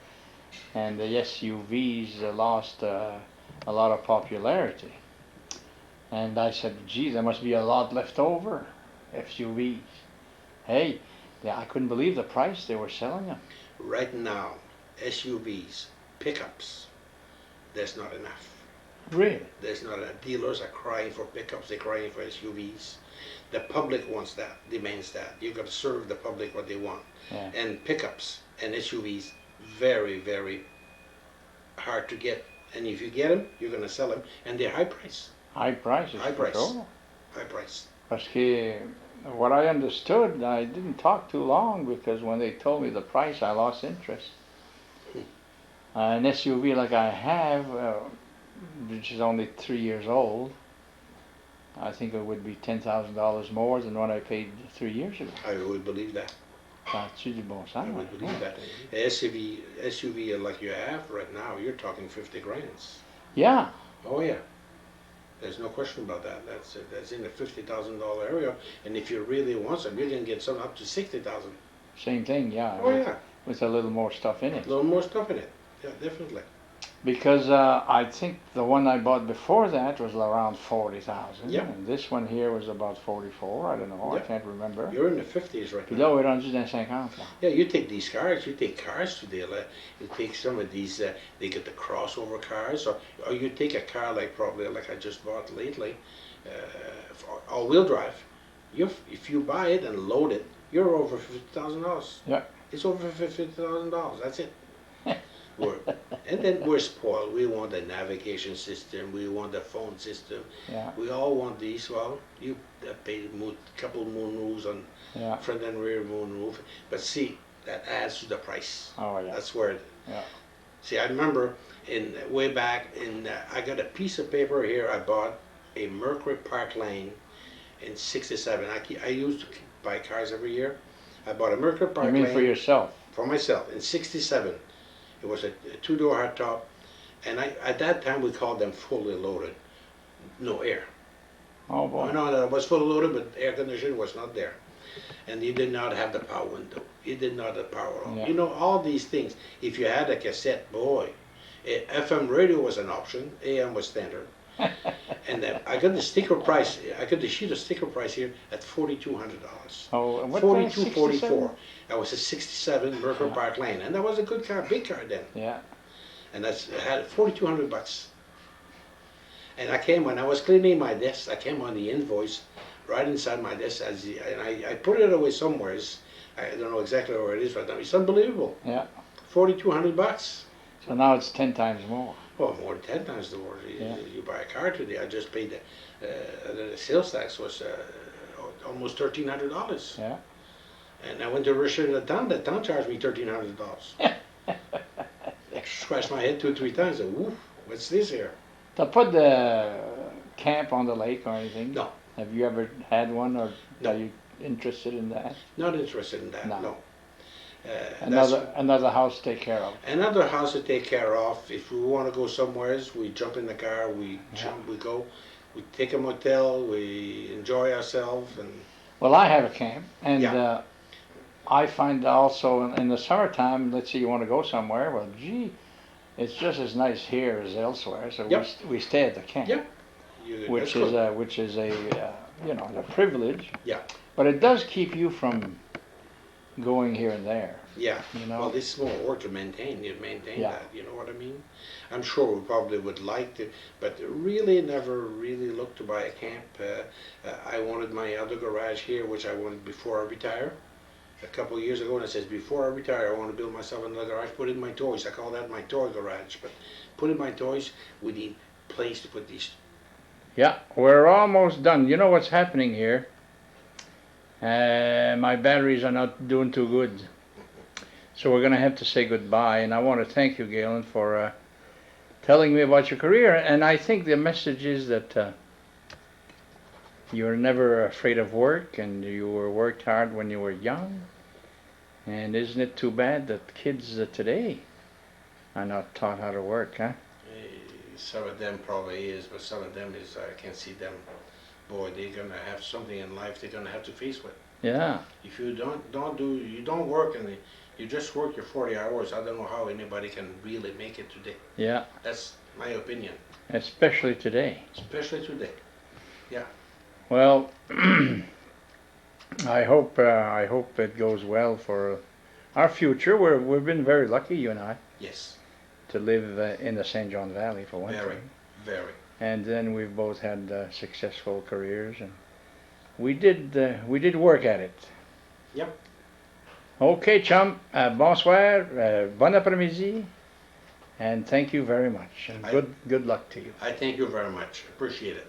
And the SUVs lost a lot of popularity. And I said, geez, there must be a lot left over, SUVs. Hey, I couldn't believe the price they were selling them. Right now, SUVs, pickups, there's not enough. Really? There's not enough. Dealers are crying for pickups, they're crying for SUVs. The public wants that, demands that. You've got to serve the public what they want. Yeah. And pickups and SUVs, very, very hard to get. And if you get them, you're going to sell them, and they're high price. High prices. High for price. sure. High price. Parce que what I understood, I didn't talk too long because when they told me the price, I lost interest. An SUV like I have, which is only 3 years old, I think it would be $10,000 more than what I paid 3 years ago. I would believe that. That's du bon I sens. would believe that. A SUV like you have right now, you're talking 50 grand. Yeah. Oh yeah. There's no question about that. That's in the $50,000 area, and if you really want some, you can get some up to 60,000. Same thing, yeah. Oh yeah, With a little more stuff in a it. little more stuff in it. Yeah, definitely. Because I think the one I bought before that was around 40,000. Yeah. And this one here was about 44. I don't know. I Yeah. can't remember. You're in the 50s right Puis now. là, on est rendu dans 50 là. Yeah, you take these cars. You take cars today. You take some of these. They get the crossover cars, or you take a car probably like I just bought lately, all-wheel drive. If you buy it and load it, you're over $50,000. Yeah. It's over $50,000. That's it. And then we're spoiled. We want a navigation system. We want a phone system. Yeah. We all want these. Well, you pay a couple moonroofs on Yeah. front and rear moonroof. But see, that adds to the price. Oh, yeah. That's where. Yeah. See, I remember way back I got a piece of paper here. I bought a Mercury Park Lane in '67. I used to buy cars every year. I bought a Mercury Park You mean Lane for yourself? for myself in '67. It was a two-door hardtop, and at that time we called them fully loaded, no air. Oh, boy. No, it was fully loaded, but air conditioning was not there, and you did not have the power window. You did not have the power on. Yeah. You know, all these things. If you had a cassette, boy, FM radio was an option. AM was standard. And I got the sticker price. I got the sheet of sticker price here at $4,200. Oh, and what 42, 44. 67? That was a '67 Mercury Park Lane, and that was a good car, big car then. Yeah. And I had $4,200. And when I was cleaning my desk, I came on the invoice right inside my desk, and I put it away somewhere I don't know exactly where it is right now. It's unbelievable. Yeah. $4,200. So now it's 10 times more. Oh, more than 10 times the more. Yeah. You buy a car today. I just paid the sales tax was almost $1,300. Yeah. And I went to register the town. The town charged me $1,300. I scratched my head 2 or 3 times. And woof, what's this here? To put the camp on the lake or anything? No. Have you ever had one, or No. are you interested in that? Not interested in that. No. No. Another house to take care of. Another house to take care of. If we want to go somewhere else, we jump in the car. We jump. We go. We take a motel. We enjoy ourselves. And Well, I have a camp, and Yeah. I find also in the summertime, let's say you want to go somewhere, well, gee, it's just as nice here as elsewhere, so Yep. we stay at the camp, Yep. which is a you know, a privilege. Yeah. But it does keep you from going here and there. Yeah. You know. Well, this is more work to maintain. You maintain Yeah. that. You know what I mean? I'm sure we probably would like to, but really never really looked to buy a camp. I wanted my other garage here, which I wanted before I retire. A couple of years ago, and I says, before I retire, I want to build myself another garage, put in my toys. I call that my toy garage. But put in my toys, we need a place to put these. Yeah, we're almost done. You know what's happening here? My batteries are not doing too good. So we're going to have to say goodbye. And I want to thank you, Gallant, for telling me about your career. And I think the message is that you're never afraid of work, and you worked hard when you were young. And isn't it too bad that kids today are not taught how to work, huh? Some of them probably is, but some of them is, I can see them, boy, they're going to have something in life they're going to have to face with. Yeah. If you don't work and you just work your 40 hours, I don't know how anybody can really make it today. Yeah. That's my opinion. Especially today. Especially today. Yeah. Well, I hope it goes well for our future. We've been very lucky, you and I, Yes. to live in the St. John Valley for one Very, thing. very. And then we've both had successful careers, and we did work at it. Yep. Okay, chum. Bonsoir. Bon après-midi. And thank you very much. And good luck to you. I thank you very much. Appreciate it.